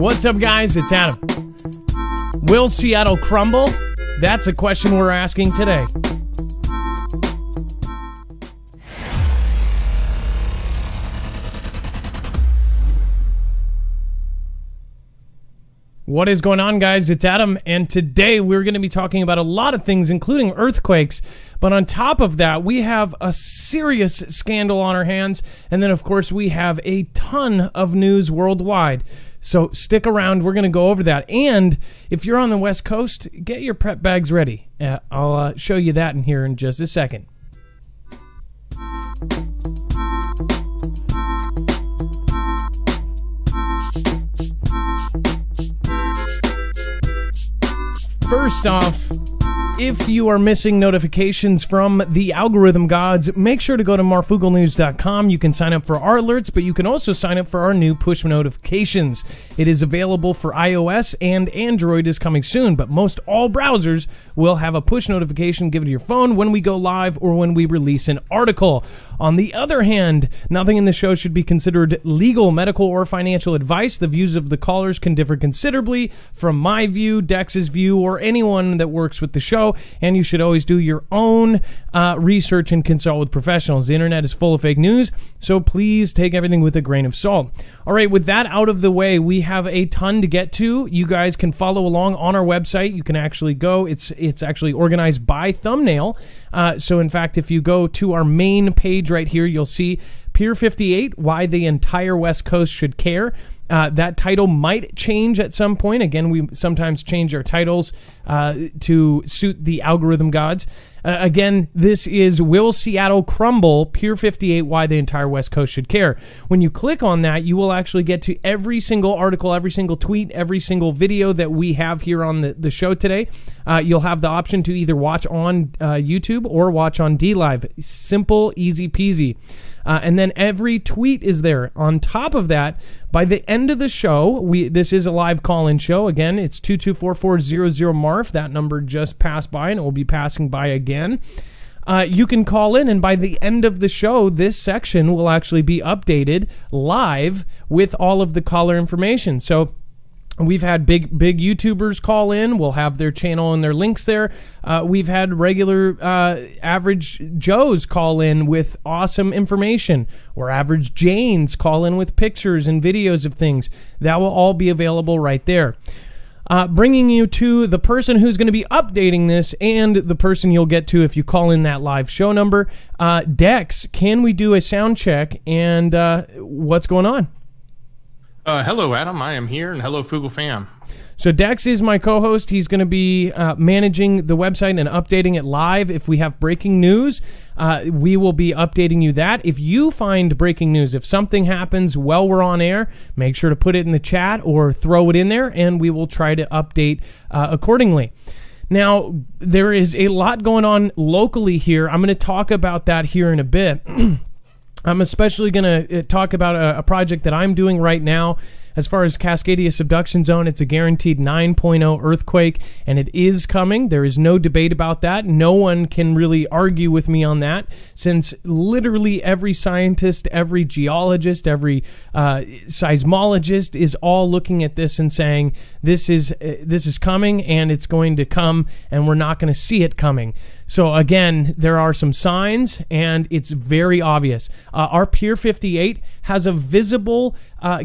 What's up, guys? It's Adam. Will Seattle crumble? That's a question we're asking today. What is going on, guys? It's Adam, and today we're going to be talking about a lot of things, including earthquakes. But on top of that, we have a serious scandal on our hands, and then, of course, we have a ton of news worldwide. So stick around. We're going to go over that. And if you're on the West Coast, get your prep bags ready. I'll show you that in here in just a second. First off, if you are missing notifications from the algorithm gods, make sure to go to marfooglenews.com. You can sign up for our alerts, but you can also sign up for our new push notifications. It is available for iOS, and Android is coming soon, but most all browsers will have a push notification given to your phone when we go live or when we release an article. On the other hand, nothing in the show should be considered legal, medical, or financial advice. The views of the callers can differ considerably from my view, Dex's view, or anyone that works with the show, and you should always do your own research and consult with professionals. The internet is full of fake news, so please take everything with a grain of salt. All right, with that out of the way, we have a ton to get to. You guys can follow along on our website. You can actually go. It's actually organized by thumbnail. So in fact, if you go to our main page right here, you'll see Pier 58, Why the Entire West Coast Should Care. That title might change at some point. Again, we sometimes change our titles to suit the algorithm gods. Again, this is Will Seattle Crumble? Pier 58, Why the Entire West Coast Should Care. When you click on that, you will actually get to every single article, every single tweet, every single video that we have here on the show today. You'll have the option to either watch on YouTube or watch on DLive. Simple, easy peasy. And then every tweet is there. On top of that, by the end of the show, this is a live call-in show. Again, it's 224-400-MARF. That number just passed by, and it will be passing by again. You can call in, and by the end of the show, this section will actually be updated live with all of the caller information. So we've had big YouTubers call in. We'll have their channel and their links there. We've had regular average Joes call in with awesome information, or average Janes call in with pictures and videos of things. That will all be available right there. Bringing you to the person who's going to be updating this, and the person you'll get to if you call in that live show number. Dex, can we do a sound check, and what's going on? Hello, Adam. I am here, and hello, Foogle fam. So Dex is my co-host. He's going to be managing the website and updating it live. If we have breaking news, we will be updating you that. If you find breaking news, if something happens while we're on air, make sure to put it in the chat or throw it in there, and we will try to update accordingly. Now, there is a lot going on locally here. I'm going to talk about that here in a bit. I'm especially going to talk about a project that I'm doing right now. As far as Cascadia subduction zone, it's a guaranteed 9.0 earthquake, and it is coming. There is no debate about that. No one can really argue with me on that, since literally every scientist, every geologist, every seismologist is all looking at this and saying, this is coming, and it's going to come, and we're not going to see it coming. So again, there are some signs, and it's very obvious. Our Pier 58 has a visible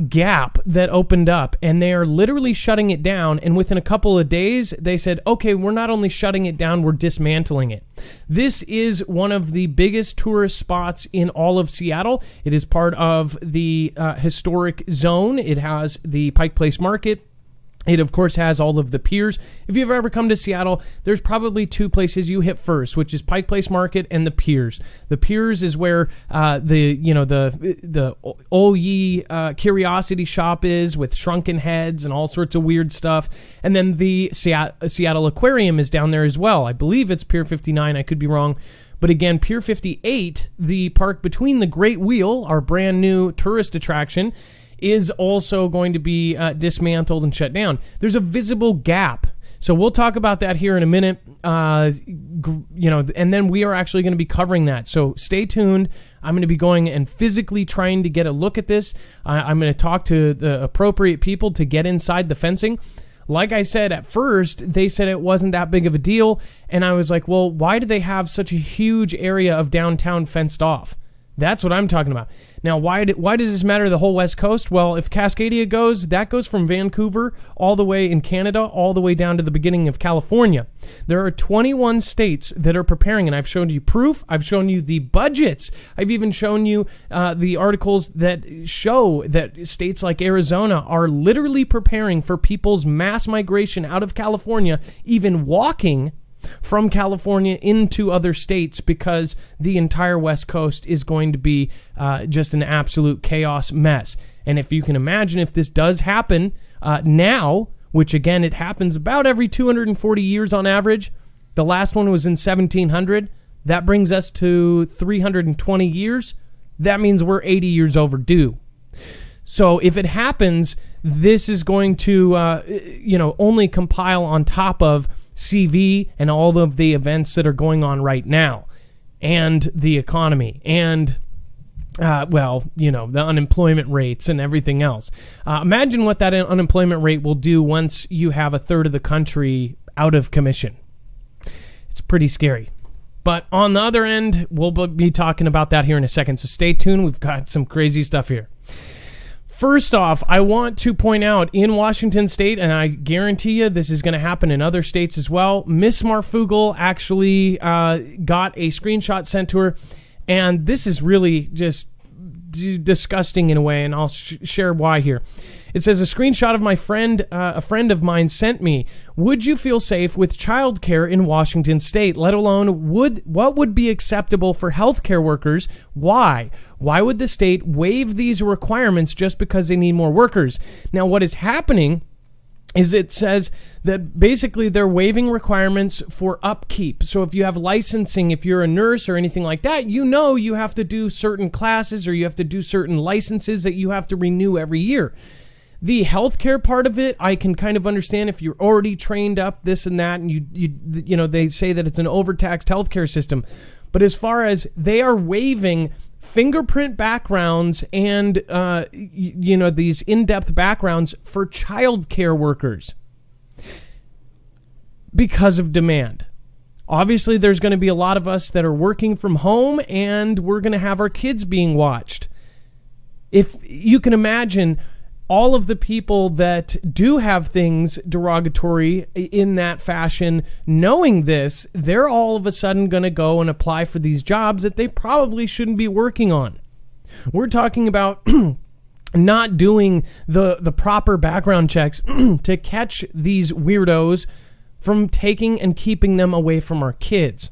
gap that opened up, and they are literally shutting it down. And within a couple of days, they said, okay, we're not only shutting it down, we're dismantling it. This is one of the biggest tourist spots in all of Seattle. It is part of the historic zone. It has the Pike Place Market. It, of course, has all of the piers. If you've ever come to Seattle, there's probably two places you hit first, which is Pike Place Market and the piers. The piers is where the Old Ye Curiosity Shop is, with shrunken heads and all sorts of weird stuff. And then the Seattle Aquarium is down there as well. I believe it's Pier 59. I could be wrong. But again, Pier 58, the park between the Great Wheel, our brand new tourist attraction, is also going to be dismantled and shut down. There's a visible gap. So we'll talk about that here in a minute, and then we are actually going to be covering that. So stay tuned. I'm going to be going and physically trying to get a look at this. I'm going to talk to the appropriate people to get inside the fencing. Like I said, at first, they said it wasn't that big of a deal. And I was like, well, why do they have such a huge area of downtown fenced off? That's what I'm talking about. Now, why does this matter to the whole West Coast? Well, if Cascadia goes, that goes from Vancouver all the way in Canada, all the way down to the beginning of California. There are 21 states that are preparing, and I've shown you proof. I've shown you the budgets. I've even shown you the articles that show that states like Arizona are literally preparing for people's mass migration out of California, even walking from California into other states, because the entire West Coast is going to be just an absolute chaos mess. And if you can imagine, if this does happen now, which again, it happens about every 240 years on average. The last one was in 1700. That brings us to 320 years. That means we're 80 years overdue. So if it happens, this is going to, only compile on top of CV and all of the events that are going on right now, and the economy, and the unemployment rates and everything else. Imagine what that unemployment rate will do once you have a third of the country out of commission. It's pretty scary. But on the other end, we'll be talking about that here in a second, so stay tuned. We've got some crazy stuff here. First off, I want to point out, in Washington State, and I guarantee you this is going to happen in other states as well, Miss Marfoogle actually got a screenshot sent to her, and this is really just disgusting in a way, and I'll share why here. It says, a screenshot of my friend, a friend of mine sent me. Would you feel safe with childcare in Washington State? Let alone what would be acceptable for healthcare workers? Why? Why would the state waive these requirements just because they need more workers? Now, what is happening is it says that basically they're waiving requirements for upkeep. So if you have licensing, if you're a nurse or anything like that, you have to do certain classes, or you have to do certain licenses that you have to renew every year. The healthcare part of it, I can kind of understand if you're already trained up, this and that, and you they say that it's an overtaxed healthcare system. But as far as they are waiving fingerprint backgrounds and these in-depth backgrounds for childcare workers because of demand. Obviously, there's going to be a lot of us that are working from home, and we're going to have our kids being watched. If you can imagine, all of the people that do have things derogatory in that fashion, knowing this, they're all of a sudden going to go and apply for these jobs that they probably shouldn't be working on. We're talking about not doing the proper background checks to catch these weirdos from taking and keeping them away from our kids.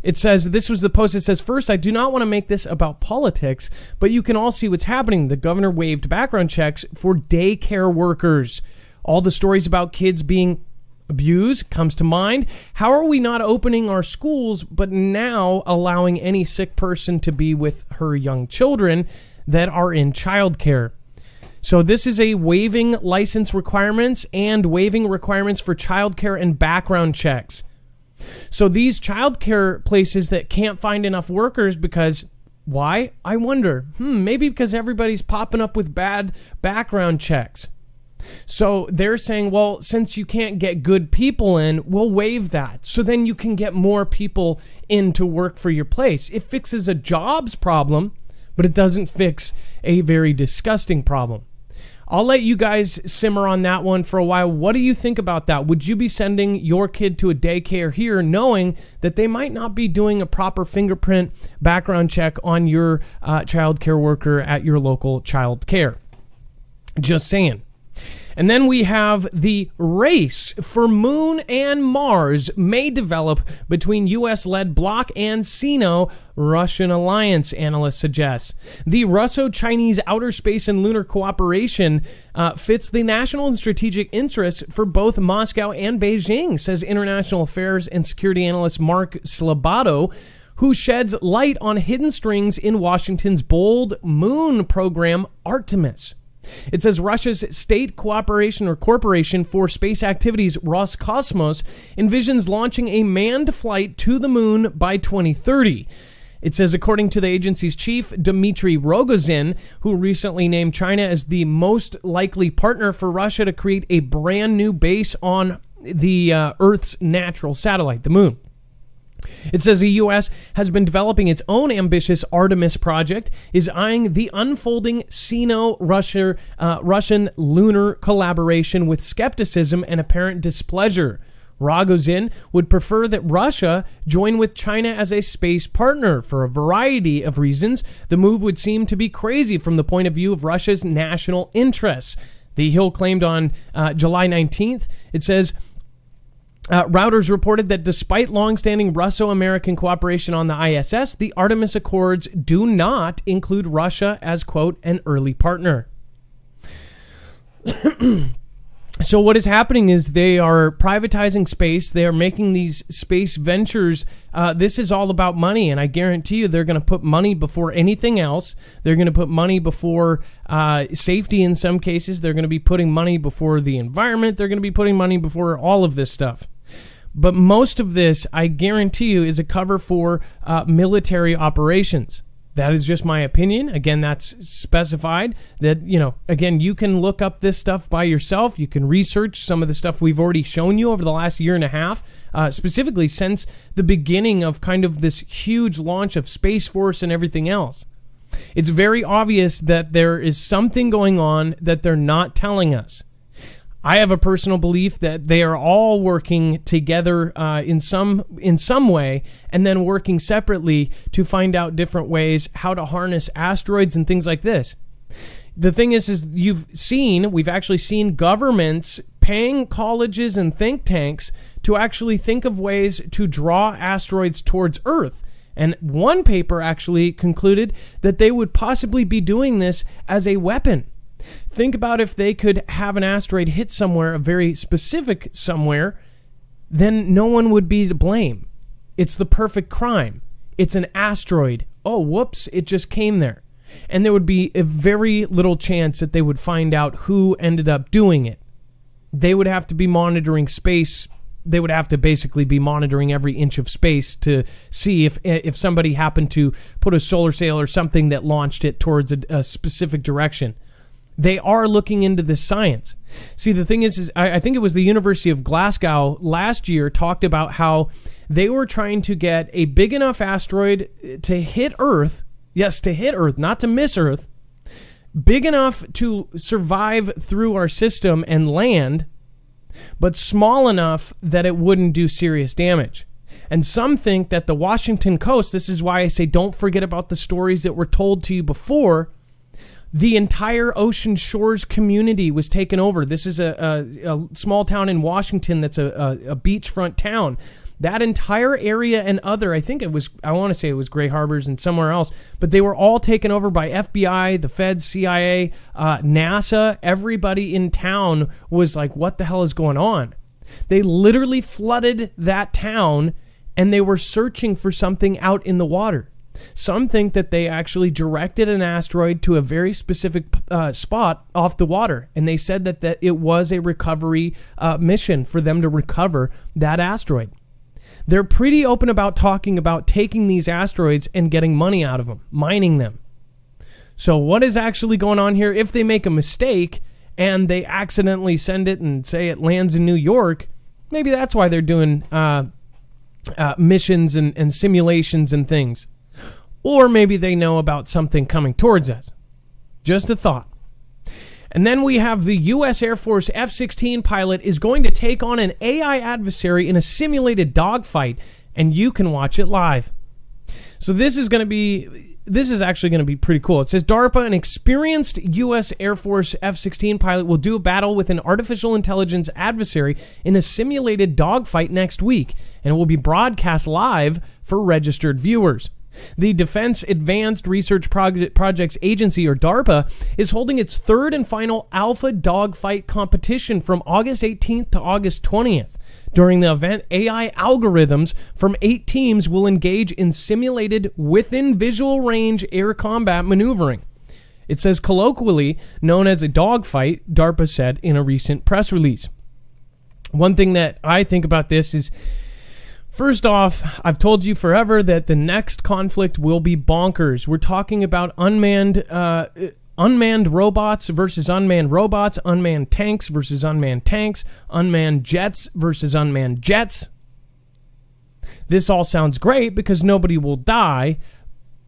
It says, this was the post. It says, first, I do not want to make this about politics, but you can all see what's happening. The governor waived background checks for daycare workers. All the stories about kids being abused comes to mind. How are we not opening our schools, but now allowing any sick person to be with her young children that are in childcare? So this is a waiving license requirements and waiving requirements for childcare and background checks. So these childcare places that can't find enough workers because, why? I wonder. Maybe because everybody's popping up with bad background checks. So they're saying, well, since you can't get good people in, we'll waive that. So then you can get more people in to work for your place. It fixes a jobs problem, but it doesn't fix a very disgusting problem. I'll let you guys simmer on that one for a while. What do you think about that? Would you be sending your kid to a daycare here knowing that they might not be doing a proper fingerprint background check on your child care worker at your local child care? Just saying. And then we have the race for Moon and Mars may develop between U.S.-led bloc and Sino-Russian alliance, analysts suggest. The Russo-Chinese outer space and lunar cooperation fits the national and strategic interests for both Moscow and Beijing, says international affairs and security analyst Mark Slabato, who sheds light on hidden strings in Washington's bold moon program, Artemis. It says Russia's state cooperation or corporation for space activities, Roscosmos, envisions launching a manned flight to the moon by 2030. It says, according to the agency's chief, Dmitry Rogozin, who recently named China as the most likely partner for Russia to create a brand new base on the Earth's natural satellite, the moon. It says the U.S. has been developing its own ambitious Artemis project, is eyeing the unfolding Sino-Russian lunar collaboration with skepticism and apparent displeasure. Rogozin would prefer that Russia join with China as a space partner for a variety of reasons. The move would seem to be crazy from the point of view of Russia's national interests. The Hill claimed on July 19th, it says, Reuters reported that despite long-standing Russo-American cooperation on the ISS, the Artemis Accords do not include Russia as, quote, an early partner. So what is happening is they are privatizing space. They are making these space ventures. This is all about money, and I guarantee you they're going to put money before anything else. They're going to put money before safety in some cases. They're going to be putting money before the environment. They're going to be putting money before all of this stuff. But most of this, I guarantee you, is a cover for military operations. That is just my opinion. Again, that's specified that, again, you can look up this stuff by yourself. You can research some of the stuff we've already shown you over the last year and a half, specifically since the beginning of kind of this huge launch of Space Force and everything else. It's very obvious that there is something going on that they're not telling us. I have a personal belief that they are all working together in some way, and then working separately to find out different ways how to harness asteroids and things like this. The thing is we've actually seen governments paying colleges and think tanks to actually think of ways to draw asteroids towards Earth. And one paper actually concluded that they would possibly be doing this as a weapon. Think about if they could have an asteroid hit somewhere, a very specific somewhere, then no one would be to blame. It's the perfect crime. It's an asteroid. Oh, whoops, it just came there. And there would be a very little chance that they would find out who ended up doing it. They would have to be monitoring space. They would have to basically be monitoring every inch of space to see if somebody happened to put a solar sail or something that launched it towards a specific direction. They are looking into this science. See, the thing is I think it was the University of Glasgow last year talked about how they were trying to get a big enough asteroid to hit Earth. Yes, to hit Earth, not to miss Earth. Big enough to survive through our system and land, but small enough that it wouldn't do serious damage. And some think that the Washington coast, this is why I say don't forget about the stories that were told to you before. The entire Ocean Shores community was taken over. This is a small town in Washington that's a beachfront town. That entire area and I want to say it was Gray Harbors and somewhere else, but they were all taken over by FBI, the Feds, CIA, NASA. Everybody in town was like, what the hell is going on? They literally flooded that town, and they were searching for something out in the water. Some think that they actually directed an asteroid to a very specific spot off the water, and they said that it was a recovery mission for them to recover that asteroid. They're pretty open about talking about taking these asteroids and getting money out of them, mining them. So what is actually going on here? If they make a mistake and they accidentally send it and say it lands in New York, maybe that's why they're doing missions and simulations and things. Or maybe they know about something coming towards us. Just a thought. And then we have the U.S. Air Force F-16 pilot is going to take on an AI adversary in a simulated dogfight, and you can watch it live. So this is actually going to be pretty cool. It says DARPA, an experienced U.S. Air Force F-16 pilot, will do a battle with an artificial intelligence adversary in a simulated dogfight next week, and it will be broadcast live for registered viewers. The Defense Advanced Research Projects Agency, or DARPA, is holding its third and final Alpha Dogfight competition from August 18th to August 20th. During the event, AI algorithms from 8 teams will engage in simulated within visual range air combat maneuvering. It says colloquially known as a dogfight, DARPA said in a recent press release. One thing that I think about this is First off, I've told you forever that the next conflict will be bonkers. We're talking about unmanned robots versus unmanned robots, unmanned tanks versus unmanned tanks, unmanned jets versus unmanned jets. This all sounds great because nobody will die,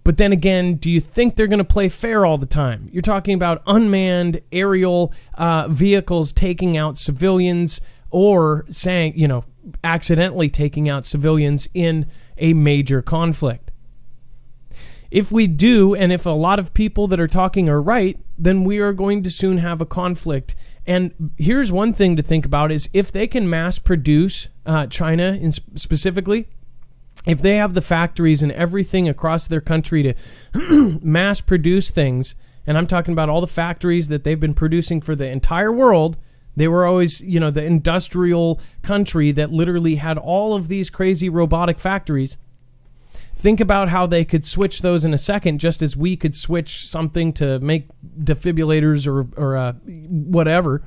but then again, do you think they're going to play fair all the time? You're talking about unmanned aerial vehicles taking out civilians or accidentally taking out civilians in a major conflict. If we do, and if a lot of people that are talking are right, then we are going to soon have a conflict. And here's one thing to think about is if they can mass produce, China specifically, if they have the factories and everything across their country to mass produce things, and I'm talking about all the factories that they've been producing for the entire world. They were always, the industrial country that literally had all of these crazy robotic factories. Think about how they could switch those in a second, just as we could switch something to make defibrillators or whatever.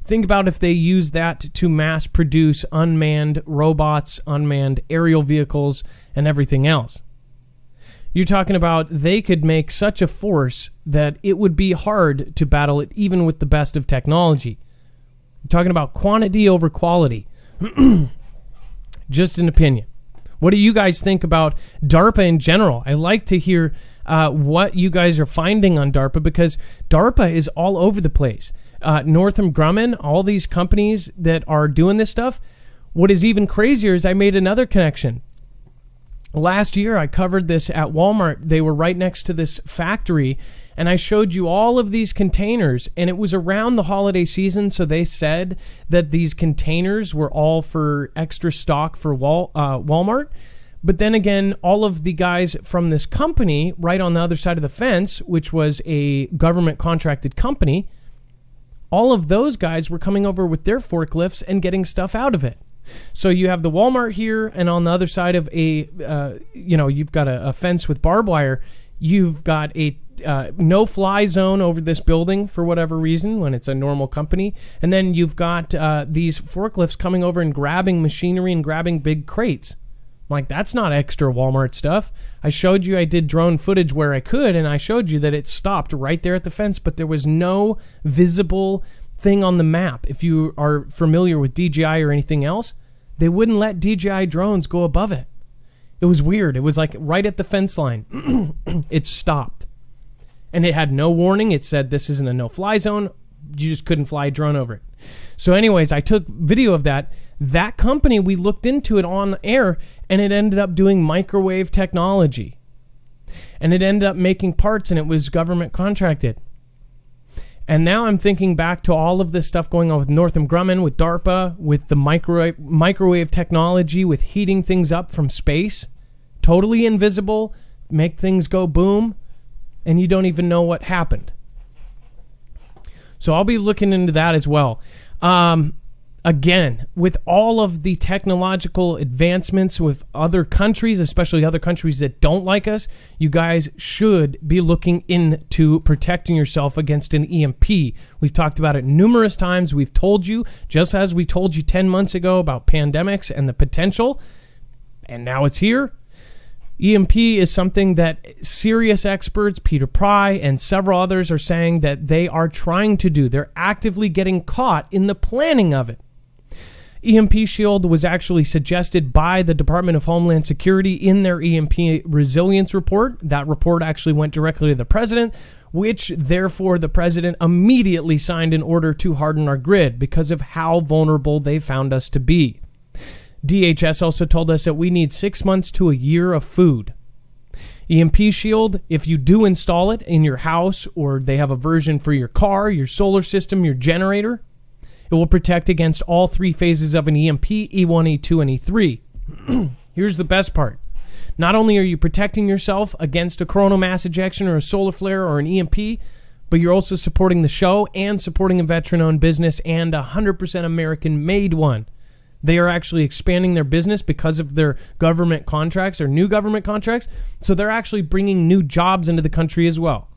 Think about if they use that to mass produce unmanned robots, unmanned aerial vehicles, and everything else. You're talking about they could make such a force that it would be hard to battle it even with the best of technology. Talking about quantity over quality. Just an opinion. What do you guys think about DARPA in general? I like to hear what you guys are finding on DARPA because DARPA is all over the place. Northrop Grumman, all these companies that are doing this stuff. What is even crazier is I made another connection. Last year, I covered this at Walmart. They were right next to this factory, and I showed you all of these containers, and it was around the holiday season, so they said that these containers were all for extra stock for Walmart. But then again, all of the guys from this company right on the other side of the fence, which was a government-contracted company, all of those guys were coming over with their forklifts and getting stuff out of it. So you have the Walmart here, and on the other side of you've got a fence with barbed wire. You've got a no-fly zone over this building for whatever reason when it's a normal company. And then you've got these forklifts coming over and grabbing machinery and grabbing big crates. I'm like, that's not extra Walmart stuff. I showed you I did drone footage where I could, and I showed you that it stopped right there at the fence, but there was no visible thing on the map. If you are familiar with DJI or anything else, they wouldn't let DJI drones go above it. It was weird. It was like right at the fence line. It stopped. And it had no warning. It said this isn't a no-fly zone. You just couldn't fly a drone over it. So anyways, I took video of that. That company, we looked into it on air, and it ended up doing microwave technology. And it ended up making parts, and it was government contracted. And now I'm thinking back to all of this stuff going on with Northrop Grumman, with DARPA, with the microwave technology, with heating things up from space. Totally invisible, make things go boom, and you don't even know what happened. So I'll be looking into that as well. Again, with all of the technological advancements with other countries, especially other countries that don't like us, you guys should be looking into protecting yourself against an EMP. We've talked about it numerous times. We've told you, just as we told you 10 months ago about pandemics and the potential, and now it's here. EMP is something that serious experts, Peter Pry and several others, are saying that they are trying to do. They're actively getting caught in the planning of it. EMP Shield was actually suggested by the Department of Homeland Security in their EMP resilience report. That report actually went directly to the president, which therefore the president immediately signed an order to harden our grid because of how vulnerable they found us to be. DHS also told us that we need 6 months to a year of food. EMP Shield, if you do install it in your house, or they have a version for your car, your solar system, your generator, it will protect against all three phases of an EMP, E1, E2, and E3. Here's the best part. Not only are you protecting yourself against a coronal mass ejection or a solar flare or an EMP, but you're also supporting the show and supporting a veteran-owned business and a 100% American-made one. They are actually expanding their business because of their government contracts or new government contracts. So they're actually bringing new jobs into the country as well.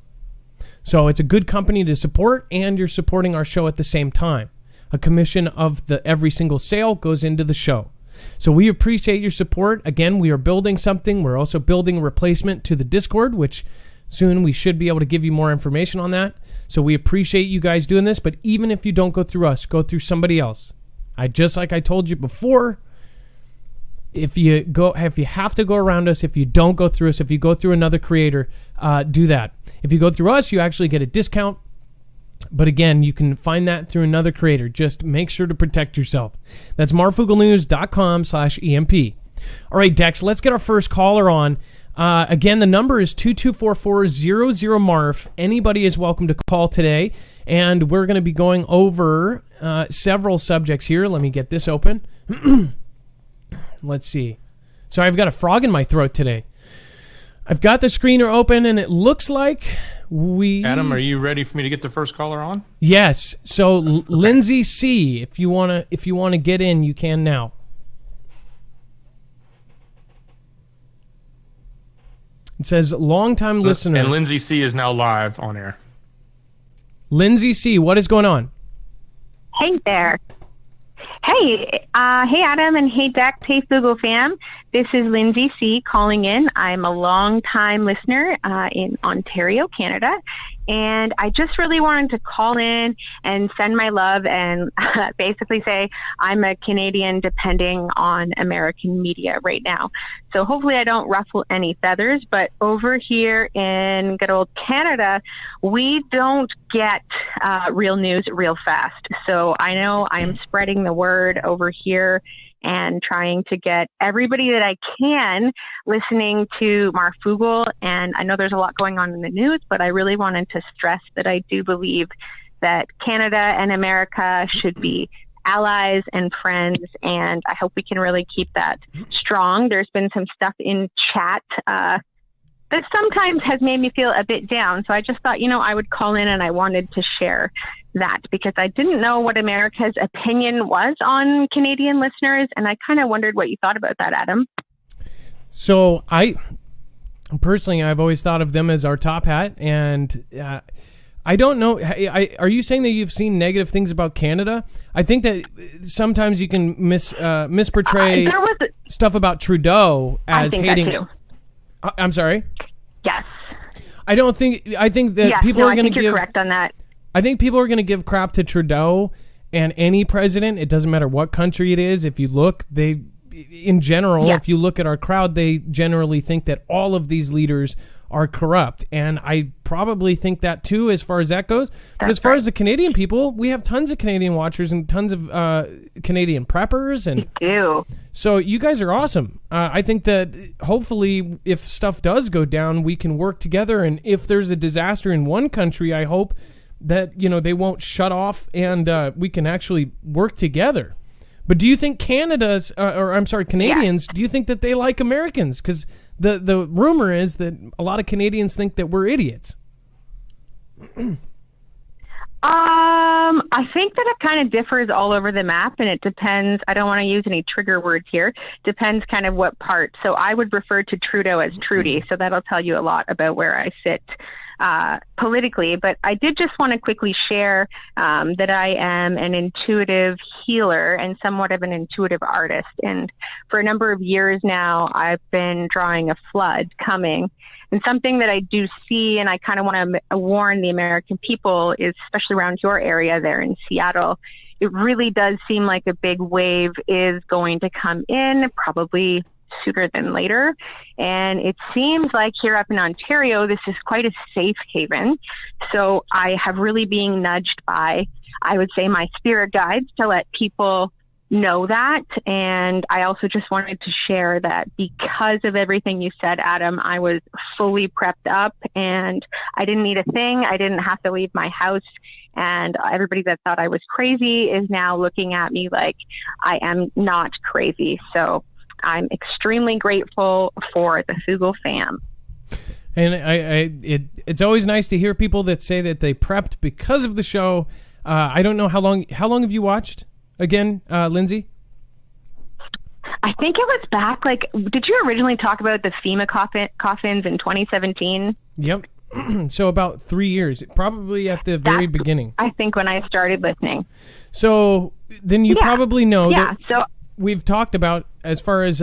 So it's a good company to support, and you're supporting our show at the same time. A commission of the every single sale goes into the show. So we appreciate your support. Again, we are building something. We're also building a replacement to the Discord, which soon we should be able to give you more information on that. So we appreciate you guys doing this. But even if you don't go through us, go through somebody else. Just like I told you before, if you have to go around us, if you don't go through us, if you go through another creator, do that. If you go through us, you actually get a discount. But again, you can find that through another creator. Just make sure to protect yourself. That's marfooglenews.com/EMP. All right, Dex, let's get our first caller on. Again, the number is 2244-00-MARF. Anybody is welcome to call today. And we're going to be going over several subjects here. Let me get this open. Let's see. So I've got a frog in my throat today. I've got the screener open, and it looks like Adam, are you ready for me to get the first caller on? Yes. So Lindsay C, if you wanna get in, you can now. It says long-time listener. And Lindsay C is now live on air. Lindsay C, what is going on? Hey there. Hey Adam, and hey Dex, hey Foogle fam. This is Lindsay C calling in. I'm a long-time listener in Ontario, Canada, and I just really wanted to call in and send my love and basically say I'm a Canadian depending on American media right now. So hopefully I don't ruffle any feathers, but over here in good old Canada, we don't get real news real fast. So I know I'm spreading the word over here and trying to get everybody that I can listening to Marfoogle. And I know there's a lot going on in the news, but I really wanted to stress that I do believe that Canada and America should be allies and friends, and I hope we can really keep that strong. There's been some stuff in chat that sometimes has made me feel a bit down, so I just thought, I would call in and I wanted to share that because I didn't know what America's opinion was on Canadian listeners, and I kind of wondered what you thought about that, Adam. So I've always thought of them as our top hat, and I don't know. Are you saying that you've seen negative things about Canada? I think that sometimes you can misportray stuff about Trudeau as hating. That too. I'm sorry. Yes. I think that people are going to give. You're correct on that. I think people are going to give crap to Trudeau and any president. It doesn't matter what country it is. If you look, if you look at our crowd, they generally think that all of these leaders are corrupt. And I probably think that too, as far as that goes. But as far as the Canadian people, we have tons of Canadian watchers and tons of Canadian preppers. And we do. So you guys are awesome. I think that hopefully if stuff does go down, we can work together. And if there's a disaster in one country, I hope that, they won't shut off and we can actually work together. But do you think Canadians, do you think that they like Americans? Because the rumor is that a lot of Canadians think that we're idiots. I think that it kind of differs all over the map, and it depends. I don't want to use any trigger words here. Depends kind of what part. So I would refer to Trudeau as Trudy, so that'll tell you a lot about where I sit politically. But I did just want to quickly share that I am an intuitive healer and somewhat of an intuitive artist. And for a number of years now, I've been drawing a flood coming. And something that I do see, and I kind of want to warn the American people, is especially around your area there in Seattle, it really does seem like a big wave is going to come in, probably sooner than later. And it seems like here up in Ontario, this is quite a safe haven. So I have really been nudged by, I would say, my spirit guides to let people know that. And I also just wanted to share that because of everything you said, Adam, I was fully prepped up and I didn't need a thing. I didn't have to leave my house. And everybody that thought I was crazy is now looking at me like I am not crazy. So I'm extremely grateful for the Foogle fam. And it's always nice to hear people that say that they prepped because of the show. I don't know how long have you watched again, Lindsay? I think it was back, did you originally talk about the FEMA coffins in 2017? Yep. So about 3 years, probably at the very beginning. I think when I started listening. So then you probably know that so we've talked about as far as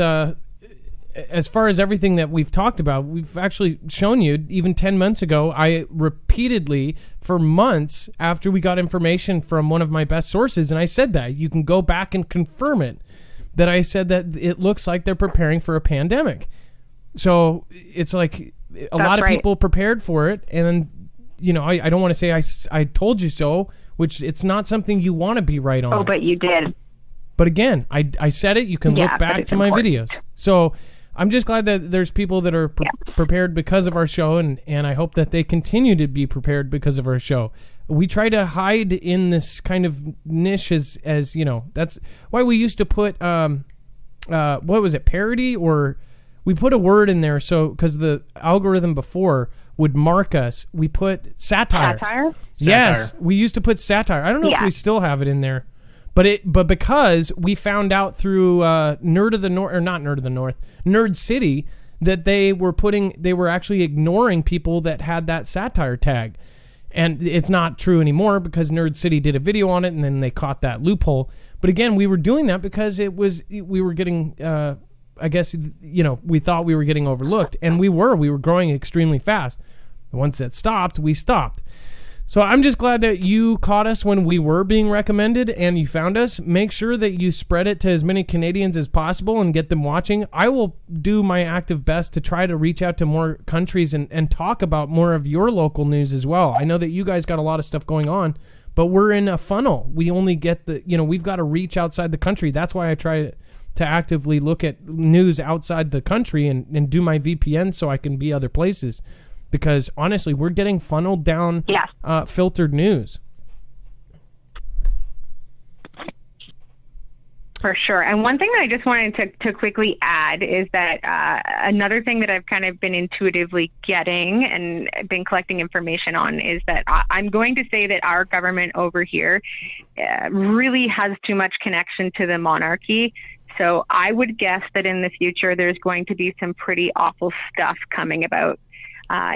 everything that we've talked about, we've actually shown you. Even 10 months ago, I repeatedly, for months after we got information from one of my best sources, and I said that you can go back and confirm it, that I said that it looks like they're preparing for a pandemic. So it's like a lot of people prepared for it, and I don't want to say I told you so, which it's not something you want to be right on. Oh, but you did. But again, I said it. You can look back to my videos. So I'm just glad that there's people that are prepared because of our show, and I hope that they continue to be prepared because of our show. We try to hide in this kind of niche as that's why we used to put what was it, parody, or we put a word in there, so because the algorithm before would mark us, we put satire. Satire? Yes, we used to put satire. I don't know if we still have it in there, but because we found out through Nerd City, that they were actually ignoring people that had that satire tag. And it's not true anymore because Nerd City did a video on it, and then they caught that loophole. But again, we were doing that because we were getting I guess, we thought we were getting overlooked, and we were growing extremely fast. Once that stopped, we stopped. So I'm just glad that you caught us when we were being recommended and you found us. Make sure that you spread it to as many Canadians as possible and get them watching. I will do my active best to try to reach out to more countries and talk about more of your local news as well. I know that you guys got a lot of stuff going on, but we're in a funnel. We only get we've got to reach outside the country. That's why I try to actively look at news outside the country and do my VPN so I can be other places. Because honestly, we're getting funneled down filtered news. For sure. And one thing that I just wanted to quickly add is that another thing that I've kind of been intuitively getting and been collecting information on is that I'm going to say that our government over here really has too much connection to the monarchy. So I would guess that in the future, there's going to be some pretty awful stuff coming about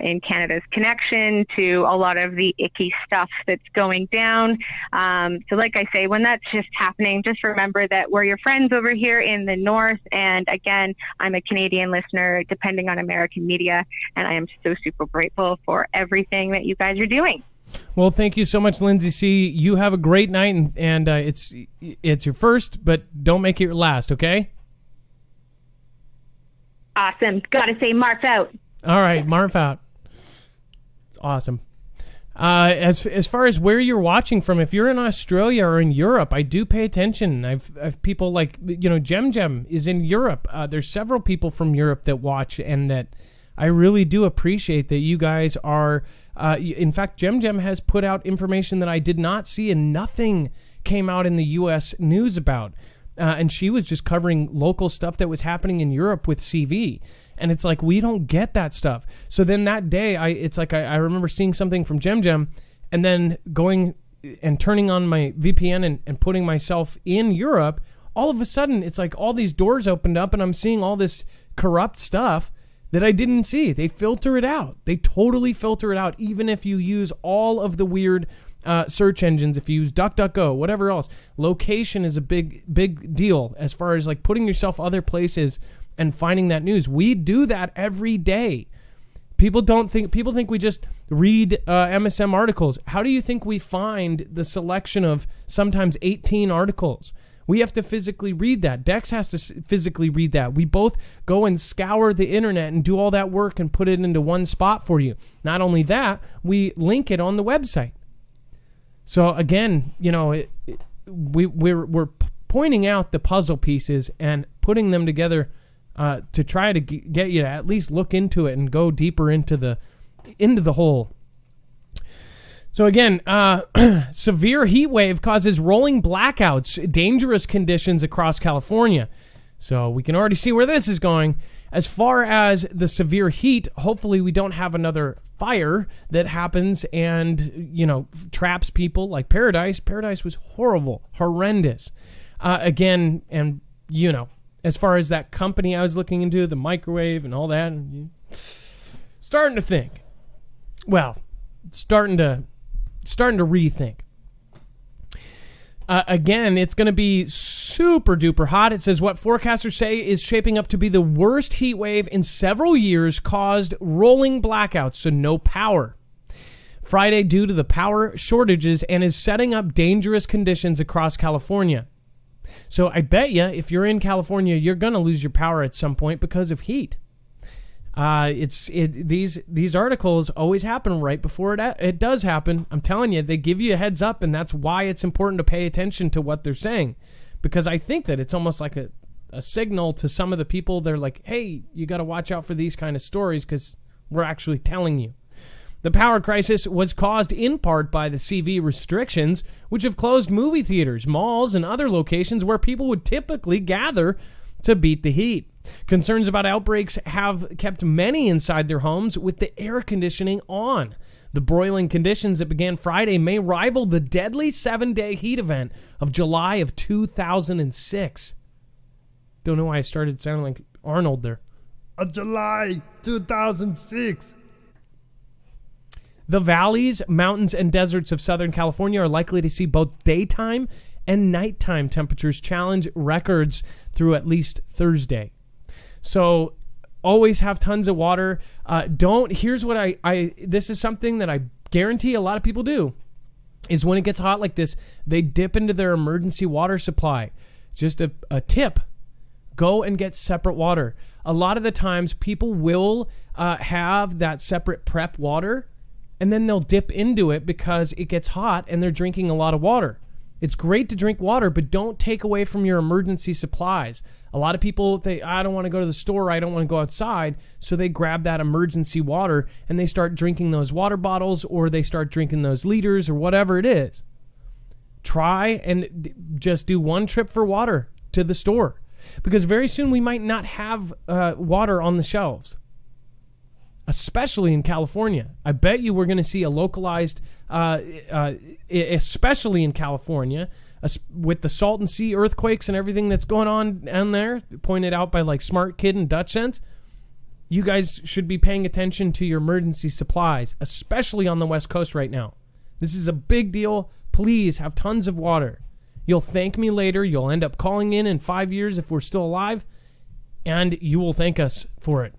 in Canada's connection to a lot of the icky stuff that's going down. So like I say, when that's just happening, just remember that we're your friends over here in the North. And again, I'm a Canadian listener depending on American media, and I am so super grateful for everything that you guys are doing. Well, thank you so much, Lindsay C. You have a great night, and it's your first, but don't make it your last, okay? Awesome. Gotta say Marf out. All right, Marf out. It's awesome. As far as where you're watching from, if you're in Australia or in Europe, I do pay attention. I've people like, Jem is in Europe. There's several people from Europe that watch, and that I really do appreciate that you guys are. In fact, Jem has put out information that I did not see, and nothing came out in the U.S. news about. And she was just covering local stuff that was happening in Europe with CV. And it's like, we don't get that stuff. So then that day, I remember seeing something from Jem and then going and turning on my VPN and putting myself in Europe. All of a sudden, it's like all these doors opened up and I'm seeing all this corrupt stuff that I didn't see. They filter it out. They totally filter it out, even if you use all of the weird search engines, if you use DuckDuckGo, whatever else. Location is a big deal as far as like putting yourself other places and finding that news. We do that every day. People think we just read MSM articles. How do you think we find the selection of sometimes 18 articles? We have to physically read that. Dex has to physically read that. We both go and scour the internet and do all that work and put it into one spot for you. Not only that, we link it on the website. So again, we're pointing out the puzzle pieces and putting them together to try to get you to at least look into it and go deeper into the hole. So again, severe heat wave causes rolling blackouts, dangerous conditions across California. So we can already see where this is going. As far as the severe heat, hopefully we don't have another fire that happens and, traps people like Paradise. Paradise was horrible, horrendous. Again, and, as far as that company I was looking into, the microwave and all that, starting to think. Well, starting to rethink. Again, it's going to be super duper hot. It says what forecasters say is shaping up to be the worst heat wave in several years, caused rolling blackouts, so no power Friday due to the power shortages, and is setting up dangerous conditions across California. So I bet you if you're in California, you're going to lose your power at some point because of heat. These articles always happen right before it does happen. I'm telling you, they give you a heads up, and that's why it's important to pay attention to what they're saying, because I think that it's almost like a signal to some of the people. They're like, hey, you got to watch out for these kind of stories because we're actually telling you. The power crisis was caused in part by the CV restrictions, which have closed movie theaters, malls, and other locations where people would typically gather to beat the heat. Concerns about outbreaks have kept many inside their homes with the air conditioning on. The broiling conditions that began Friday may rival the deadly 7-day heat event of July of 2006. Don't know why I started sounding like Arnold there. July 2006. The valleys, mountains, and deserts of Southern California are likely to see both daytime and nighttime temperatures challenge records through at least Thursday. So always have tons of water. Here's what this is something that I guarantee a lot of people do, is when it gets hot like this, they dip into their emergency water supply. Just a tip, go and get separate water. A lot of the times people will have that separate prep water, and then they'll dip into it because it gets hot and they're drinking a lot of water. It's great to drink water, but don't take away from your emergency supplies. A lot of people, I don't want to go to the store, I don't want to go outside, so they grab that emergency water and they start drinking those water bottles, or they start drinking those liters or whatever it is. Try and just do one trip for water to the store, because very soon we might not have water on the shelves. Especially in California. I bet you we're going to see a localized, especially in California, with the Salton Sea earthquakes and everything that's going on down there, pointed out by like Smart Kid and Dutch Sense. You guys should be paying attention to your emergency supplies, especially on the West Coast right now. This is a big deal. Please have tons of water. You'll thank me later. You'll end up calling in 5 years if we're still alive, and you will thank us for it.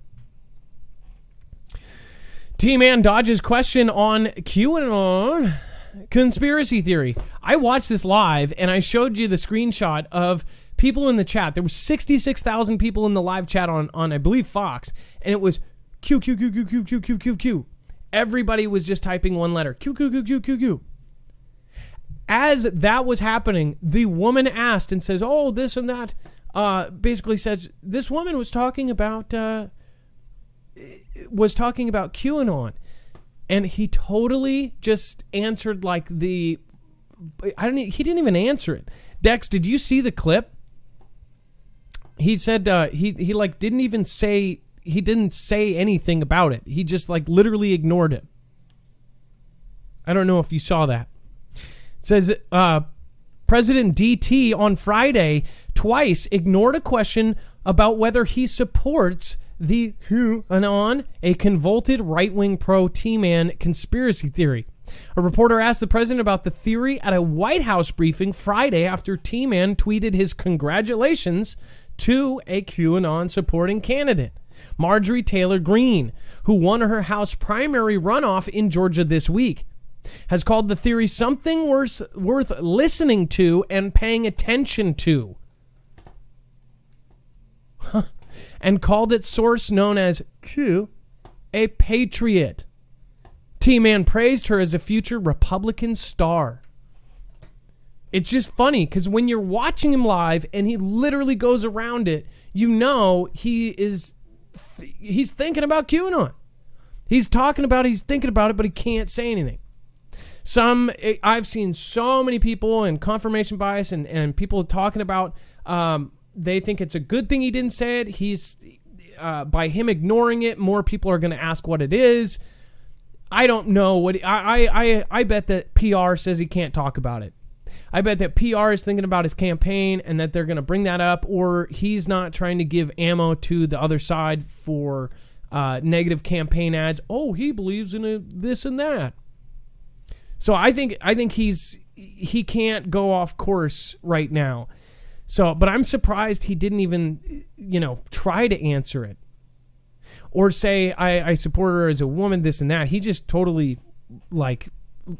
T-Man dodges question on QAnon conspiracy theory. I watched this live, and I showed you the screenshot of people in the chat. There were 66,000 people in the live chat on I believe, Fox, and it was Q, Q, Q, Q, Q, Q, Q, Q, Q. Everybody was just typing one letter. Q, Q, Q, Q, Q, Q. As that was happening, the woman asked and says, oh, this and that. Basically says, this woman was talking about QAnon, and he totally just answered like he didn't even answer it. Dex, did you see the clip? He said he like didn't even say, he didn't say anything about it. He just like literally ignored it. I don't know if you saw that. It says President DT on Friday twice ignored a question about whether he supports the QAnon, a convoluted right-wing pro-T-Man conspiracy theory. A reporter asked the president about the theory at a White House briefing Friday after T-Man tweeted his congratulations to a QAnon supporting candidate, Marjorie Taylor Greene, who won her House primary runoff in Georgia this week, has called the theory something worth listening to and paying attention to. And called its source, known as Q, a patriot. T-Man praised her as a future Republican star. It's just funny because when you're watching him live and he literally goes around it, you know he's thinking about QAnon. He's talking about it, he's thinking about it, but he can't say anything. I've seen so many people and confirmation bias and people talking about they think it's a good thing he didn't say it. He's by him ignoring it, more people are going to ask what it is. I don't know what I bet that PR says he can't talk about it. I bet that PR is thinking about his campaign and that they're going to bring that up, or he's not trying to give ammo to the other side for negative campaign ads. Oh, he believes in this and that. So I think he's he can't go off course right now. So, but I'm surprised he didn't even, try to answer it. Or say, I support her as a woman, this and that. He just totally,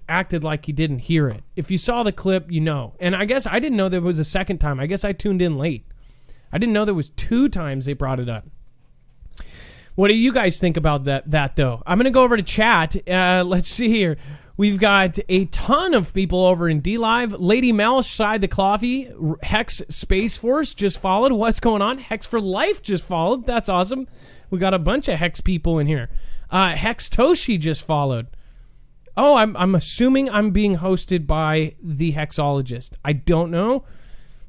acted like he didn't hear it. If you saw the clip, And I guess I didn't know there was a second time. I guess I tuned in late. I didn't know there was 2 times they brought it up. What do you guys think about that though? I'm going to go over to chat. Let's see here. We've got a ton of people over in D-Live. Lady Mel, Shy the Coffee, Hex Space Force just followed. What's going on? Hex for Life just followed. That's awesome. We got a bunch of Hex people in here. Hex Toshi just followed. Oh, I'm assuming I'm being hosted by the Hexologist. I don't know,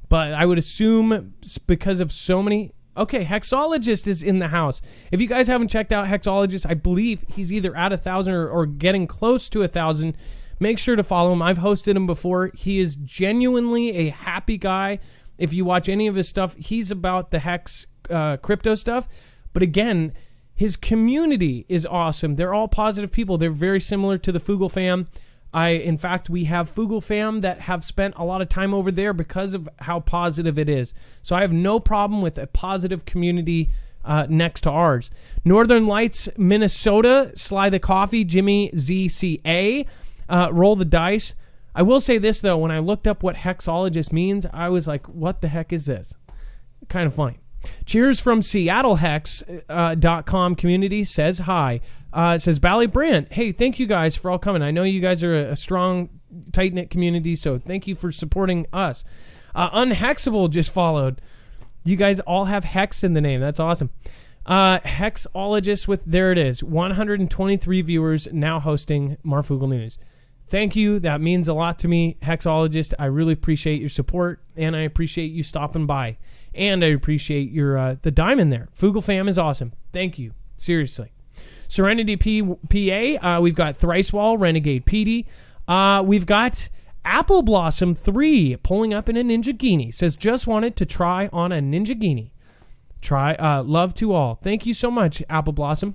but I would assume because of so many... Okay, Hexologist is in the house. If you guys haven't checked out Hexologist, I believe he's either at 1,000 or getting close to 1,000. Make sure to follow him. I've hosted him before. He is genuinely a happy guy. If you watch any of his stuff, he's about the Hex crypto stuff. But again, his community is awesome. They're all positive people. They're very similar to the Foogle fam. In fact, we have Foogle fam that have spent a lot of time over there because of how positive it is. So I have no problem with a positive community next to ours. Northern Lights, Minnesota, Sly the Coffee, Jimmy ZCA, Roll the Dice. I will say this, though. When I looked up what Hexologist means, I was like, what the heck is this? Kind of funny. Cheers from SeattleHex.com community says hi. Says Bally Brand. Hey, thank you guys for all coming. I know you guys are a strong, tight-knit community, so thank you for supporting us. Unhexable just followed. You guys all have Hex in the name. That's awesome. Hexologist with, there it is, 123 viewers now hosting Marfoogle News. Thank you. That means a lot to me, Hexologist. I really appreciate your support, and I appreciate you stopping by. And I appreciate your the diamond there. Foogle fam is awesome. Thank you. Seriously. Serenity PA. We've got Thrice-Wall, Renegade PD. We've got Apple Blossom 3 pulling up in a Ninja Guinea. Says, just wanted to try on a Ninja Guinea. Love to all. Thank you so much, Apple Blossom.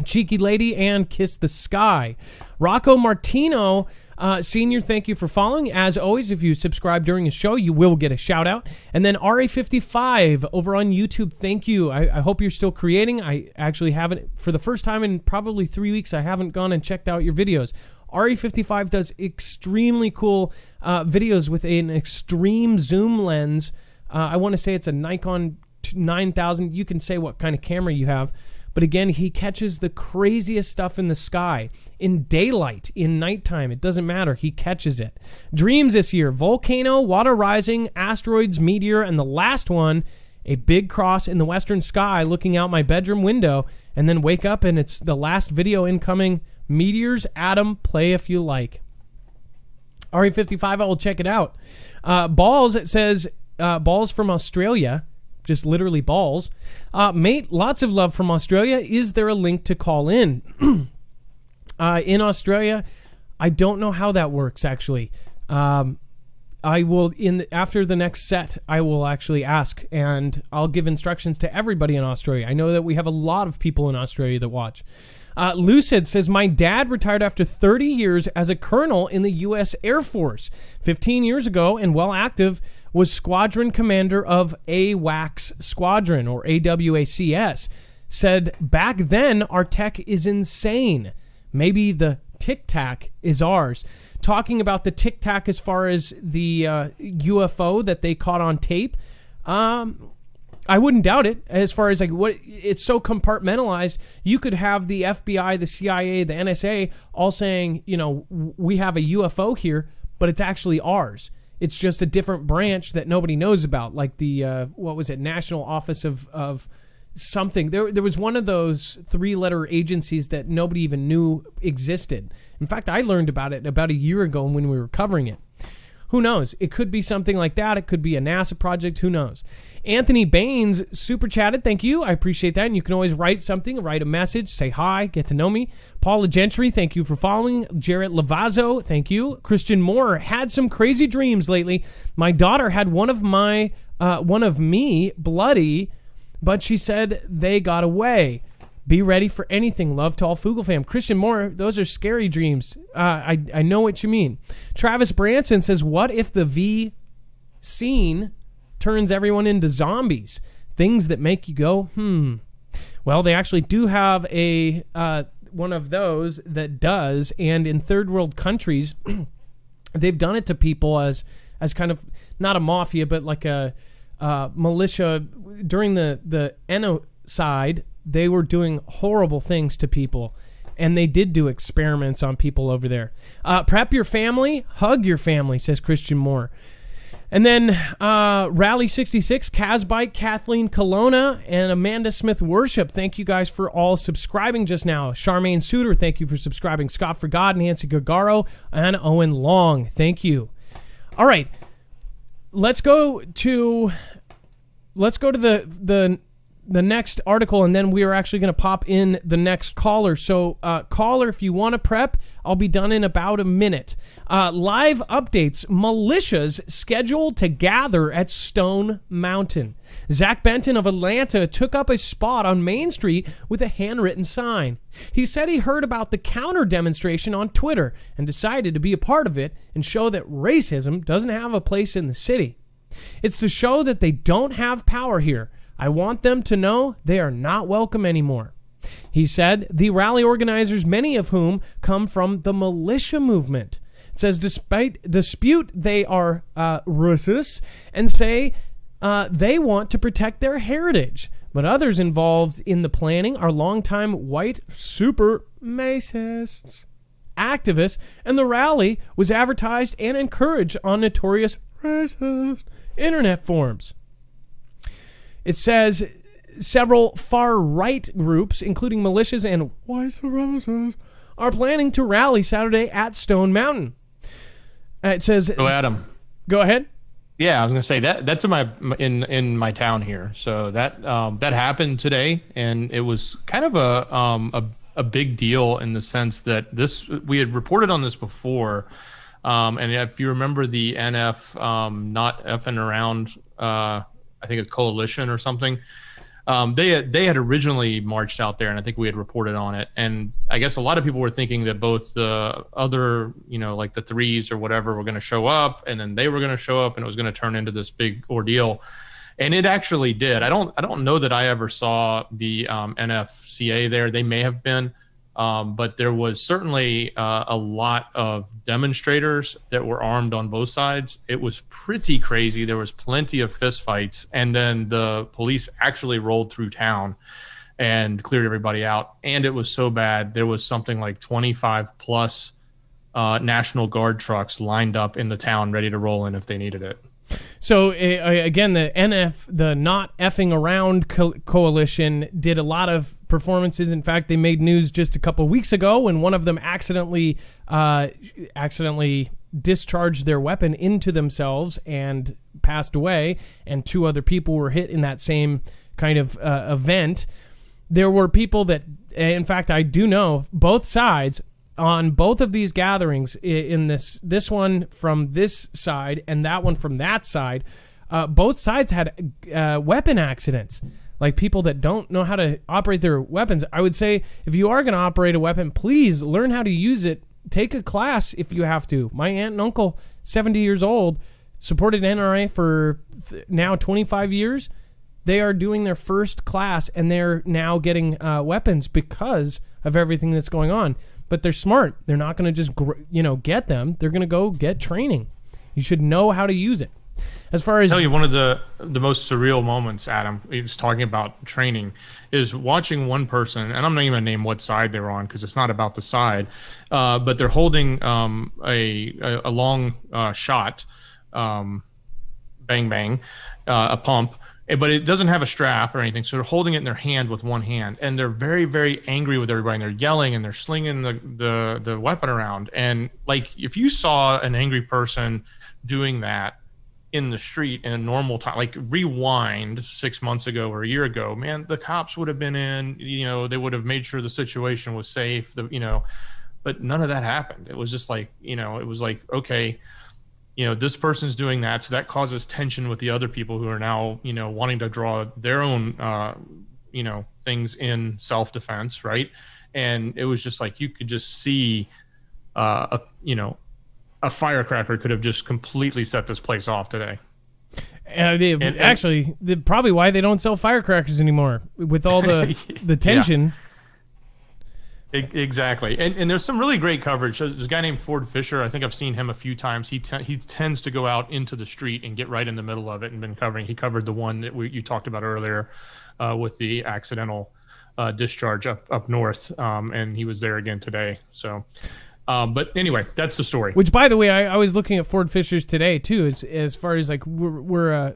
Cheeky Lady and Kiss the Sky. Rocco Martino, Senior, thank you for following. As always, if you subscribe during the show, you will get a shout out. And then RA55 over on YouTube, thank you. I hope you're still creating. I actually haven't, for the first time in probably 3 weeks, I haven't gone and checked out your videos. RA55 does extremely cool videos with an extreme zoom lens. I want to say it's a Nikon 9000. You can say what kind of camera you have. But again, he catches the craziest stuff in the sky, in daylight, in nighttime. It doesn't matter. He catches it. Dreams this year: volcano, water rising, asteroids, meteor, and the last one, a big cross in the western sky looking out my bedroom window, and then wake up and it's the last video incoming. Meteors, Adam, play if you like. RE55, I will check it out. Balls, it says, Balls from Australia. Just literally balls. Mate, lots of love from Australia. Is there a link to call in? In Australia, I don't know how that works, actually. I will, after the next set, I will actually ask, and I'll give instructions to everybody in Australia. I know that we have a lot of people in Australia that watch. Lucid says, my dad retired after 30 years as a colonel in the U.S. Air Force. 15 years ago, and well active, was squadron commander of AWACS Squadron, or AWACS. Said, back then, our tech is insane. Maybe the Tic Tac is ours. Talking about the Tic Tac as far as the UFO that they caught on tape, I wouldn't doubt it. As far as like what, it's so compartmentalized. You could have the FBI, the CIA, the NSA all saying, you know, we have a UFO here, but it's actually ours. It's just a different branch that nobody knows about, like the what was it, National Office of something. There was one of those 3-letter agencies that nobody even knew existed. In fact, I learned about it about a year ago when we were covering it. Who knows? It could be something like that. It could be a NASA project. Who knows? Anthony Baines super chatted. Thank you. I appreciate that. And you can always write something, write a message, say hi, get to know me. Paula Gentry, thank you for following. Jarrett Lavazzo, thank you. Christian Moore, had some crazy dreams lately. My daughter had one of me bloody, but she said they got away. Be ready for anything. Love to all Foogle fam. Christian Moore, those are scary dreams. I know what you mean. Travis Branson says, what if the V scene turns everyone into zombies? Things that make you go, Well, they actually do have a one of those that does, and in third world countries, they've done it to people as kind of not a mafia, but like a militia. During the genocide, they were doing horrible things to people, and they did do experiments on people over there. Prep your family, hug your family, says Christian Moore. And then Rally66, Casbike, Kathleen Colonna, and Amanda Smith Worship. Thank you guys for all subscribing just now. Charmaine Suter, thank you for subscribing. Scott For God, Nancy Gagaro, and Owen Long. Thank you. All right, let's go to the next article, and then we are actually going to pop in the next caller. So, caller, if you want to prep, I'll be done in about a minute. Live updates. Militias scheduled to gather at Stone Mountain. Zach Benton of Atlanta took up a spot on Main Street with a handwritten sign. He said he heard about the counter demonstration on Twitter and decided to be a part of it and show that racism doesn't have a place in the city. It's to show that they don't have power here. I want them to know they are not welcome anymore. He said the rally organizers, many of whom come from the militia movement, it says dispute they are racist and say they want to protect their heritage. But others involved in the planning are longtime white supremacists, activists, and the rally was advertised and encouraged on notorious racist internet forums. It says several far-right groups, including militias and white supremacists, are planning to rally Saturday at Stone Mountain. It says... Oh, Adam. Go ahead. Yeah, I was going to say that's in my town here. So that happened today, and it was kind of a big deal in the sense that we had reported on this before. And if you remember the NF not effing around, I think it's coalition or something. They had originally marched out there, and I think we had reported on it. And I guess a lot of people were thinking that both the other, like the threes or whatever, were going to show up, and then they were going to show up, and it was going to turn into this big ordeal. And it actually did. I don't know that I ever saw the NFCA there. They may have been. But there was certainly a lot of demonstrators that were armed on both sides. It was pretty crazy. There was plenty of fistfights, and then the police actually rolled through town and cleared everybody out. And it was so bad, there was something like 25 plus National Guard trucks lined up in the town ready to roll in if they needed it. So again, the NF, the Not Effing Around Coalition, did a lot of performances. In fact, they made news just a couple weeks ago when one of them accidentally discharged their weapon into themselves and passed away, and 2 other people were hit in that same kind of event. There were people that, in fact, I do know both sides. On both of these gatherings, in this one from this side and that one from that side, both sides had weapon accidents. Like people that don't know how to operate their weapons. I would say if you are going to operate a weapon, please learn how to use it. Take a class if you have to. My aunt and uncle, 70 years old, supported NRA for now 25 years. They are doing their first class, and they're now getting weapons because of everything that's going on. But they're smart. They're not going to just, get them. They're going to go get training. You should know how to use it. As far as... I'll tell you, one of the most surreal moments, Adam, is talking about training, is watching one person, and I'm not even going to name what side they're on because it's not about the side, but they're holding a long shot, bang, bang, a pump, but it doesn't have a strap or anything, so they're holding it in their hand with one hand, and they're very, very angry with everybody, and they're yelling, and they're slinging the weapon around. And like, if you saw an angry person doing that in the street in a normal time, like rewind 6 months ago or a year ago, man, the cops would have been in, they would have made sure the situation was safe, but none of that happened. It was just like, it was like, okay, this person's doing that, so that causes tension with the other people who are now, wanting to draw their own things in self-defense, right? And it was just like you could just see a firecracker could have just completely set this place off today. Actually, probably why they don't sell firecrackers anymore with all the tension. Exactly. And there's some really great coverage. There's a guy named Ford Fisher. I think I've seen him a few times. He tends to go out into the street and get right in the middle of it and been covering. He covered the one that you talked about earlier with the accidental discharge up north. And he was there again today. So, but anyway, that's the story. Which, by the way, I was looking at Ford Fisher's today too, as far as like we're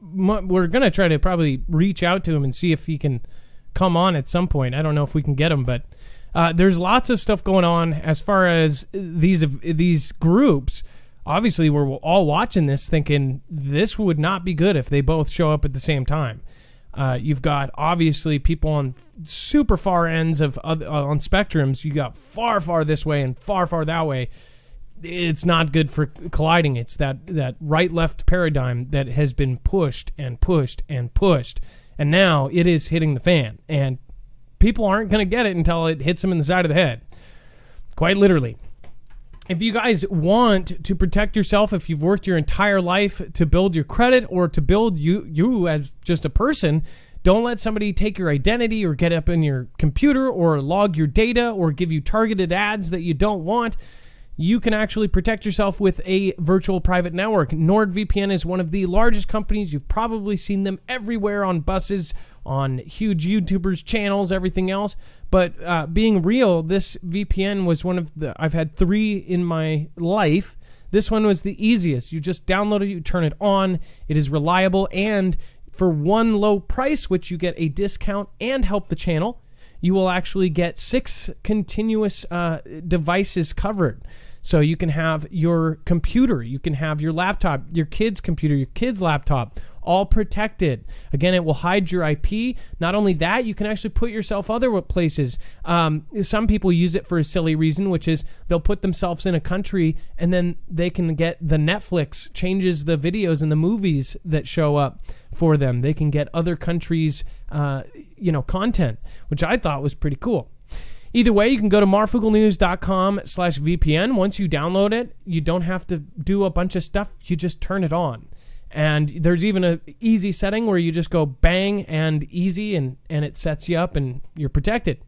gonna try to probably reach out to him and see if he can come on at some point. I don't know if we can get him, but there's lots of stuff going on as far as these groups. Obviously, we're all watching this thinking this would not be good if they both show up at the same time. You've got obviously people on super far ends of on spectrums. You got far this way and far that way. It's not good for colliding. It's that right-left paradigm that has been pushed and pushed and pushed, and now it is hitting the fan. And people aren't going to get it until it hits them in the side of the head, quite literally. If you guys want to protect yourself, if you've worked your entire life to build your credit or to build you as just a person, don't let somebody take your identity or get up in your computer or log your data or give you targeted ads that you don't want. You can actually protect yourself with a virtual private network. NordVPN is one of the largest companies. You've probably seen them everywhere on buses, on huge YouTubers' channels, everything else. But being real, this VPN was one of I've had 3 in my life. This one was the easiest. You just download it, you turn it on. It is reliable, and for one low price, which you get a discount and help the channel, you will actually get 6 continuous devices covered. So you can have your computer, you can have your laptop, your kid's computer, your kid's laptop, all protected. Again, it will hide your IP. Not only that, you can actually put yourself other places. Some people use it for a silly reason, which is they'll put themselves in a country and then they can get the Netflix changes the videos and the movies that show up for them. They can get other countries' content, which I thought was pretty cool. Either way, you can go to marfooglenews.com/VPN. Once you download it, you don't have to do a bunch of stuff. You just turn it on. And there's even an easy setting where you just go bang and easy, and it sets you up and you're protected.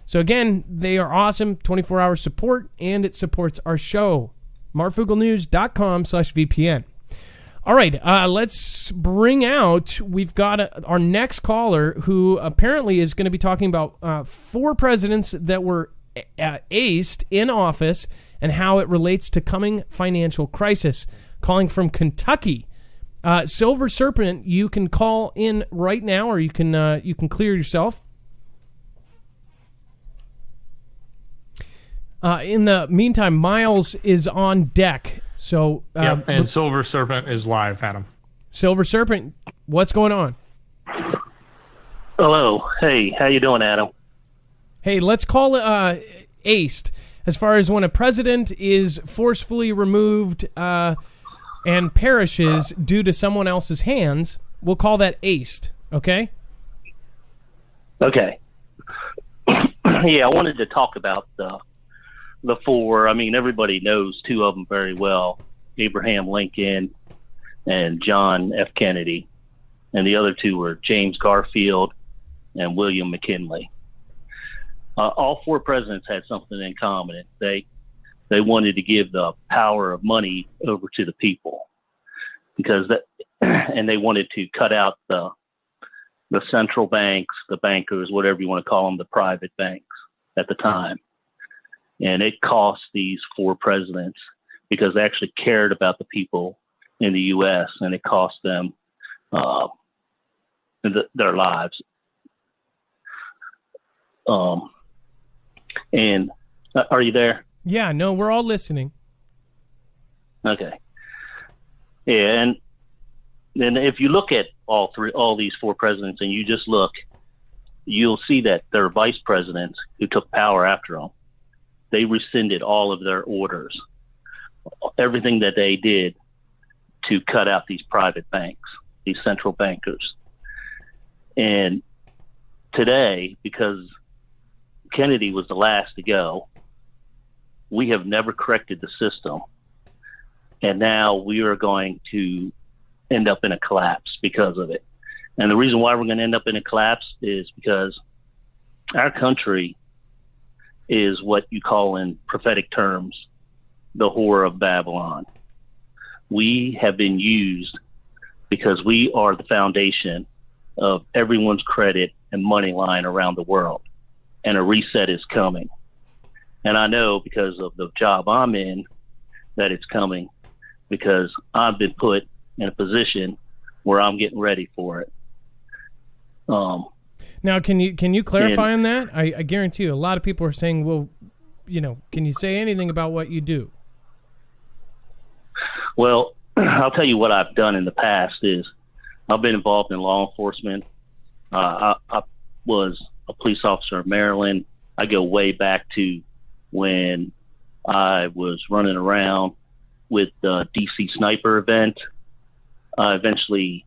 So again, they are awesome, 24-hour support, and it supports our show. marfooglenews.com/VPN. All right, let's bring out, we've got our next caller who apparently is going to be talking about 4 presidents that were aced in office and how it relates to coming financial crisis. Calling from Kentucky. Silver Serpent, you can call in right now, or you can clear yourself. In the meantime, Miles is on deck. So, and Silver Serpent is live, Adam. Silver Serpent, what's going on? Hello. Hey, how you doing, Adam? Hey, let's call it aced. As far as when a president is forcefully removed and perishes due to someone else's hands, we'll call that aced, okay? Okay. Yeah, I wanted to talk about the 4. I mean, everybody knows 2 of them very well, Abraham Lincoln and John F. Kennedy. And the other 2 were James Garfield and William McKinley. All 4 presidents had something in common. They wanted to give the power of money over to the people, and they wanted to cut out the central banks, the bankers, whatever you want to call them, the private banks at the time. And it cost these 4 presidents, because they actually cared about the people in the U.S., and it cost them their lives. And are you there? Yeah, no, we're all listening. Okay. Yeah, and then if you look at all these 4 presidents, and you just look, you'll see that their vice presidents who took power after them, they rescinded all of their orders, everything that they did to cut out these private banks, these central bankers. And today, because Kennedy was the last to go, we have never corrected the system. And now we are going to end up in a collapse because of it. And the reason why we're going to end up in a collapse is because our country is what you call in prophetic terms the whore of Babylon. We have been used because we are the foundation of everyone's credit and money line around the world. And a reset is coming. And I know because of the job I'm in that it's coming, because I've been put in a position where I'm getting ready for it. Now, can you clarify on that? I guarantee you a lot of people are saying, well, can you say anything about what you do? Well, I'll tell you what I've done in the past is I've been involved in law enforcement. I was a police officer in Maryland. I go way back to when I was running around with the DC sniper event. I eventually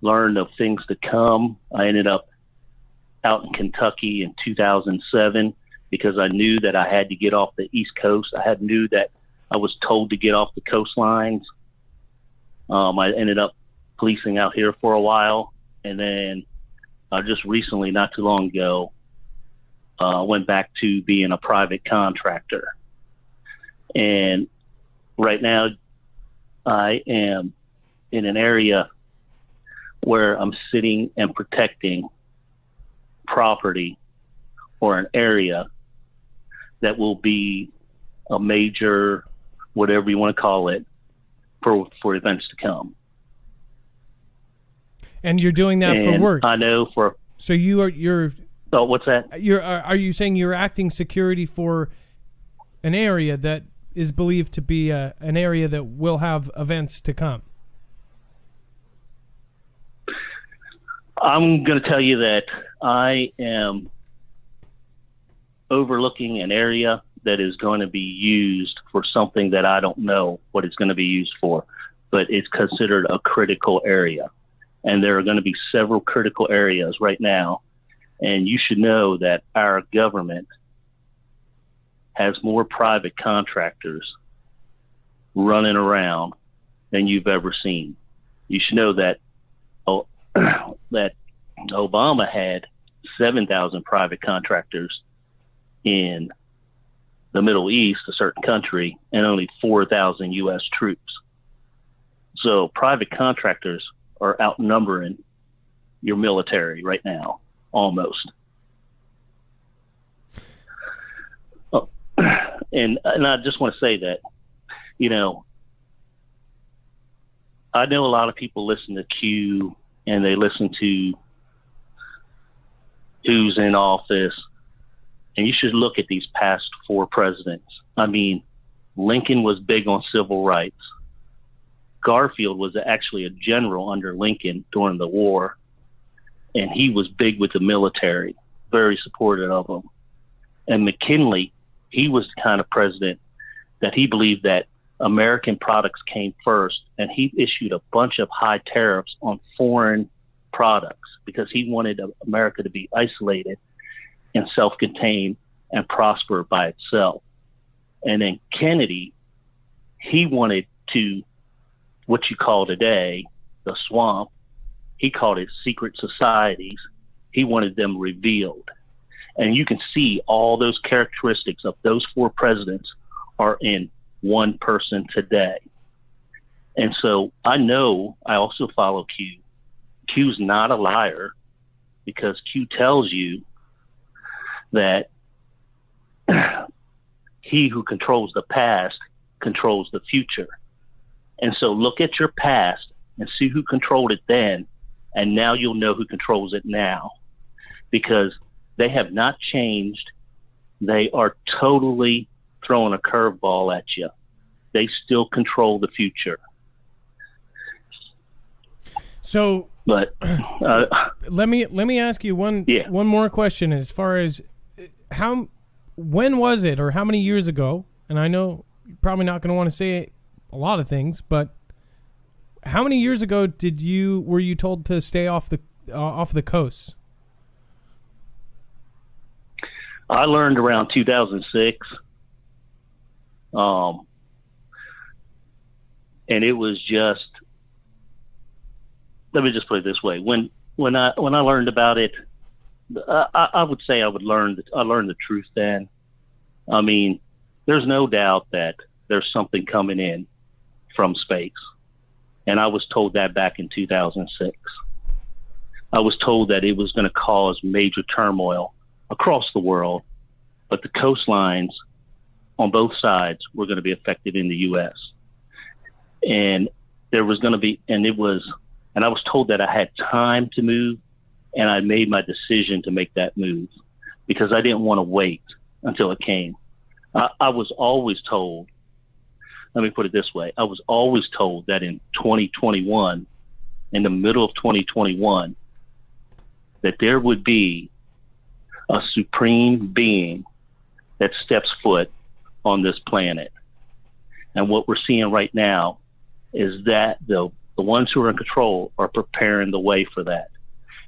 learned of things to come. I ended up out in Kentucky in 2007 because I knew that I had to get off the East Coast. knew that I was told to get off the coastlines. I ended up policing out here for a while, and then just recently, not too long ago, went back to being a private contractor. And right now, I am in an area where I'm sitting and protecting property or an area that will be a major, whatever you want to call it, for events to come. And you're doing that for work. I know for. So you're. Oh, what's that? Are you saying you're acting security for an area that is believed to be an area that will have events to come? I'm going to tell you that I am overlooking an area that is going to be used for something that I don't know what it's going to be used for, but it's considered a critical area. And there are going to be several critical areas right now. And you should know that our government has more private contractors running around than you've ever seen. You should know that that Obama had 7,000 private contractors in the Middle East, a certain country, and only 4,000 U.S. troops. So private contractors are outnumbering your military right now, almost. And I just want to say that, I know a lot of people listen to Q and they listen to who's in office, and you should look at these past 4 presidents. I mean, Lincoln was big on civil rights. Garfield was actually a general under Lincoln during the war, and he was big with the military, very supportive of them. And McKinley, he was the kind of president that he believed that American products came first, and he issued a bunch of high tariffs on foreign products because he wanted America to be isolated and self-contained and prosper by itself. And then Kennedy, he wanted to, what you call today, the swamp, he called it secret societies. He wanted them revealed. And you can see all those characteristics of those 4 presidents are in one person today. And so I know I also follow Q. Q's not a liar because Q tells you that he who controls the past controls the future. And so look at your past and see who controlled it then, and now you'll know who controls it now, because they have not changed. They are totally throwing a curveball at you. They still control the future. So, but let me ask you one more question as far as when was it, or how many years ago? And I know you're probably not going to want to say a lot of things, but how many years ago were you told to stay off the coast? I learned around 2006. And it was just, let me just put it this way. When I learned about it, I would say I learned the truth then. I mean, there's no doubt that there's something coming in from space. And I was told that back in 2006. I was told that it was going to cause major turmoil across the world, but the coastlines on both sides were going to be affected in the U.S. And there was going to be, and I was told that I had time to move, and I made my decision to make that move because I didn't want to wait until it came. I was always told, let me put it this way, I was always told that in 2021, in the middle of 2021, that there would be a supreme being that steps foot on this planet. And what we're seeing right now is that the ones who are in control are preparing the way for that.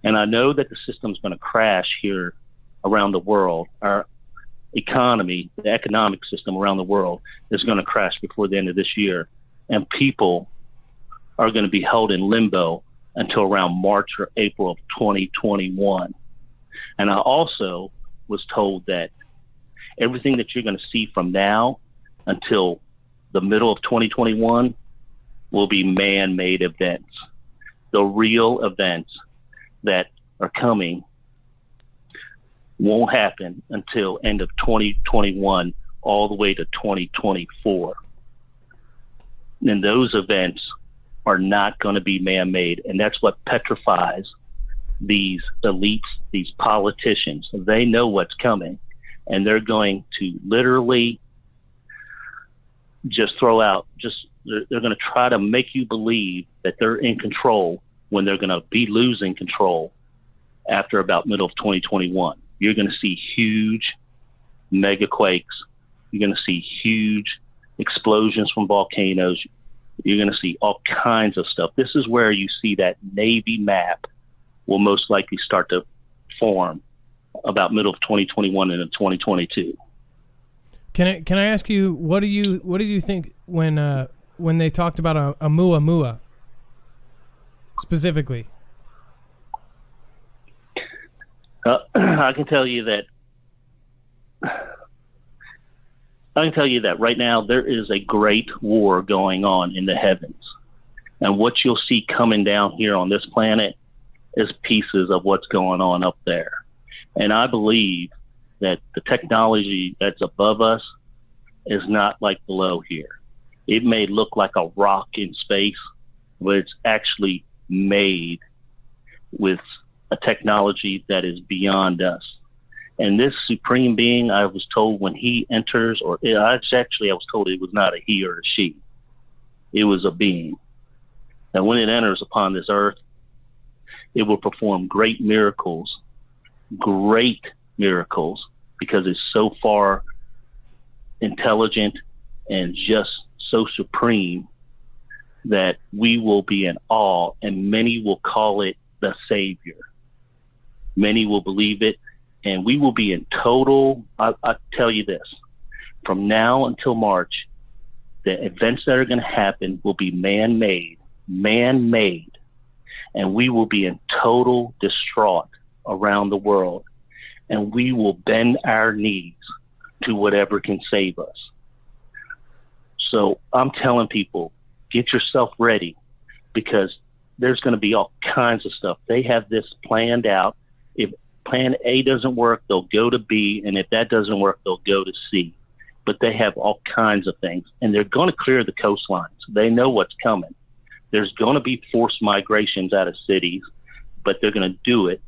And I know that the system's going to crash here around the world. Our economy, the economic system around the world is going to crash before the end of this year. And people are going to be held in limbo until around March or April of 2021. And I also was told that everything that you're going to see from now until the middle of 2021 will be man-made events. The real events that are coming won't happen until end of 2021 all the way to 2024. And those events are not going to be man-made. And that's what petrifies these elites, these politicians. They know what's coming, and they're going to literally just throw out, they're going to try to make you believe that they're in control when they're going to be losing control after about middle of 2021. You're going to see huge mega quakes. You're going to see huge explosions from volcanoes. You're going to see all kinds of stuff. This is where you see that Navy map will most likely start to form about middle of 2021 and 2022. Can I ask you, what did you think when they talked about a Muamua specifically? I can tell you that right now there is a great war going on in the heavens. And what you'll see coming down here on this planet is pieces of what's going on up there. And I believe that the technology that's above us is not like below here. It may look like a rock in space, but it's actually made with a technology that is beyond us. And this supreme being, I was told when he enters, I was told it was not a he or a she. It was a being. And when it enters upon this earth, it will perform great miracles, because it's so far intelligent and just so supreme that we will be in awe, and many will call it the Savior. Many will believe it, and we will be in total, I tell you this, from now until March, the events that are going to happen will be man-made, and we will be in total distraught around the world, and we will bend our knees to whatever can save us. So I'm telling people, get yourself ready, because there's going to be all kinds of stuff. They have this planned out. If plan A doesn't work, they'll go to B, and if that doesn't work, they'll go to C. But they have all kinds of things, and they're going to clear the coastlines. They know what's coming. There's going to be forced migrations out of cities, but they're going to do it.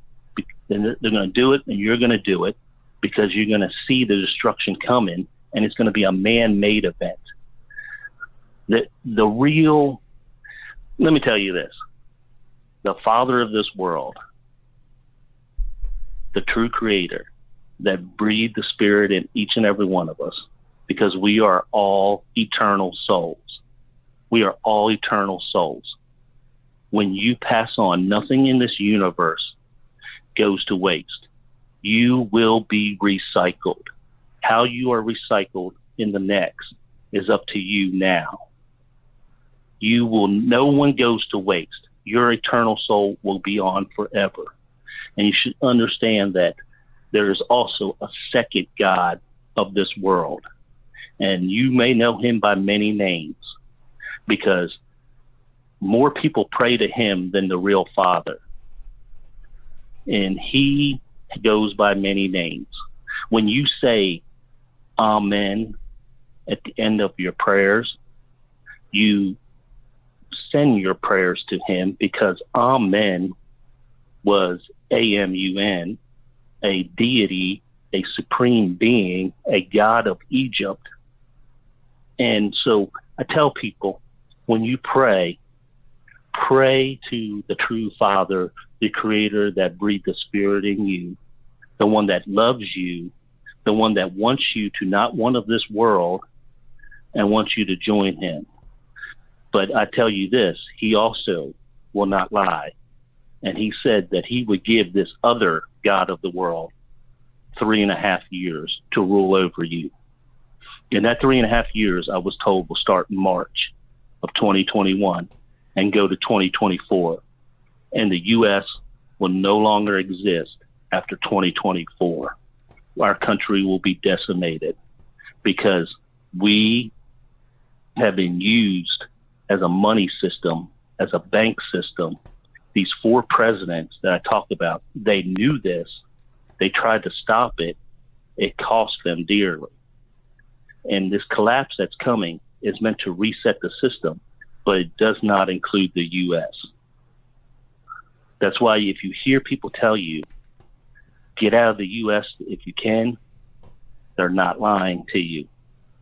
They're going to do it, and you're going to do it, because you're going to see the destruction coming, and it's going to be a man-made event. The real, let me tell you this, the Father of this world, the true creator that breathed the Spirit in each and every one of us, because we are all eternal souls. We are all eternal souls. When you pass on, nothing in this universe goes to waste. You will be recycled. How you are recycled in the next is up to you now. No one goes to waste. Your eternal soul will be on forever. And you should understand that there is also a second God of this world. And you may know him by many names, because more people pray to him than the real Father. And he goes by many names. When you say Amen at the end of your prayers, you send your prayers to him, because Amen was Amun, a deity, a supreme being, a god of Egypt. And so I tell people, when you pray to the true Father, the creator that breathed the spirit in you, the one that loves you, the one that wants you to not one of this world and wants you to join him. But I tell you this, he also will not lie. And he said that he would give this other God of the world 3.5 years to rule over you. And that 3.5 years, I was told, will start in March of 2021 and go to 2024. And the U.S. will no longer exist after 2024. Our country will be decimated because we have been used as a money system, as a bank system. These 4 presidents that I talked about, they knew this. They tried to stop it. It cost them dearly. And this collapse that's coming is meant to reset the system, but it does not include the U.S. That's why if you hear people tell you, get out of the U.S. if you can, they're not lying to you.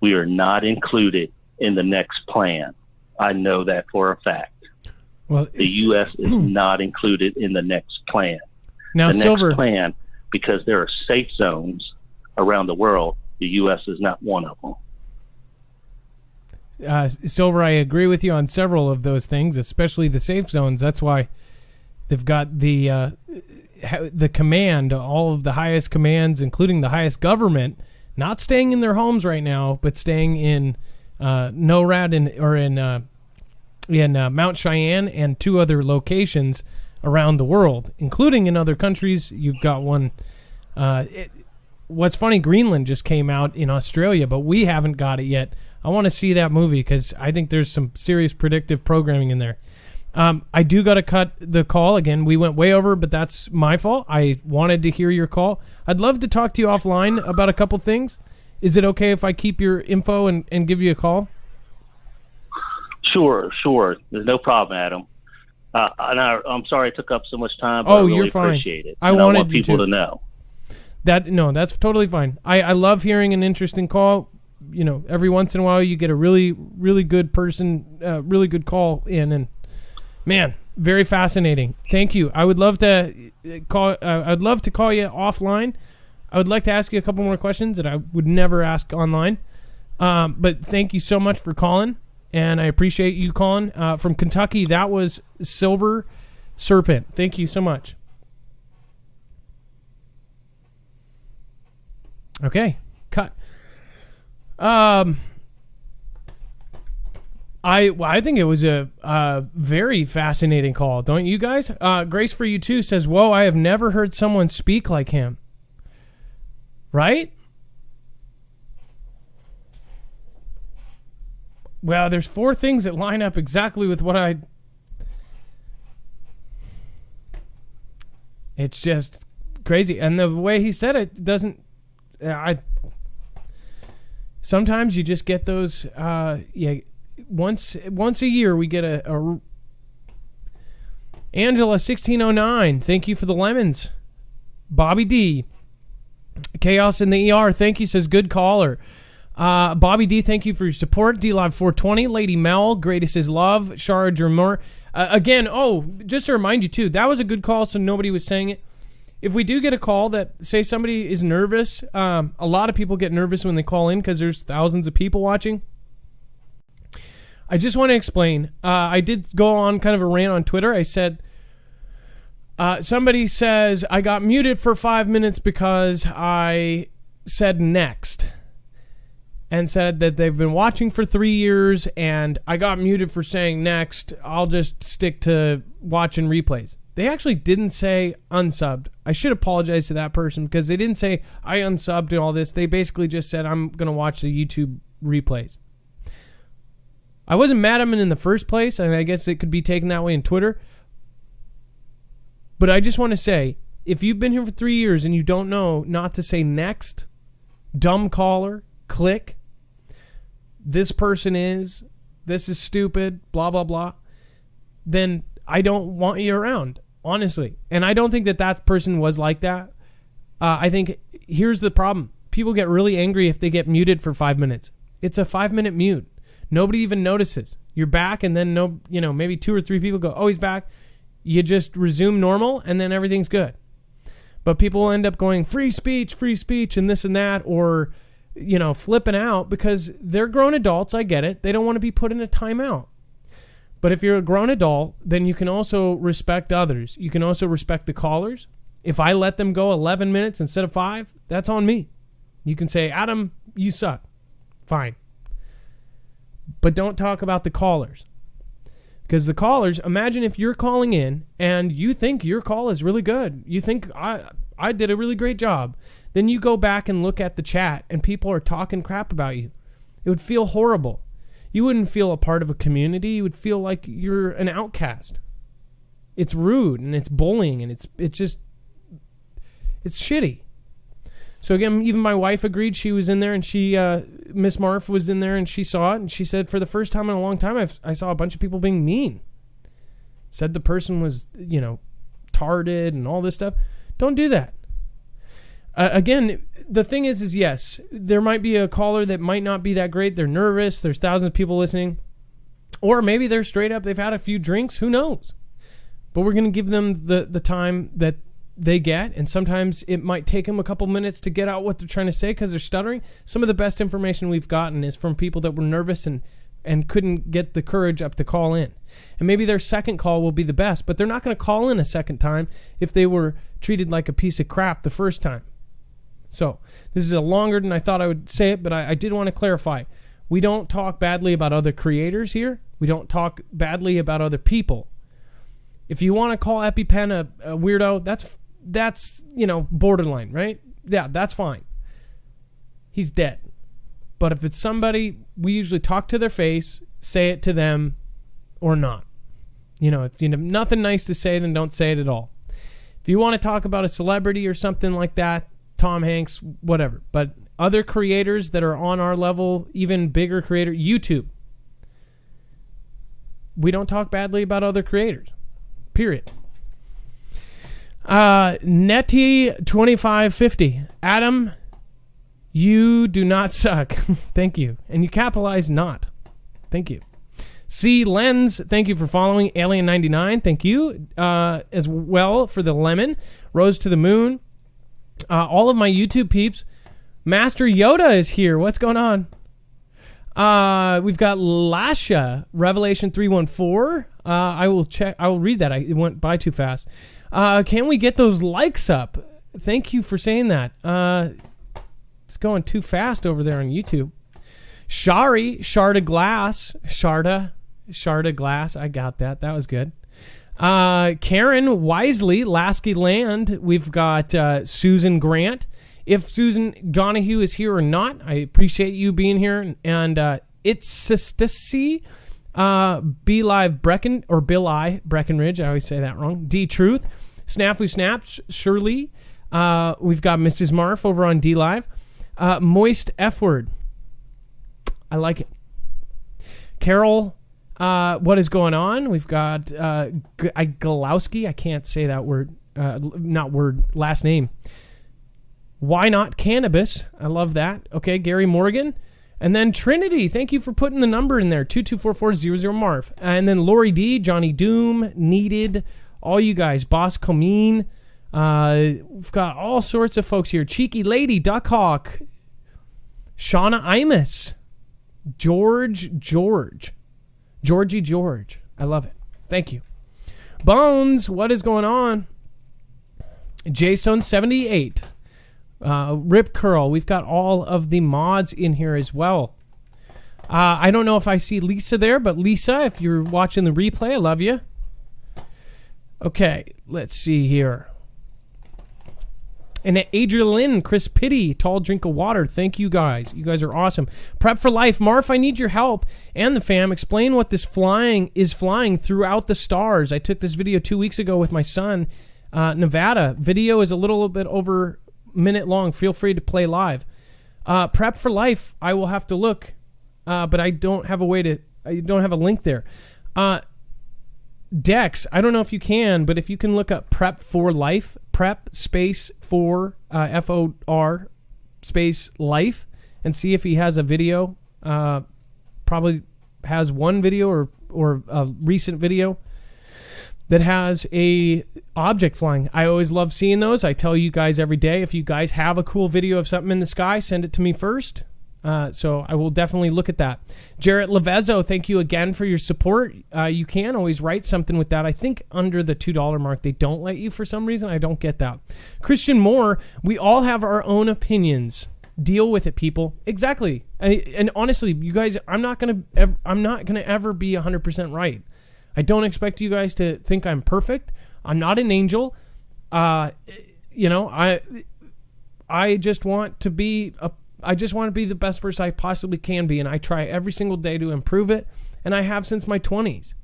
We are not included in the next plan. I know that for a fact. Well, the U.S. is not included in the next plan. Now, the Silver, next plan, because there are safe zones around the world, the U.S. is not one of them. Silver, I agree with you on several of those things, especially the safe zones. That's why they've got the command, all of the highest commands, including the highest government, not staying in their homes right now, but staying in NORAD in Mount Cheyenne and 2 other locations around the world, including in other countries. You've got one. What's funny, Greenland just came out in Australia, but we haven't got it yet. I want to see that movie because I think there's some serious predictive programming in there. I do got to cut the call again. We went way over, but that's my fault. I wanted to hear your call. I'd love to talk to you offline about a couple things. Is it okay if I keep your info and give you a call? Sure. There's no problem, Adam. And I'm sorry it took up so much time, but I really you're fine. Appreciate it. I want people to know. That's totally fine. I love hearing an interesting call. You know, every once in a while you get a really, really good person, really good call in, and man, very fascinating. Thank you. I would love to call. I'd love to call you offline. I would like to ask you a couple more questions that I would never ask online. But thank you so much for calling, and I appreciate you calling from Kentucky. That was Silver Serpent. Thank you so much. Okay, cut. I think it was a very fascinating call, don't you guys? Grace for you too says, "Whoa, I have never heard someone speak like him." Right? Well, there's 4 things that line up exactly with what it's just crazy, and the way he said it doesn't. Sometimes you just get those. Once a year we get a Angela 1609. Thank you for the lemons. Bobby D. Chaos in the ER. Thank you, says good caller. Bobby D. Thank you for your support. D Live 420. Lady Mel. Greatest is love. Shara Jermur. Again. Just to remind you too, that was a good call. So nobody was saying it. If we do get a call that, say somebody is nervous, a lot of people get nervous when they call in because there's thousands of people watching. I just want to explain. I did go on kind of a rant on Twitter. I said, Somebody says, I got muted for 5 minutes because I said next. And said that they've been watching for 3 years and I got muted for saying next. I'll just stick to watching replays. They actually didn't say unsubbed. I should apologize to that person because they didn't say I unsubbed and all this. They basically just said I'm going to watch the YouTube replays. I wasn't mad at them in the first place, and I guess it could be taken that way in Twitter. But I just want to say, if you've been here for 3 years and you don't know not to say next, dumb caller, click, this is stupid, blah, blah, blah, then I don't want you around, honestly. And I don't think that person was like that. I think here's the problem. People get really angry if they get muted for 5 minutes. It's a 5-minute mute. Nobody even notices. You're back and then maybe 2 or 3 people go, oh, he's back. You just resume normal and then everything's good. But people will end up going free speech and this and that, or flipping out because they're grown adults. I get it. They don't want to be put in a timeout. But if you're a grown adult, then you can also respect others. You can also respect the callers. If I let them go 11 minutes instead of 5, that's on me. You can say, Adam, you suck. Fine. But don't talk about the callers. Because the callers, imagine if you're calling in and you think your call is really good. You think I did a really great job. Then you go back and look at the chat and people are talking crap about you. It would feel horrible. You wouldn't feel a part of a community. You would feel like you're an outcast. It's rude and it's bullying and it's shitty. So again, even my wife agreed. She was in there and Miss Marf was in there and she saw it and she said, for the first time in a long time, I saw a bunch of people being mean. Said the person was, tarded and all this stuff. Don't do that. Again, the thing is yes, there might be a caller that might not be that great. They're nervous. There's thousands of people listening. Or maybe they're straight up. They've had a few drinks. Who knows? But we're going to give them the time that they get. And sometimes it might take them a couple minutes to get out what they're trying to say because they're stuttering. Some of the best information we've gotten is from people that were nervous and couldn't get the courage up to call in. And maybe their second call will be the best, but they're not going to call in a second time if they were treated like a piece of crap the first time. So this is a longer than I thought I would say it, but I did want to clarify. We don't talk badly about other creators here. We don't talk badly about other people. If you want to call EpiPen a weirdo, that's borderline, right? Yeah, that's fine. He's dead. But if it's somebody, we usually talk to their face, say it to them, or not. If you have nothing nice to say, then don't say it at all. If you want to talk about a celebrity or something like that, Tom Hanks, whatever. But other creators that are on our level, even bigger creator, YouTube. We don't talk badly about other creators. Period. Netty2550. Adam, you do not suck. Thank you. And you capitalize not. Thank you. C Lens, thank you for following. Alien99, thank you as well for the lemon. Rose to the Moon. All of my YouTube peeps. Master Yoda is here. What's going on? We've got Lasha, Revelation 314. I will check. I will read that. It went by too fast. Can we get those likes up? Thank you for saying that. It's going too fast over there on YouTube. Shari, Sharda Glass. Sharda Glass. I got that. That was good. Karen Wisely, Lasky Land. We've got Susan Grant. If Susan Donahue is here or not, I appreciate you being here. And it's Sistacy, Be Live Brecken, or Bill I Breckenridge. I always say that wrong. D Truth, Snafu Snaps, Shirley. We've got Mrs. Marf over on D Live. Moist F Word. I like it. Carol. What is going on? We've got Galowski. I can't say that word. Last name. Why not cannabis? I love that. Okay, Gary Morgan. And then Trinity. Thank you for putting the number in there. 224400 Marf. And then Lori D, Johnny Doom, Needed, all you guys. Boss Comine. We've got all sorts of folks here. Cheeky Lady, Duckhawk. Shauna Imus. Georgie George. I love it. Thank you. Bones, what is going on? JStone78. Rip Curl. We've got all of the mods in here as well. I don't know if I see Lisa there, but Lisa, if you're watching the replay, I love you. Okay, let's see here. And Adrian Lynn, Chris Pitty, Tall Drink of Water. Thank you guys. You guys are awesome. Prep for Life. Marf, I need your help and the fam. Explain what this flying throughout the stars. I took this video 2 weeks ago with my son, Nevada. Video is a little bit over a minute long. Feel free to play live. Prep for Life. I will have to look, but I don't have I don't have a link there. Dex, I don't know if you can, but if you can look up Prep for Life, Prep space for FOR space Life, and see if he has a video. Probably has one video or a recent video that has a object flying. I always love seeing those. I tell you guys every day, if you guys have a cool video of something in the sky, send it to me first. So I will definitely look at that. Jarrett Levezzo, thank you again for your support. You can always write something with that. I think under the $2 mark, they don't let you for some reason. I don't get that. Christian Moore, we all have our own opinions. Deal with it, people. Exactly. And honestly, you guys, I'm not gonna ever be 100% right. I don't expect you guys to think I'm perfect. I'm not an angel. I just want to be the best person I possibly can be, and I try every single day to improve it, and I have since my 20s.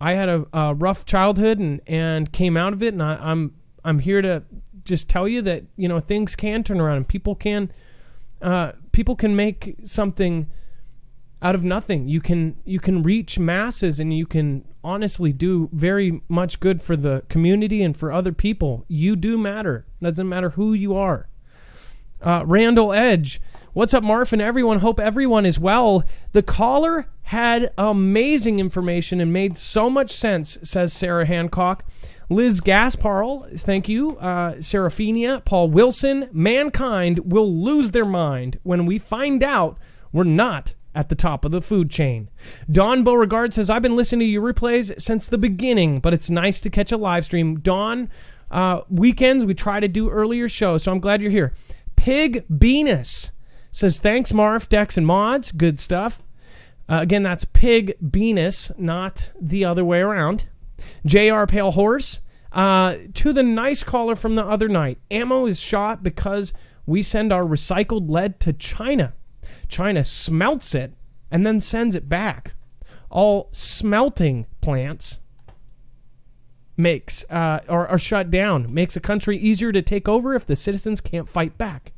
I had a rough childhood and came out of it, and I'm here to just tell you that things can turn around, and people can make something out of nothing. You can reach masses, and you can honestly do very much good for the community and for other people. You do matter. Doesn't matter who you are. Randall Edge, what's up, Marf and everyone? Hope everyone is well. The caller had amazing information and made so much sense, says Sarah Hancock. Liz Gasparl, thank you. Seraphina, Paul Wilson, mankind will lose their mind when we find out we're not at the top of the food chain. Don Beauregard says, I've been listening to your replays since the beginning, but it's nice to catch a live stream. Don, weekends we try to do earlier shows, so I'm glad you're here. Pig Venus says, thanks, Marf, Dex, and Mods. Good stuff. Again, that's Pig Venus, not the other way around. JR Pale Horse, to the nice caller from the other night. Ammo is shot because we send our recycled lead to China. China smelts it and then sends it back. All smelting plants are shut down. Makes a country easier to take over if the citizens can't fight back.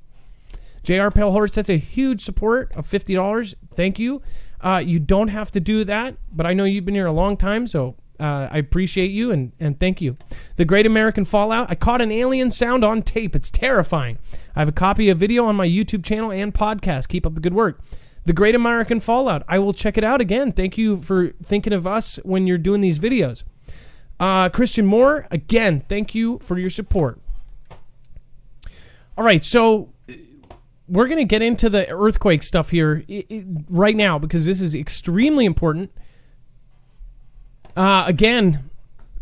JR Pale Horse, that's a huge support of $50. Thank you. You don't have to do that, but I know you've been here a long time, so I appreciate you and thank you. The Great American Fallout. I caught an alien sound on tape. It's terrifying. I have a copy of video on my YouTube channel and podcast. Keep up the good work. The Great American Fallout. I will check it out again. Thank you for thinking of us when you're doing these videos. Christian Moore, again, thank you for your support. All right, so we're going to get into the earthquake stuff here right now because this is extremely important. Again,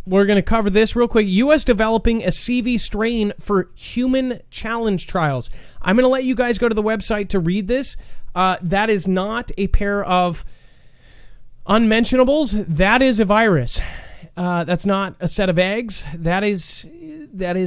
we're going to cover this real quick. U.S. developing a CV strain for human challenge trials. I'm going to let you guys go to the website to read this. That is not a pair of unmentionables. That is a virus. That's not a set of eggs. That is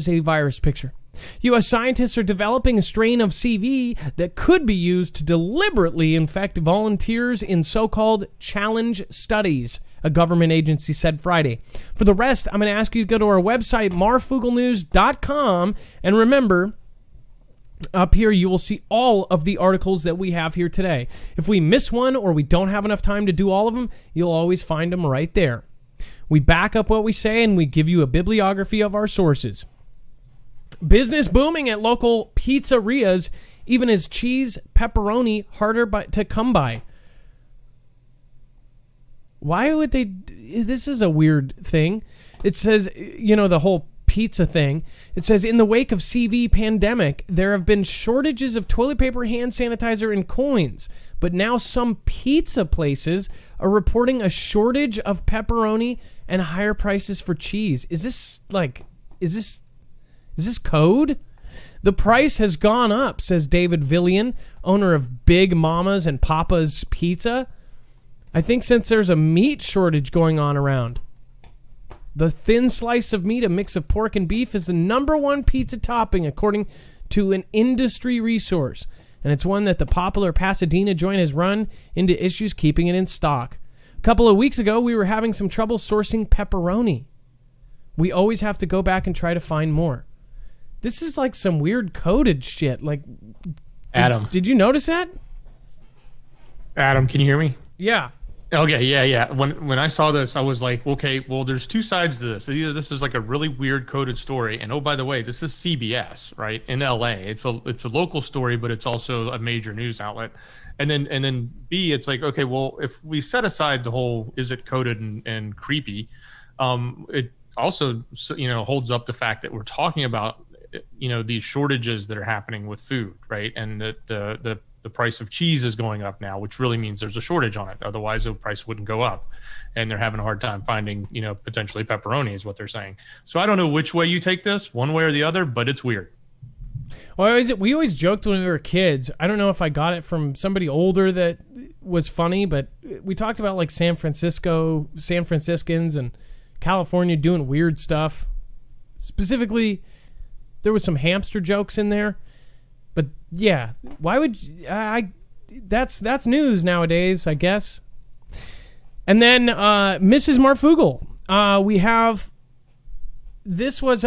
a virus picture. U.S. scientists are developing a strain of CV that could be used to deliberately infect volunteers in so-called challenge studies, a government agency said Friday. For the rest, I'm going to ask you to go to our website, marfooglenews.com, and remember, up here you will see all of the articles that we have here today. If we miss one or we don't have enough time to do all of them, you'll always find them right there. We back up what we say and we give you a bibliography of our sources. Business booming at local pizzerias, even as cheese, pepperoni harder to come by. Why would they? This is a weird thing. It says, the whole pizza thing. It says, in the wake of CV pandemic, there have been shortages of toilet paper, hand sanitizer, and coins. But now some pizza places are reporting a shortage of pepperoni and higher prices for cheese. Is this Is this code? The price has gone up, says David Villian, owner of Big Mama's and Papa's Pizza. I think since there's a meat shortage going on around. The thin slice of meat, a mix of pork and beef, is the number one pizza topping, according to an industry resource. And it's one that the popular Pasadena joint has run into issues keeping it in stock. A couple of weeks ago, we were having some trouble sourcing pepperoni. We always have to go back and try to find more. This is like some weird coded shit. Like, Adam. Did you notice that? Adam, can you hear me? Yeah. Okay, yeah. When I saw this, I was like, okay, well, there's two sides to this. Either this is like a really weird coded story, and oh, by the way, this is CBS, right, in LA. It's a local story, but it's also a major news outlet. And then B, it's like, okay, well, if we set aside the whole is it coded and creepy, it also holds up the fact that we're talking about these shortages that are happening with food, right, and that the price of cheese is going up now, which really means there's a shortage on it. Otherwise, the price wouldn't go up. And they're having a hard time finding, potentially pepperoni is what they're saying. So I don't know which way you take this, one way or the other, but it's weird. Well, we always joked when we were kids. I don't know if I got it from somebody older that was funny, but we talked about like San Franciscans and California doing weird stuff. Specifically, there was some hamster jokes in there. But yeah, why would that's news nowadays, I guess. And then Mrs. Marfoogle, we have this was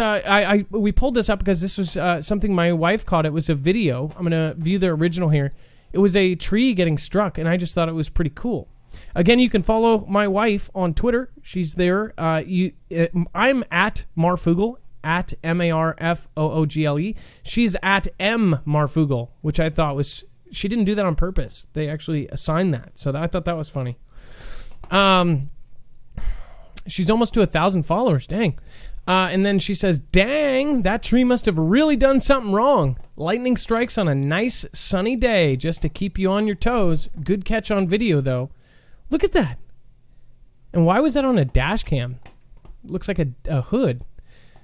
we pulled this up because this was something my wife caught. It was a video. I'm gonna view the original here. It was a tree getting struck, and I just thought it was pretty cool. Again, you can follow my wife on Twitter. She's there. I'm at Marfoogle. At Marfoogle. She's at M Marfoogle, which I thought was, she didn't do that on purpose. They actually assigned that. So I thought that was funny. She's almost to 1,000 followers. Dang. And then she says, dang, that tree must have really done something wrong. Lightning strikes on a nice sunny day just to keep you on your toes. Good catch on video, though. Look at that. And why was that on a dash cam? Looks like a hood.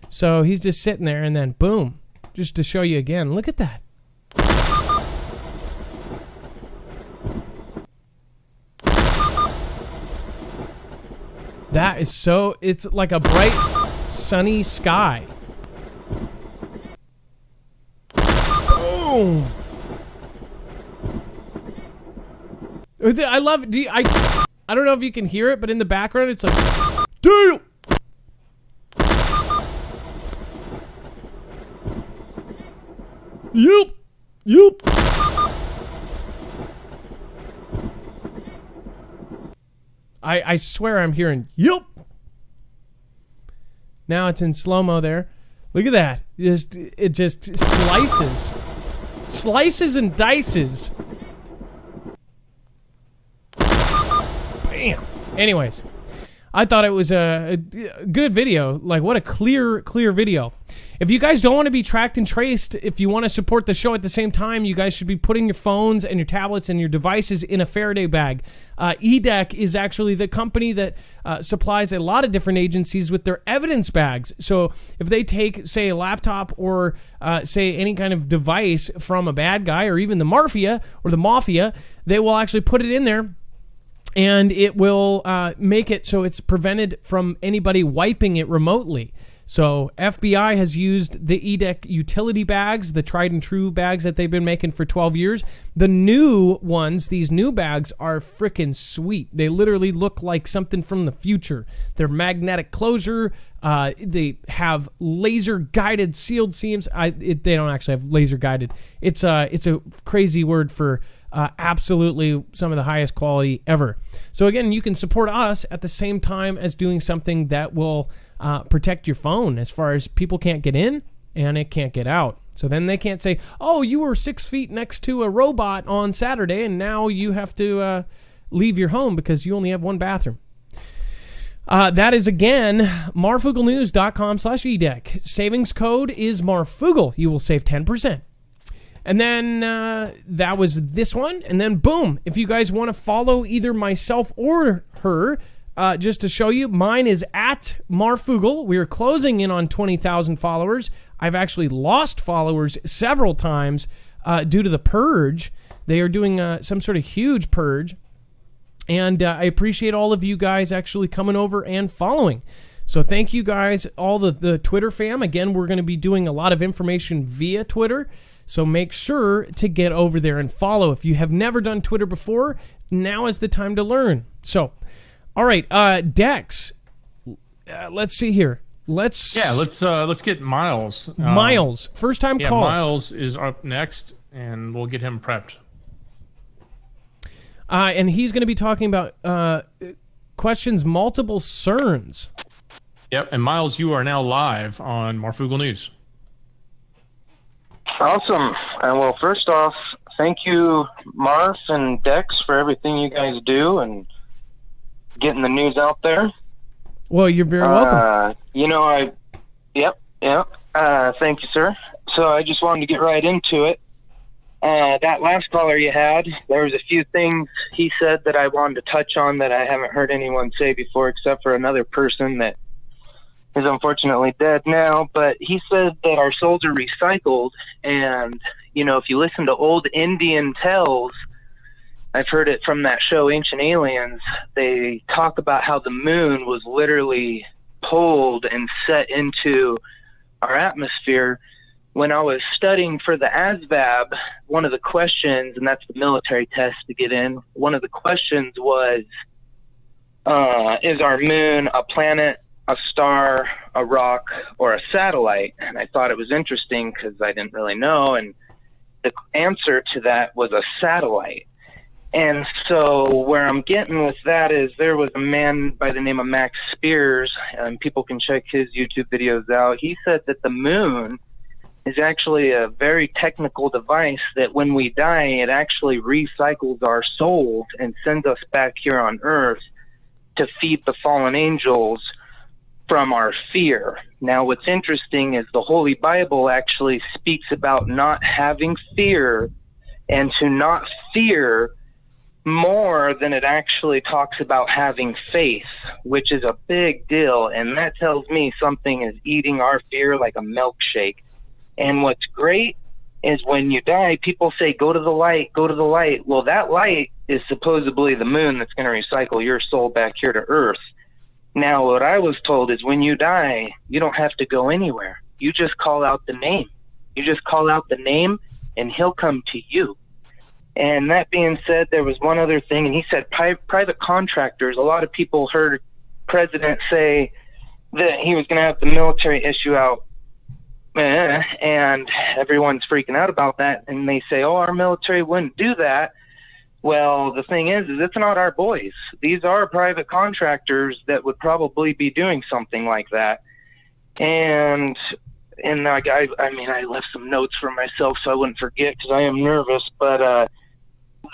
So he's just sitting there, and then boom, just to show you again. Look at that. That is so, it's like a bright, sunny sky. Boom. I love, I don't know if you can hear it, but in the background, it's like, damn. Yup. I swear I'm hearing yup. Now it's in slow-mo there. Look at that. It just slices. Slices and dices. Bam. Anyways, I thought it was a good video. Like, what a clear video. If you guys don't want to be tracked and traced, if you want to support the show at the same time, you guys should be putting your phones and your tablets and your devices in a Faraday bag. EDEC is actually the company that supplies a lot of different agencies with their evidence bags. So if they take, say, a laptop or, say, any kind of device from a bad guy or even the mafia, they will actually put it in there. And it will make it so it's prevented from anybody wiping it remotely. So FBI has used the EDEC utility bags, the tried and true bags that they've been making for 12 years. The new ones, these new bags, are freaking sweet. They literally look like something from the future. They're magnetic closure. They have laser-guided sealed seams. They don't actually have laser-guided. It's a crazy word for absolutely some of the highest quality ever. So again, you can support us at the same time as doing something that will protect your phone, as far as people can't get in and it can't get out. So then they can't say, oh, you were 6 feet next to a robot on Saturday and now you have to leave your home because you only have one bathroom. That is, again, marfooglenews.com/EDEC. Savings code is Marfoogle. You will save 10%. And then that was this one. And then boom, if you guys want to follow either myself or her, just to show you, mine is at Marfoogle. We are closing in on 20,000 followers. I've actually lost followers several times due to the purge. They are doing some sort of huge purge. And I appreciate all of you guys actually coming over and following. So thank you guys, all the Twitter fam. Again, we're going to be doing a lot of information via Twitter. So make sure to get over there and follow. If you have never done Twitter before, now is the time to learn. So, all right, Dex, let's see here. Let's get Miles. Miles, first time call. Miles is up next, and we'll get him prepped. And he's going to be talking about questions multiple CERNs. Yep, and Miles, you are now live on Marfoogle News. Awesome. Well, first off, thank you, Marf and Dex, for everything you guys do and getting the news out there. Well, you're very welcome. Thank you, sir. So I just wanted to get right into it. That last caller you had, there was a few things he said that I wanted to touch on that I haven't heard anyone say before, except for another person that is unfortunately dead now. But he said that our souls are recycled, and if you listen to old Indian tales, I've heard it from that show Ancient Aliens, they talk about how the moon was literally pulled and set into our atmosphere. When I was studying for the ASVAB, one of the questions, and that's the military test to get in, one of the questions was, is our moon a planet, a star, a rock, or a satellite? And I thought it was interesting because I didn't really know, and the answer to that was a satellite. And so where I'm getting with that is there was a man by the name of Max Spears, and people can check his YouTube videos out. He said that the moon is actually a very technical device that when we die, it actually recycles our souls and sends us back here on Earth to feed the fallen angels from our fear. Now, what's interesting is the Holy Bible actually speaks about not having fear and to not fear more than it actually talks about having faith, which is a big deal. And that tells me something is eating our fear like a milkshake. And what's great is when you die, people say, go to the light, go to the light. Well, that light is supposedly the moon that's going to recycle your soul back here to Earth. Now, what I was told is when you die, you don't have to go anywhere. You just call out the name. You just call out the name, and he'll come to you. And that being said, there was one other thing, and he said private contractors. A lot of people heard President say that he was going to have the military issue out, and everyone's freaking out about that, and they say, oh, our military wouldn't do that. Well, the thing is it's not our boys. These are private contractors that would probably be doing something like that. And I left some notes for myself so I wouldn't forget because I am nervous. But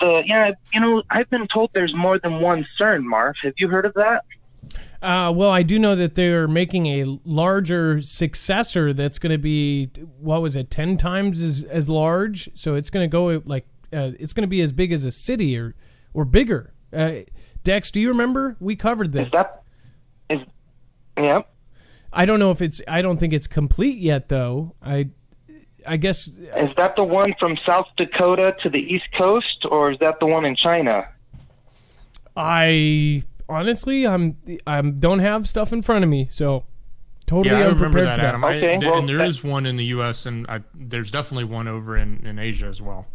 I've been told there's more than one CERN, Marv. Have you heard of that? Well, I do know that they're making a larger successor that's going to be, 10 times as large? So it's going to go it's going to be as big as a city or bigger. Dex, do you remember? We covered this. Yeah. I don't know if I don't think it's complete yet, though. I guess. Is that the one from South Dakota to the East Coast, or is that the one in China? Honestly, I don't have stuff in front of me, so totally I unprepared remember that, for that. Adam. And there is one in the U.S., and there's definitely one over in Asia as well.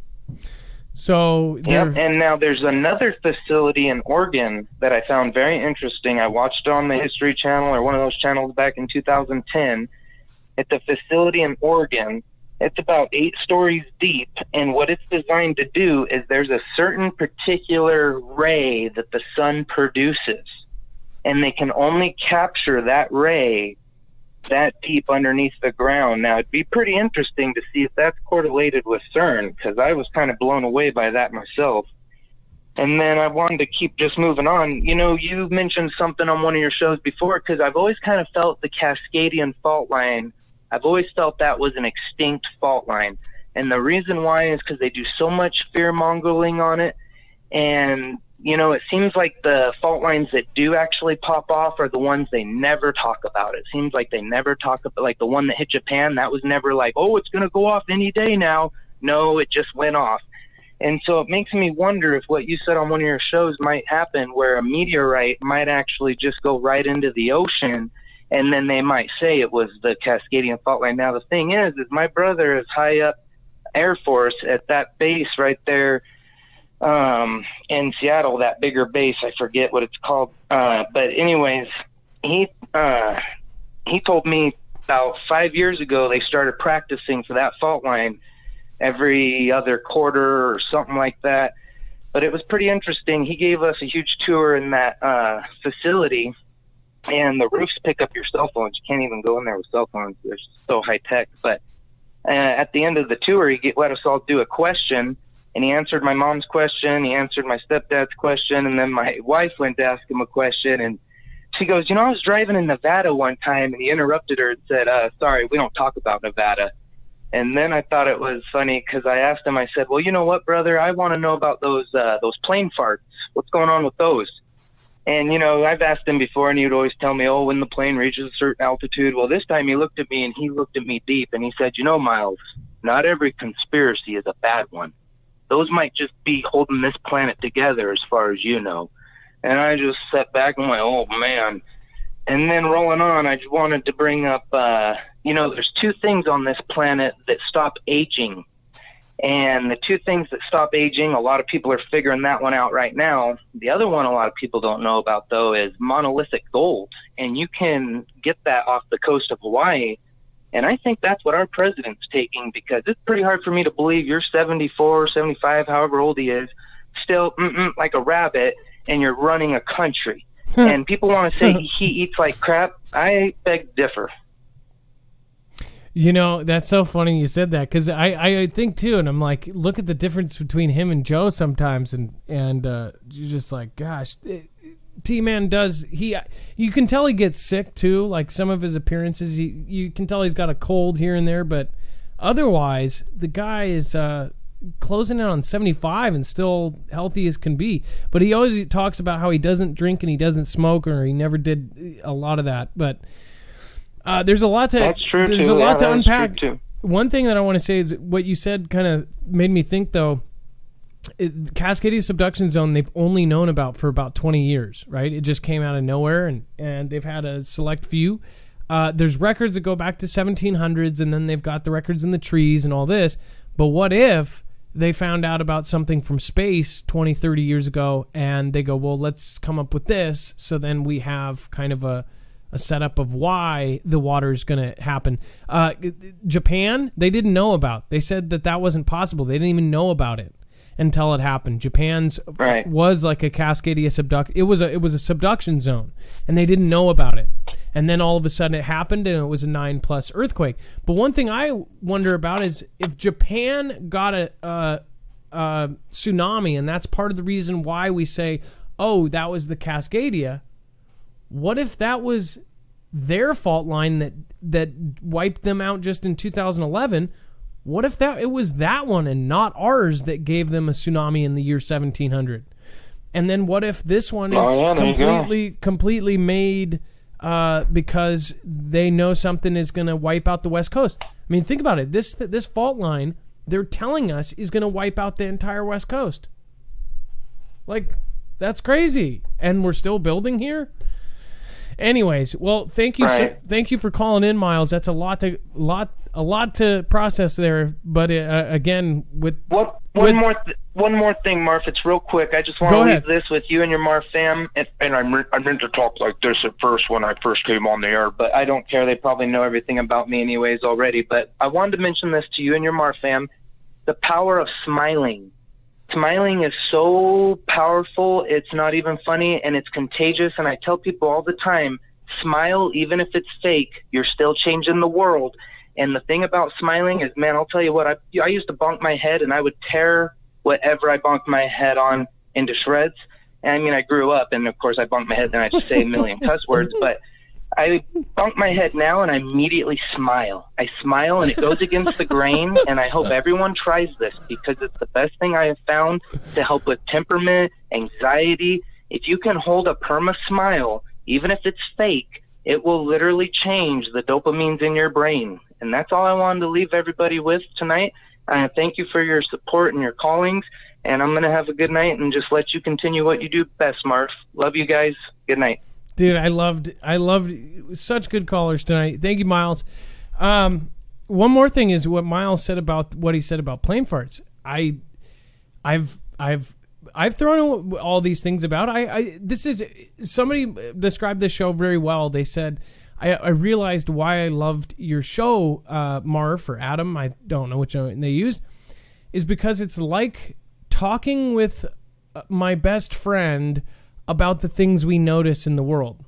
So and now there's another facility in Oregon that I found very interesting. I watched it on the History Channel or one of those channels back in 2010. It's a facility in Oregon. It's about 8 stories deep, and what it's designed to do is there's a certain particular ray that the sun produces, and they can only capture that ray that deep underneath the ground. Now, it'd be pretty interesting to see if that's correlated with CERN, because I was kind of blown away by that myself. And then I wanted to keep just moving on. You mentioned something on one of your shows before, because I've always kind of felt the Cascadian fault line, I've always felt that was an extinct fault line. And the reason why is because they do so much fear-mongering on it, and it seems like the fault lines that do actually pop off are the ones they never talk about. It seems like they never talk about, like the one that hit Japan, that was never like, oh, it's going to go off any day now. No, it just went off. And so it makes me wonder if what you said on one of your shows might happen, where a meteorite might actually just go right into the ocean, and then they might say it was the Cascadian fault line. Now, the thing is my brother is high up Air Force at that base right there in Seattle, that bigger base. I forget what it's called. But anyways, he told me about 5 years ago they started practicing for that fault line every other quarter or something like that. But it was pretty interesting. He gave us a huge tour in that facility, and the roofs pick up your cell phones. You can't even go in there with cell phones. They're so high tech. But at the end of the tour, he let us all do a question, and he answered my mom's question. He answered my stepdad's question, and then my wife went to ask him a question, and she goes, I was driving in Nevada one time, and he interrupted her and said, sorry, we don't talk about Nevada. And then I thought it was funny because I asked him, I said, well, you know what, brother, I want to know about those plane farts. What's going on with those? And, I've asked him before, and he would always tell me, when the plane reaches a certain altitude. Well, this time he looked at me, and he looked at me deep, and he said, Miles, not every conspiracy is a bad one. Those might just be holding this planet together as far as you know. And I just sat back and went, oh, man. And then rolling on, I just wanted to bring up, there's two things on this planet that stop aging. And the two things that stop aging, a lot of people are figuring that one out right now. The other one a lot of people don't know about, though, is monolithic gold. And you can get that off the coast of Hawaii. And I think that's what our president's taking, because it's pretty hard for me to believe you're 74, 75, however old he is, still like a rabbit, and you're running a country. And people want to say he eats like crap. I beg to differ. That's so funny you said that, because I think too, and I'm like, look at the difference between him and Joe sometimes, and you're just like, gosh, T-Man you can tell he gets sick too, like some of his appearances, you can tell he's got a cold here and there, but otherwise, the guy is closing in on 75 and still healthy as can be. But he always talks about how he doesn't drink and he doesn't smoke, or he never did a lot of that. But there's a lot to unpack. One thing that I want to say is what you said kind of made me think, though. Cascadia subduction zone, they've only known about for about 20 years, right? It just came out of nowhere, and they've had a select few. There's records that go back to 1700s, and then they've got the records in the trees and all this. But what if they found out about something from space 20, 30 years ago, and they go, well, let's come up with this, so then we have kind of a setup of why the water is going to happen. Japan, they didn't know about. They said that wasn't possible. They didn't even know about it until it happened. Japan's was like a Cascadia subduction. It was a subduction zone, and they didn't know about it. And then all of a sudden it happened, and it was a 9+ earthquake. But one thing I wonder about is if Japan got a tsunami, and that's part of the reason why we say, oh, that was the Cascadia. What if that was their fault line that wiped them out just in 2011? What if it was that one and not ours that gave them a tsunami in the year 1700? And then what if this one is completely made because they know something is going to wipe out the West Coast? I mean, think about it. This fault line, they're telling us, is going to wipe out the entire West Coast. Like, that's crazy. And we're still building here? Anyways, well, thank you, thank you for calling in, Miles. That's a lot to process there. But again, with one more thing, Marf. It's real quick. I just want to leave this with you and your Marf fam. And I meant to talk like this at first when I first came on the air, but I don't care. They probably know everything about me anyways already. But I wanted to mention this to you and your Marf fam: the power of smiling. Smiling is so powerful, it's not even funny, and it's contagious. And I tell people all the time, smile, even if it's fake, you're still changing the world. And the thing about smiling is, man, I'll tell you what, I used to bonk my head, and I would tear whatever I bonked my head on into shreds. And I mean, I grew up, and of course I bonked my head, and I just say a million cuss words. But I bump my head now and I immediately smile. I smile and it goes against the grain, and I hope everyone tries this because it's the best thing I have found to help with temperament, anxiety. If you can hold a perma smile, even if it's fake, it will literally change the dopamines in your brain. And that's all I wanted to leave everybody with tonight. Thank you for your support and your callings, and I'm going to have a good night and just let you continue what you do best, Marf. Love you guys. Good night. Dude, I loved such good callers tonight. Thank you, Miles. One more thing is what Miles said about what he said about plane farts. I've thrown all these things about. This is somebody described this show very well. They said, I realized why I loved your show, Marf or Adam. I don't know which one they used, is because it's like talking with my best friend about the things we notice in the world.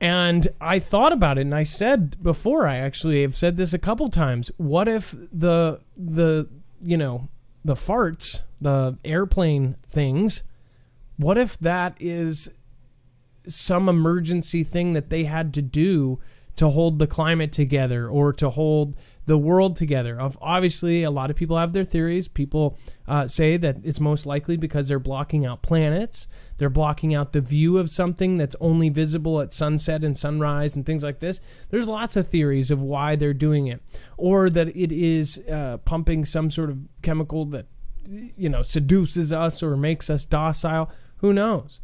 And I thought about it, and I said before, I actually have said this a couple times. What if the farts, the airplane things, what if that is some emergency thing that they had to do to hold the climate together or to hold the world together? Obviously, a lot of people have their theories. People say that it's most likely because they're blocking out planets. They're blocking out the view of something that's only visible at sunset and sunrise and things like this. There's lots of theories of why they're doing it. Or that it is pumping some sort of chemical that, seduces us or makes us docile. Who knows?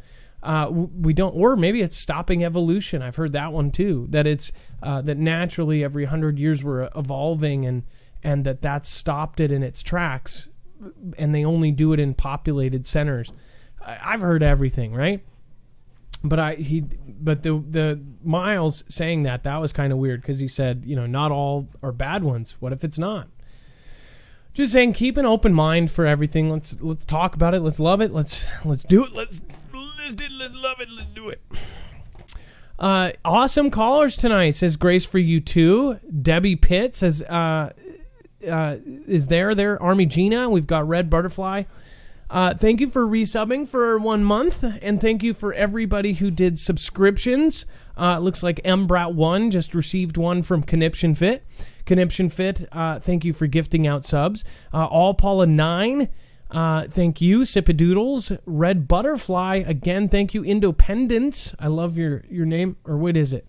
We don't, or maybe it's stopping evolution. I've heard that one too, that it's that naturally every 100 years we're evolving and that's stopped it in its tracks, and they only do it in populated centers. I've heard everything, right? But the Miles saying that was kind of weird, because he said, not all are bad ones. What if it's not? Just saying, keep an open mind for everything. Let's talk about it. Let's love it. Let's do it. Let's love it. Let's do it. Awesome callers tonight. Says Grace for you too. Debbie Pitt says, is there? Army Gina. We've got Red Butterfly. Thank you for resubbing for 1 month, and thank you for everybody who did subscriptions. Looks like Mbrat1 just received one from Conniption Fit. Conniption Fit, thank you for gifting out subs. All Paula 9, thank you. Sipadoodles, Red Butterfly, again, thank you. Independence, I love your name, or what is it?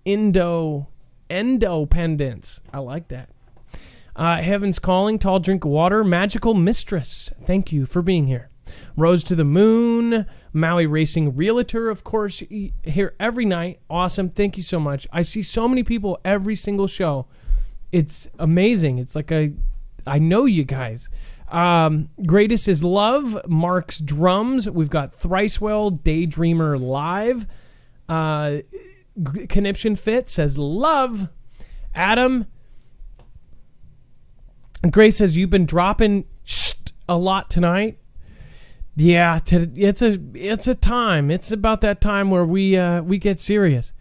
Endopendence, I like that. Heaven's Calling, Tall Drink of Water, Magical Mistress, thank you for being here. Rose to the Moon, Maui Racing Realtor, of course, here every night. Awesome, thank you so much. I see so many people every single show. It's amazing. It's like I know you guys. Greatest is Love, Mark's Drums. We've got Thricewell, Daydreamer Live. Conniption Fit says love. Adam. Grace says you've been dropping a lot tonight. Yeah, it's a time. It's about that time where we get serious.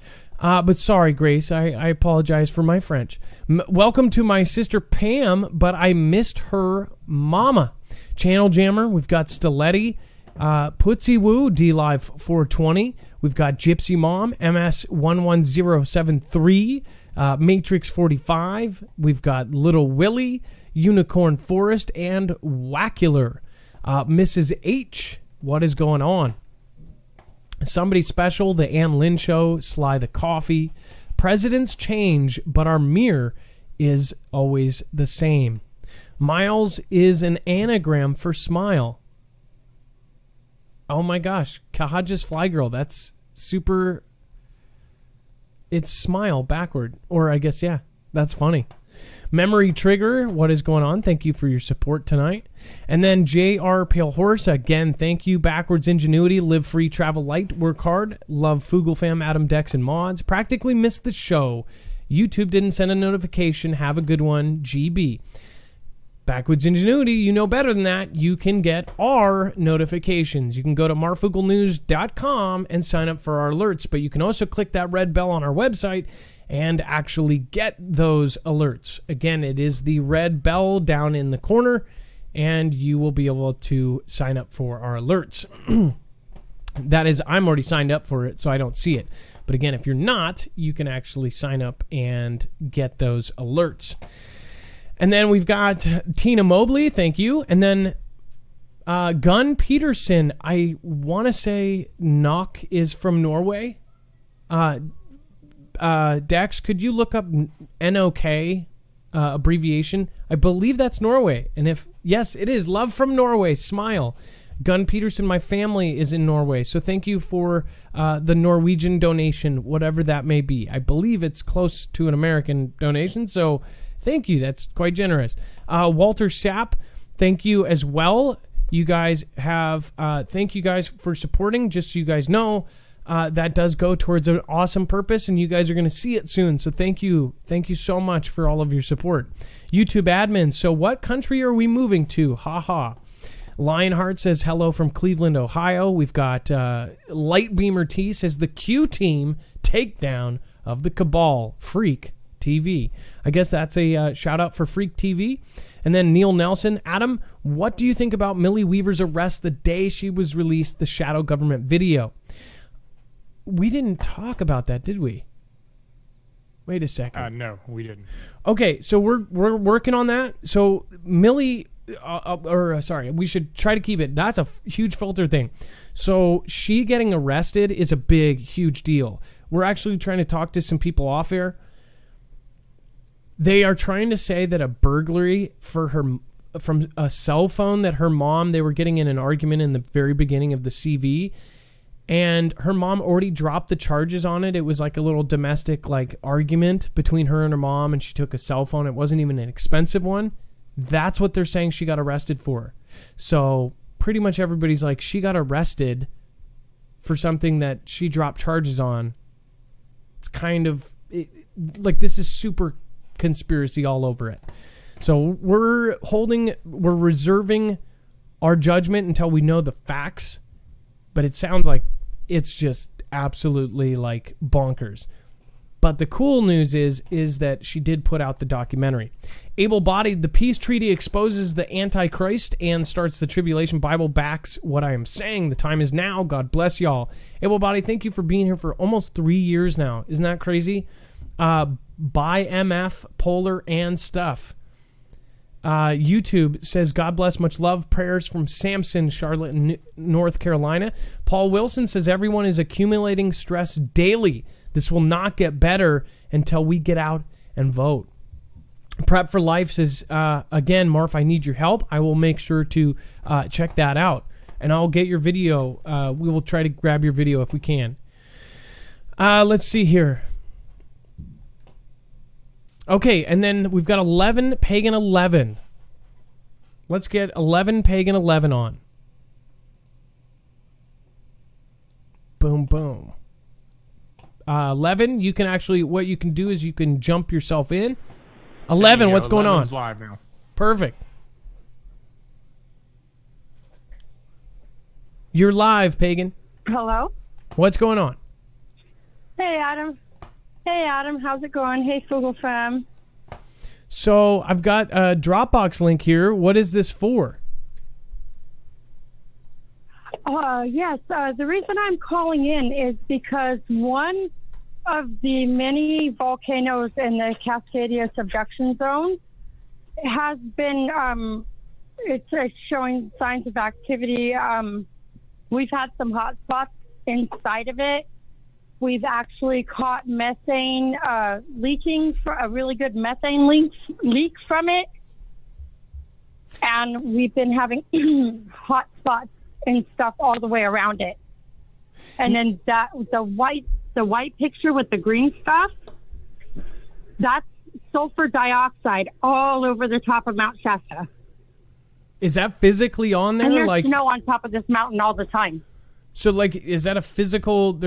But sorry, Grace, I apologize for my French. Welcome to my sister Pam, but I missed her mama. Channel Jammer, we've got Stiletti, Pootsy Woo, D-Live 420. We've got Gypsy Mom, MS11073, Matrix 45. We've got Little Willie, Unicorn Forest, and Wackular. Mrs. H, what is going on? Somebody Special, The Ann Lynn Show, Sly the Coffee. Presidents change, but our mirror is always the same. Miles is an anagram for smile. Oh my gosh. Kahaja's Fly Girl. That's super. It's smile backward. Or I guess, yeah, that's funny. Memory Trigger, what is going on? Thank you for your support tonight. And then J.R. Pale Horse, again, thank you. Backwards Ingenuity, Live Free, Travel Light, Work Hard. Love Foogle Fam, Adam, Dex, and Mods. Practically missed the show. YouTube didn't send a notification. Have a good one, GB. Backwards Ingenuity, you know better than that. You can get our notifications. You can go to marfooglenews.com and sign up for our alerts, but you can also click that red bell on our website and actually get those alerts. Again, it is the red bell down in the corner, and you will be able to sign up for our alerts. That is, I'm already signed up for it, so I don't see it. But again, if you're not, you can actually sign up and get those alerts. And then we've got Tina Mobley, thank you. And then Gunn Peterson, I want to say Knock is from Norway. Dex, could you look up NOK abbreviation? I believe that's Norway. And if yes, it is. Love from Norway. Smile. Gunn Peterson, my family is in Norway. So thank you for the Norwegian donation, whatever that may be. I believe it's close to an American donation. So thank you. That's quite generous. Walter Sapp, thank you as well. You guys have, thank you guys for supporting. Just so you guys know, that does go towards an awesome purpose, and you guys are going to see it soon. So thank you. Thank you so much for all of your support. YouTube admin, so what country are we moving to? Haha. Lionheart says hello from Cleveland, Ohio. We've got Lightbeamer T says the Q team takedown of the Cabal. Freak TV. I guess that's a shout out for Freak TV. And then Neil Nelson, Adam, what do you think about Millie Weaver's arrest the day she was released the shadow government video? We didn't talk about that, did we? Wait a second. No, we didn't. Okay, so we're working on that. So Millie, we should try to keep it. That's a huge filter thing. So she getting arrested is a big, huge deal. We're actually trying to talk to some people off air. They are trying to say that a burglary from a cell phone that her mom, they were getting in an argument in the very beginning of the CV, and her mom already dropped the charges on it. It was like a little domestic argument between her and her mom, and she took a cell phone. It wasn't even an expensive one. That's what they're saying she got arrested for. So pretty much everybody's like, she got arrested for something that she dropped charges on. It's kind of this is super conspiracy all over it. So we're reserving our judgment until we know the facts, but it sounds like it's just absolutely bonkers. But the cool news is that she did put out the documentary. Able-bodied, the peace treaty exposes the Antichrist and starts the tribulation. Bible backs what I am saying. The time is now. God bless y'all. Able-bodied, thank you for being here for almost 3 years now. Isn't that crazy? Buy MF, Polar, and stuff. YouTube says, God bless, much love, prayers from Samson, Charlotte, North Carolina. Paul Wilson says, everyone is accumulating stress daily. This will not get better until we get out and vote. Prep for Life says, again, Marf, I need your help. I will make sure to check that out. And I'll get your video. We will try to grab your video if we can. Let's see here. Okay, and then we've got 11 Pagan 11. Let's get 11 Pagan 11 on. Boom, boom. 11, you can actually, what you can do is you can jump yourself in. 11, what's going on? Live now. Perfect. You're live, Pagan. Hello? What's going on? Hey, Adam. Hey, Adam. How's it going? Hey, Foogle fam. So I've got a Dropbox link here. What is this for? Yes. The reason I'm calling in is because one of the many volcanoes in the Cascadia subduction zone has been, it's showing signs of activity. We've had some hot spots inside of it. We've actually caught methane leaking, a really good methane leak from it. And we've been having hot spots and stuff all the way around it. And then the white picture with the green stuff, that's sulfur dioxide all over the top of Mount Shasta. Is that physically on there? And there's snow on top of this mountain all the time. So is that a physical,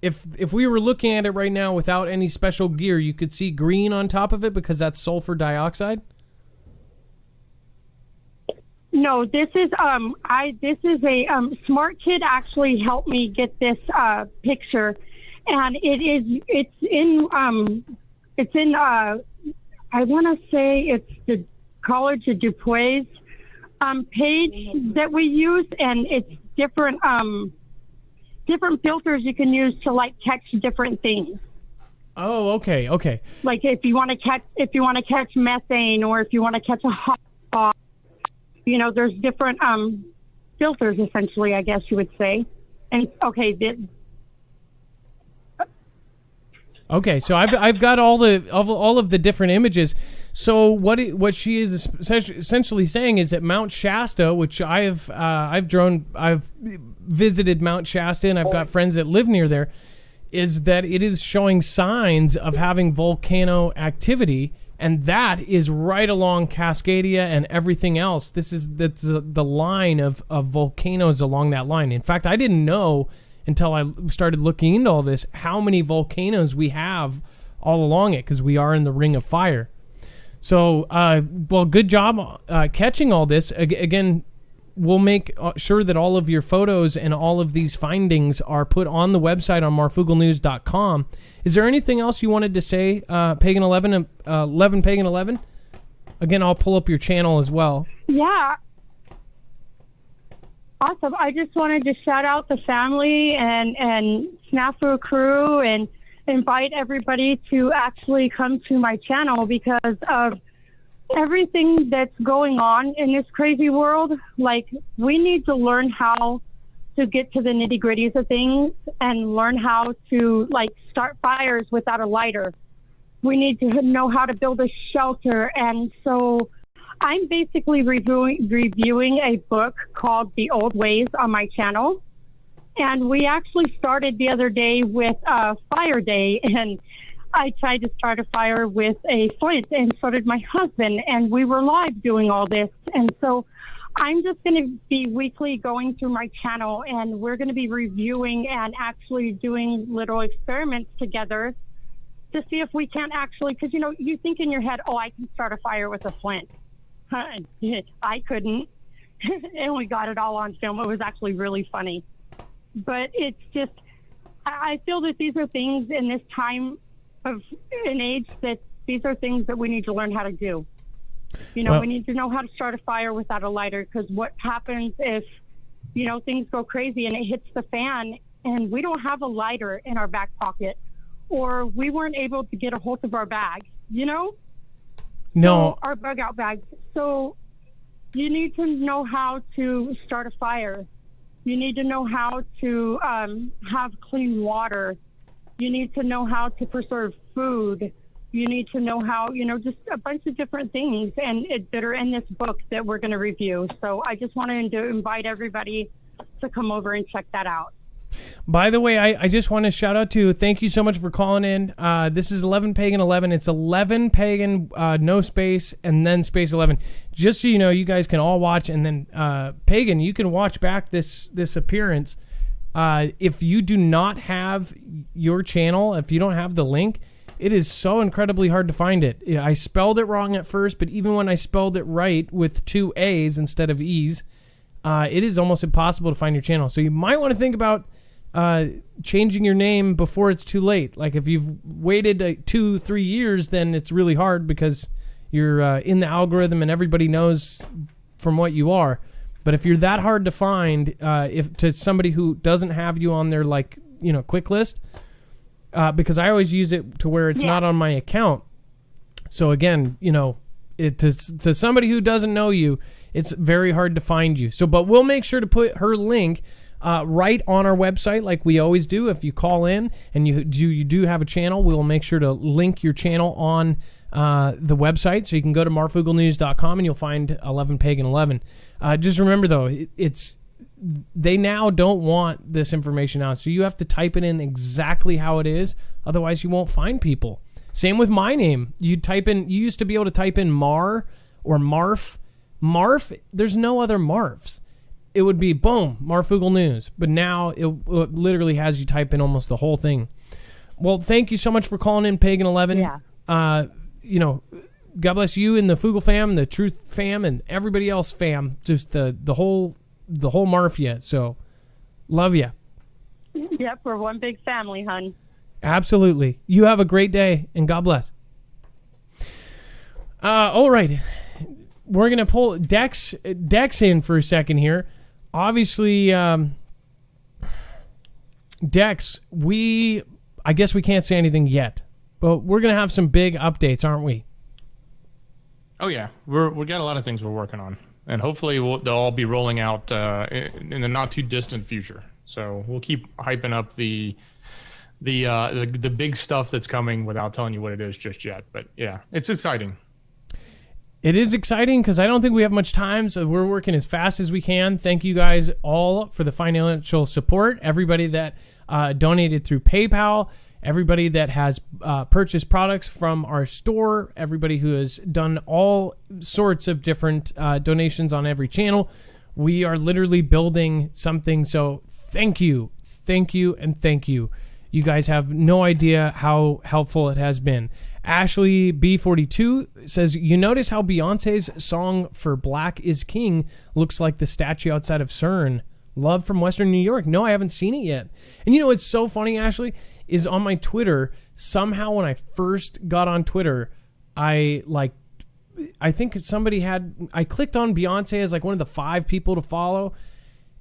if we were looking at it right now without any special gear, you could see green on top of it because that's sulfur dioxide? No, this is a smart kid actually helped me get this picture, and it's in I want to say it's the College of Dupuis page that we use, and it's different different filters you can use to like catch different things. Oh, okay. Like if you want to catch methane, or if you want to catch a hot spot, there's different filters, essentially, I guess you would say. And okay, so I've got all of the different images. So what she is essentially saying is that Mount Shasta, which I've visited Mount Shasta, and I've got friends that live near there, is that it is showing signs of having volcano activity, and that is right along Cascadia and everything else. That's the line of volcanoes along that line. In fact, I didn't know until I started looking into all this how many volcanoes we have all along it, because we are in the Ring of Fire. So, well, good job catching all this. Again, we'll make sure that all of your photos and all of these findings are put on the website on marfooglenews.com. Is there anything else you wanted to say, Pagan 11 Pagan 11? Again, I'll pull up your channel as well. Yeah. Awesome. I just wanted to shout out the family and Snafu crew and invite everybody to actually come to my channel because of everything that's going on in this crazy world. Like, we need to learn how to get to the nitty gritties of things and learn how to start fires without a lighter. We need to know how to build a shelter. And so I'm basically reviewing a book called The Old Ways on my channel. And we actually started the other day with Fire Day, and I tried to start a fire with a flint, and so did my husband, and we were live doing all this. And so I'm just going to be weekly going through my channel, and we're going to be reviewing and actually doing little experiments together to see if we can actually, because, you think in your head, oh, I can start a fire with a flint. I couldn't. And we got it all on film. It was actually really funny. But it's just, I feel that these are things in this time of an age that these are things that we need to learn how to do. We need to know how to start a fire without a lighter, because what happens if, things go crazy and it hits the fan and we don't have a lighter in our back pocket, or we weren't able to get a hold of our bag, No. So, our bug out bags. So you need to know how to start a fire. You need to know how to have clean water. You need to know how to preserve food. You need to know how, just a bunch of different things that are in this book that we're going to review. So I just wanted to invite everybody to come over and check that out. By the way, I just want to shout out to, thank you so much for calling in. This is 11 Pagan 11. It's 11 Pagan, no space, and then space 11. Just so you know, you guys can all watch, and then Pagan, you can watch back this appearance. If you do not have your channel, if you don't have the link, it is so incredibly hard to find it. I spelled it wrong at first, but even when I spelled it right with 2 A's instead of E's, it is almost impossible to find your channel. So you might want to think about changing your name before it's too late. Like, if you've waited 2-3 years, then it's really hard because you're in the algorithm and everybody knows from what you are. But if you're that hard to find, if to somebody who doesn't have you on their quick list, because I always use it to where it's not on my account. So again, to somebody who doesn't know you, it's very hard to find you. So, but we'll make sure to put her link right on our website, like we always do. If you call in and you do have a channel, we'll make sure to link your channel on the website, so you can go to marfooglenews.com and you'll find 11 Pagan 11. Just remember though, they now don't want this information out, so you have to type it in exactly how it is, otherwise you won't find people. Same with my name. You used to be able to type in Mar or Marf. There's no other Marfs. It would be boom, Marfoogle News. But now it literally has you type in almost the whole thing. Well, thank you so much for calling in, Pagan 11. Yeah. God bless you and the Foogle fam, the Truth fam, and everybody else fam. Just the whole Marfia. So, love you. Yep, we're one big family, hun. Absolutely. You have a great day, and God bless. All right. We're going to pull Dex in for a second here. Obviously, Dex, I guess we can't say anything yet, but we're going to have some big updates, aren't we? Oh yeah, we got a lot of things we're working on, and hopefully they'll all be rolling out in the not too distant future. So we'll keep hyping up the big stuff that's coming without telling you what it is just yet. But yeah, it's exciting. It is exciting because I don't think we have much time, so we're working as fast as we can. Thank you guys all for the financial support. Everybody that donated through PayPal, everybody that has purchased products from our store, everybody who has done all sorts of different donations on every channel. We are literally building something, so thank you, and thank you. You guys have no idea how helpful it has been. Ashley B42 says, you notice how Beyonce's song for Black is King looks like the statue outside of CERN. Love from Western New York. No, I haven't seen it yet. And you know what's so funny, Ashley, is on my Twitter, somehow when I first got on Twitter, I think I clicked on Beyonce as like one of the 5 people to follow,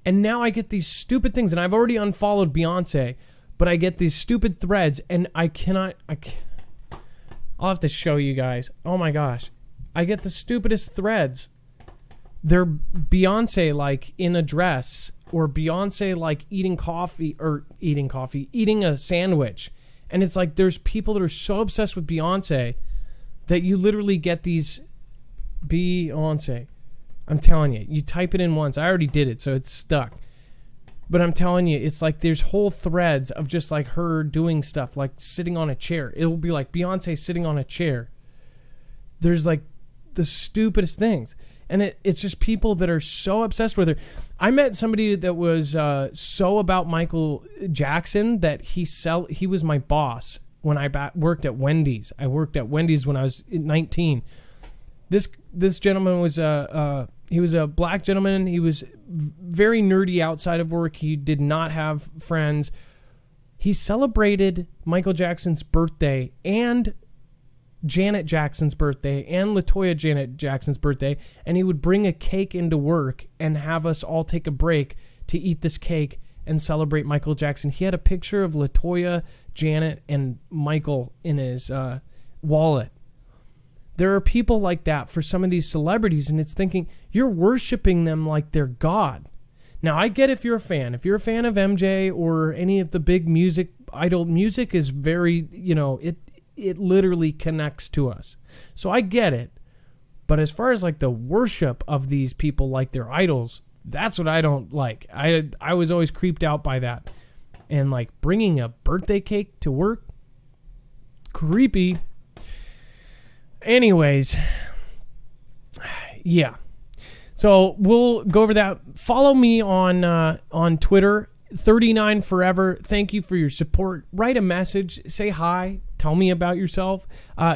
and now I get these stupid things, and I've already unfollowed Beyonce, but I get these stupid threads, and I'll have to show you guys. Oh my gosh. I get the stupidest threads. They're Beyonce like in a dress, or Beyonce like eating a sandwich. And it's like there's people that are so obsessed with Beyonce that you literally get these Beyonce. I'm telling you, you type it in once. I already did it, so it's stuck. But I'm telling you, it's like there's whole threads of just like her doing stuff, like sitting on a chair. It'll be like Beyonce sitting on a chair. There's like the stupidest things. And it's just people that are so obsessed with her. I met somebody that was so about Michael Jackson that he was my boss when I worked at Wendy's. I worked at Wendy's when I was 19. This gentleman was he was a black gentleman. He was very nerdy outside of work. He did not have friends. He celebrated Michael Jackson's birthday and Janet Jackson's birthday and LaToya Janet Jackson's birthday, and he would bring a cake into work and have us all take a break to eat this cake and celebrate Michael Jackson. He had a picture of LaToya, Janet, and Michael in his wallet. There are people like that for some of these celebrities, and it's thinking you're worshiping them like they're God. Now, I get if you're a fan. If you're a fan of MJ or any of the big idol music is very, it literally connects to us. So I get it. But as far as like the worship of these people like they're idols, that's what I don't like. I was always creeped out by that. And like bringing a birthday cake to work, creepy. Anyways, yeah. So we'll go over that. Follow me on Twitter, 39forever. Thank you for your support. Write a message. Say hi. Tell me about yourself.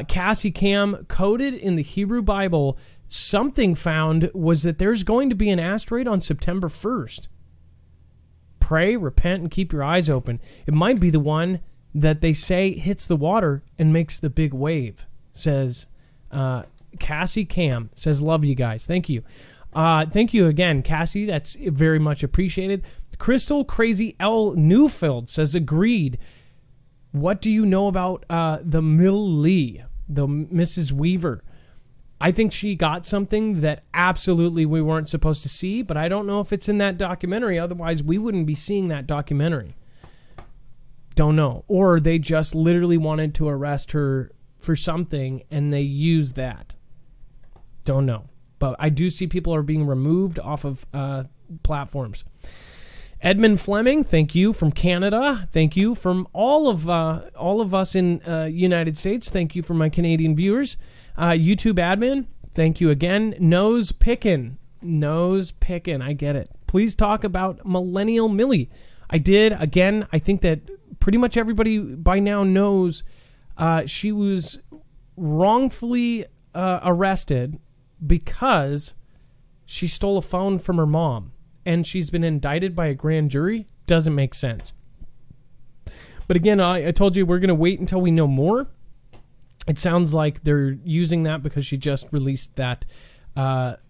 Cassie Cam, coded in the Hebrew Bible, something found was that there's going to be an asteroid on September 1st. Pray, repent, and keep your eyes open. It might be the one that they say hits the water and makes the big wave, says Cassie Cam. Says, love you guys. Thank you. Thank you again, Cassie. That's very much appreciated. Crystal Crazy L. Newfield says, agreed. What do you know about the Millie, the Mrs. Weaver? I think she got something that absolutely we weren't supposed to see, but I don't know if it's in that documentary. Otherwise, we wouldn't be seeing that documentary. Don't know. Or they just literally wanted to arrest her for something, and they used that. Don't know. But I do see people are being removed off of platforms. Edmund Fleming, thank you from Canada. Thank you from all of us in United States. Thank you for my Canadian viewers. YouTube admin, thank you again. Nose pickin'. I get it. Please talk about Millennial Millie. I did. Again, I think that pretty much everybody by now knows she was wrongfully arrested because she stole a phone from her mom. And she's been indicted by a grand jury. Doesn't make sense. But again, I told you we're going to wait until we know more. It sounds like they're using that because she just released that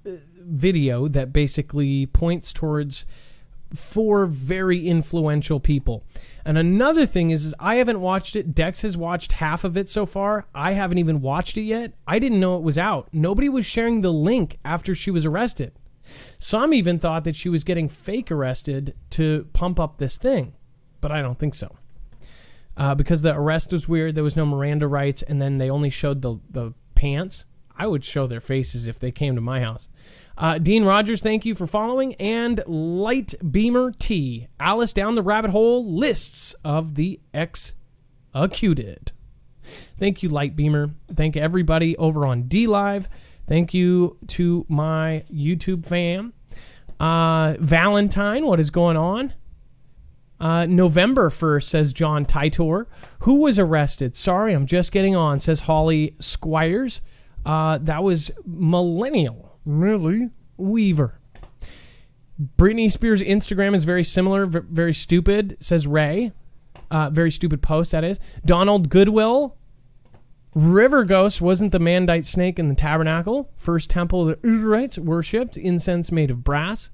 video that basically points towards four very influential people. And another thing is I haven't watched it. Dex has watched half of it so far. I haven't even watched it yet. I didn't know it was out. Nobody was sharing the link after she was arrested. Some even thought that she was getting fake arrested to pump up this thing. But I don't think so. Because the arrest was weird. There was no Miranda rights. And then they only showed the pants. I would show their faces if they came to my house. Dean Rogers, thank you for following. And Light Beamer T. Alice down the rabbit hole lists of the executed. Thank you, Light Beamer. Thank everybody over on D-Live. Thank you to my YouTube fam. Valentine, what is going on? November 1st, says John Titor. Who was arrested? Sorry, I'm just getting on, says Holly Squires. That was Millennial. Really? Weaver. Britney Spears' Instagram is very similar, very stupid, says Ray. Very stupid post, that is. Donald Goodwill. River Ghost wasn't the Mandite snake in the tabernacle. First temple the Israelites worshipped. Incense made of brass.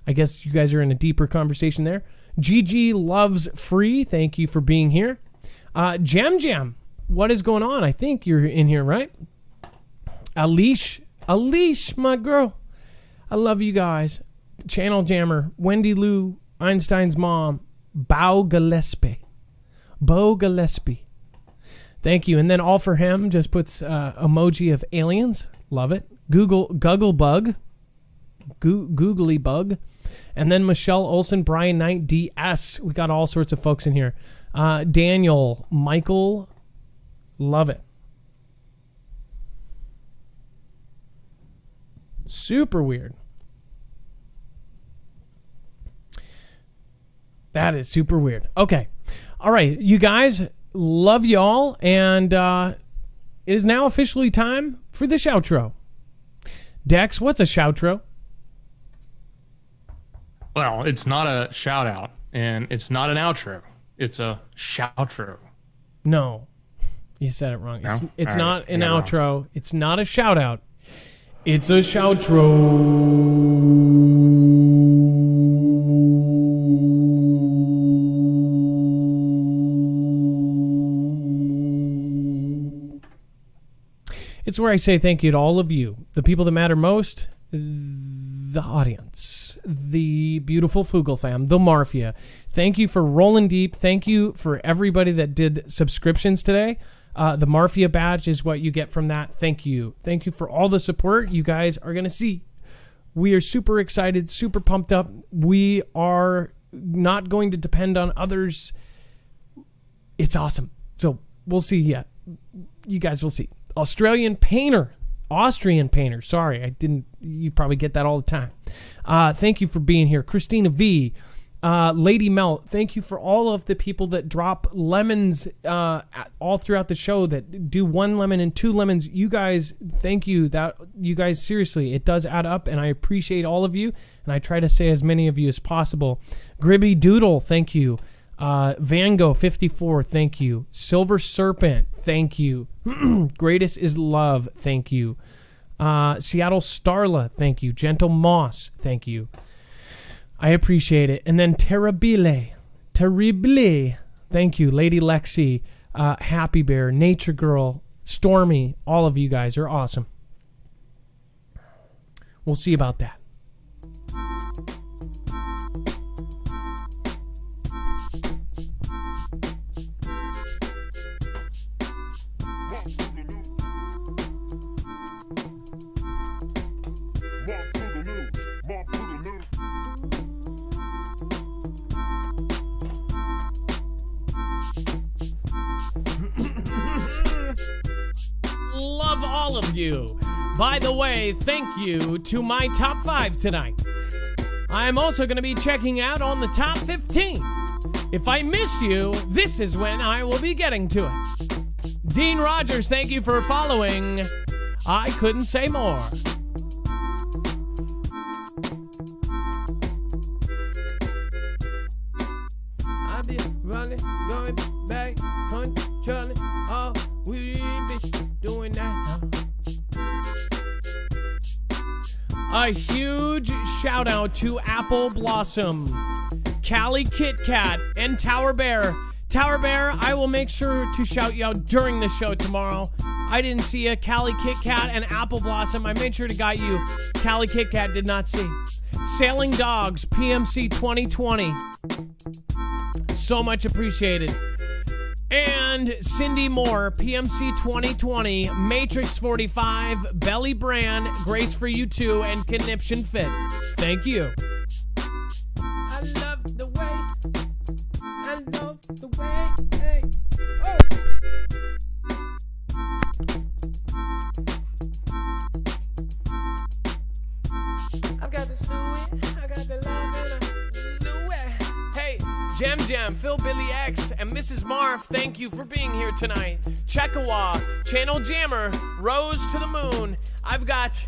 I guess you guys are in a deeper conversation there. GG Loves Free. Thank you for being here. Jam, what is going on? I think you're in here, right? Alish, my girl. I love you guys. Channel Jammer, Wendy Lou, Einstein's mom, Bo Gillespie. Thank you. And then All for Him just puts emoji of aliens. Love it. Googly Bug. And then Michelle Olsen, Brian Knight, DS. We got all sorts of folks in here. Daniel, Michael, love it. Super weird. That is super weird. Okay. All right. You guys, love y'all. And it is now officially time for the shoutro. Dex, what's a shoutro? Well, it's not a shout out and it's not an outro. It's a shoutro. No. You said it wrong. No? It's All not right. an Never outro. mind. It's not a shout out. It's a shoutro. It's where I say thank you to all of you, the people that matter most, the audience, the beautiful Foogle fam, the Marfia. Thank you for rolling deep. Thank you for everybody that did subscriptions today. The Marfia badge is what you get from that. Thank you. Thank you for all the support you guys are going to see. We are super excited, super pumped up. We are not going to depend on others. It's awesome. So we'll see. Yeah, you guys will see. Austrian painter. Sorry, you probably get that all the time. Thank you for being here. Christina V. Lady Melt, thank you for all of the people that drop lemons all throughout the show, that do 1 lemon and 2 lemons. You guys, thank you. You guys, seriously, it does add up, and I appreciate all of you, and I try to say as many of you as possible. Gribby Doodle, thank you. Vango 54, thank you. Silver Serpent, thank you. Greatest is Love, thank you. Seattle Starla, thank you. Gentle Moss, thank you. I appreciate it. And then Terrible, thank you. Lady Lexi, Happy Bear, Nature Girl, Stormy, all of you guys are awesome. We'll see about that. Love all of you. By the way, thank you to my top 5 tonight. I'm also going to be checking out on the top 15. If I missed you, this is when I will be getting to it. Dean Rogers, thank you for following. I couldn't say more. I'll be running, going back, controlling. Oh, we be doing that. A huge shout out to Apple Blossom, Callie Kit Kat, and Tower Bear. Tower Bear, I will make sure to shout you out during the show tomorrow. I didn't see you. Callie Kit Kat and Apple Blossom, I made sure to got you. Callie Kit Kat did not see. Sailing Dogs, PMC 2020. So much appreciated. And Cindy Moore, PMC 2020, Matrix 45, Belly Brand, Grace for You Too, and Conniption Fit. Thank you. I love the way. I love the way. Hey. Oh. I've got the Stewie, I got the love and a Louie. Hey, Jam, Phil, Billy X, and Mrs. Marv, thank you for being here tonight. Checkawa, Channel Jammer, Rose to the Moon. I've got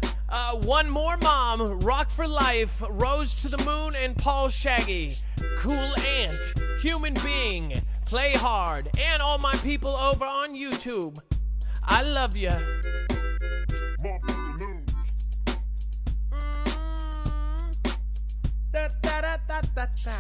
one more mom, Rock for Life, Rose to the Moon, and Paul Shaggy. Cool Ant, Human Being, Play Hard, and all my people over on YouTube. I love you. Da, da, da, da, da, da.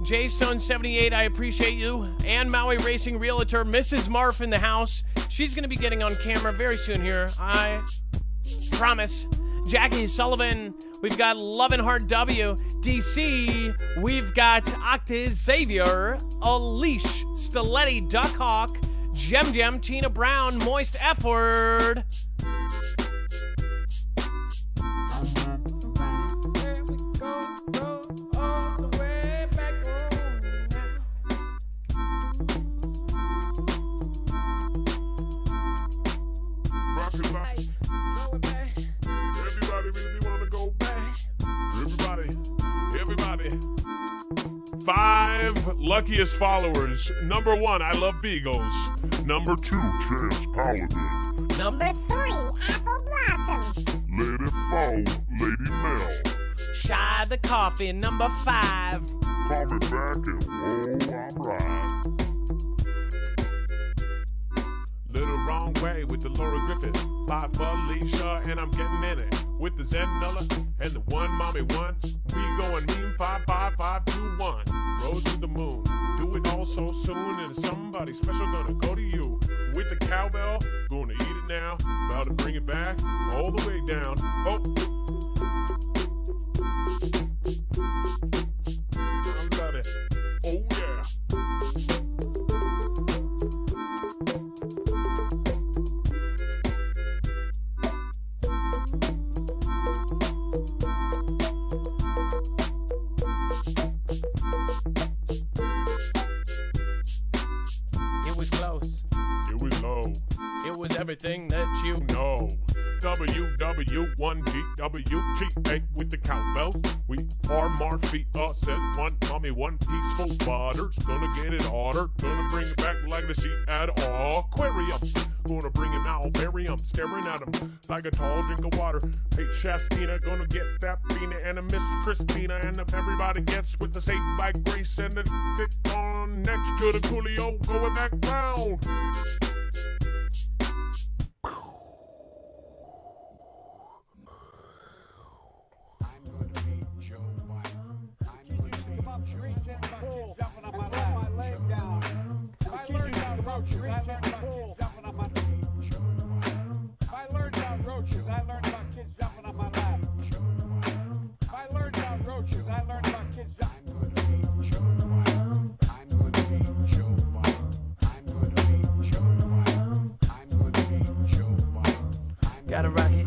J-Stone78, I appreciate you. And Maui Racing Realtor, Mrs. Marf in the house. She's going to be getting on camera very soon here. I promise. Jackie Sullivan. We've got Love and Heart W. DC. We've got Octis Xavier. Alish. Stiletti. Duckhawk. Jem. Tina Brown. Moist F Word. Luckiest followers. Number 1, I love Beagles. Number 2, Chance Paladin. Number 3, Apple Blossom. Lady 4, Lady Mel. Shy the Coffee, number 5. Call me back and whoa, I'm right. Little Wrong Way with the Laura Griffith. 5 for Alicia, and I'm getting in it. With the Zenella and the one mommy one. We going mean 5, 5, 5, 2, 1. Rose to the moon. Do it all so soon, and somebody special gonna go to you. With the cowbell, gonna eat it now. About to bring it back all the way down. Oh. I love it. Oh yeah. Everything that you know. WW1GWGA with the cowbells. We are Marfita says one mommy, one peaceful butters. Gonna get it harder. Gonna bring it back like the sheet at aquarium. Gonna bring him out, bury him, staring at him like a tall drink of water. Hey, Shastina, gonna get that Pina and a Miss Christina, and everybody gets with the Saved by Grace and the thick on next to the Coolio going back round. I learned about roaches. I learned Gotta rock it,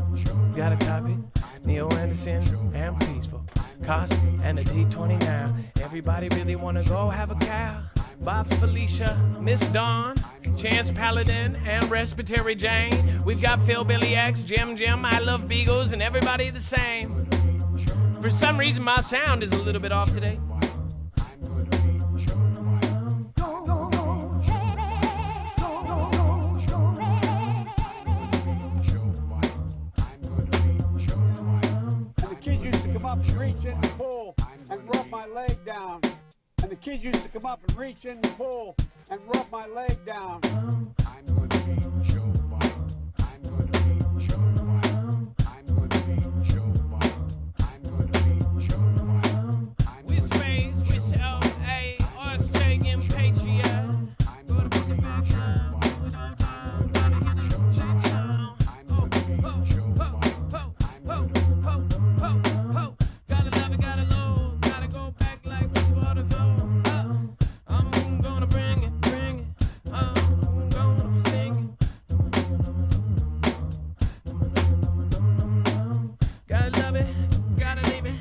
gotta copy. Neil Anderson and Peaceful. Cost and a D20 now. Everybody really wanna go have a cow. Bob Felicia, Miss Dawn, Chance Paladin, and Respiratory Jane. We've got Phil, Billy X, Jim, I Love Beagles, and everybody the same. For some reason, my sound is a little bit off today. And the kids used to come up and reach in the pool and rub my leg down. And the kids used to come up and reach in the pool and rub my leg down. I'm going to be Joe Biden. I'm going to be Joe Biden. I'm going to be Joe Biden. I'm going to be Joe Biden. We space, we LA, or staying patriot. Go to the back now. Gotta love it, gotta load, gotta go back like this water zone. I'm gonna bring it, I'm gonna sing it. Gotta love it, gotta leave it,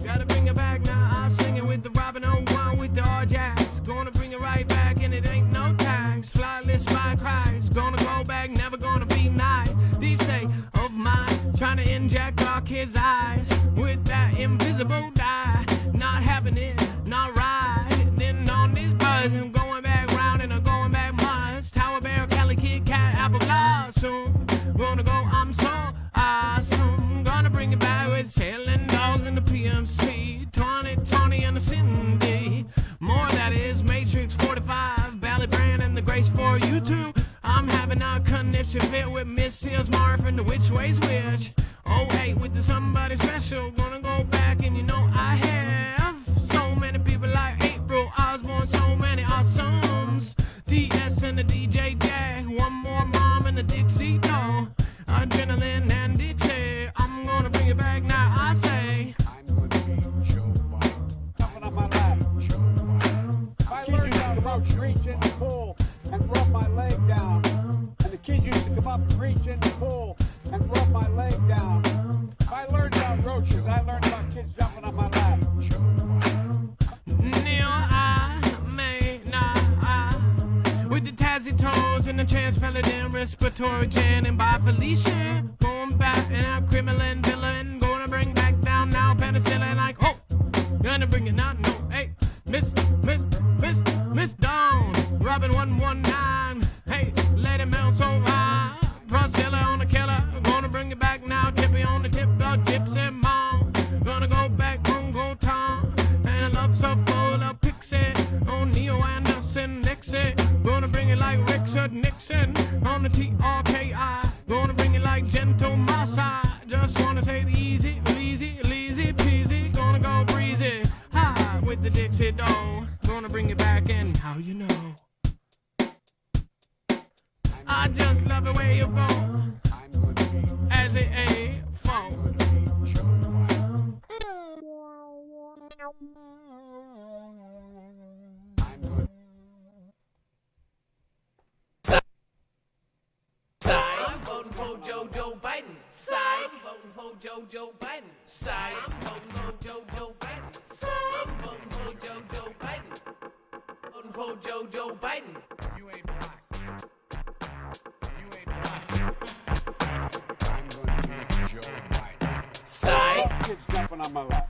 gotta bring it back now. I'll sing it with the Robin 01 with the R-Jacks. Gonna bring it right back and it ain't no tax. Flyless by Christ, gonna go back, never gonna be nice. Deep state of mind, trying to inject our kids' eyes with that invisible dye. Not having it, not right. Then on this buzz, I'm going back round and I'm going back miles. Tower Bear, Cali Kid Cat, Apple Blossom. Gonna go, I'm so awesome. Gonna bring it back with sailing dogs in the PMC. 2020 and the Cindy. More that is Matrix 45, Ballad Brand and the Grace for you too. I'm having a conniption fit with Miss Seals Marf and the Which Way's Which. Oh, hey, with the somebody special. Gonna go back and you know I have so many people like April Osborne, so many awesomes. DS and the DJ Jag, one more mom and the Dixie doll. Adrenaline and DJ. I'm gonna bring it back now, I say. I'm going to be Joe Biden. Jumping on my lap. Joe Biden. I learned how to reach in the pool and rub my leg down. And the kids used to come up and reach in the pool and rub my leg down. If I learned about roaches, I learned about kids jumping on my lap. Neil, I may not. With the Tazzy Toes and the Chance Paladin, Respiratory Jan and by Felicia. Going back and out, criminal and villain. Gonna bring back down now, penicillin like, oh, gonna bring it now, no, hey, Miss Dawn, Robin 119, hey, Lady Mel so high, Priscilla on the killer, gonna bring it back now, Tippy on the tip, the Gypsy Mom, gonna go back, Bongo Tom, and a love so full of pixie, on Neo Anderson, Nixie, gonna bring it like Richard Nixon, on the TRKI, gonna bring it like Gentle Massa, just wanna say the easy peasy, gonna go breezy, high with the Dixie dough, gonna bring it back and how you know. I just love the way you go as the A phone. I'm voting for Joe Biden. Side. I'm voting for Joe Biden. Side. I'm voting for Joe Biden. Side. I'm voting for Joe Biden. Voting for Joe Biden. You ain't black. You ain't black. I'm going to be Joe Biden. Side. Kids jumping on my lap.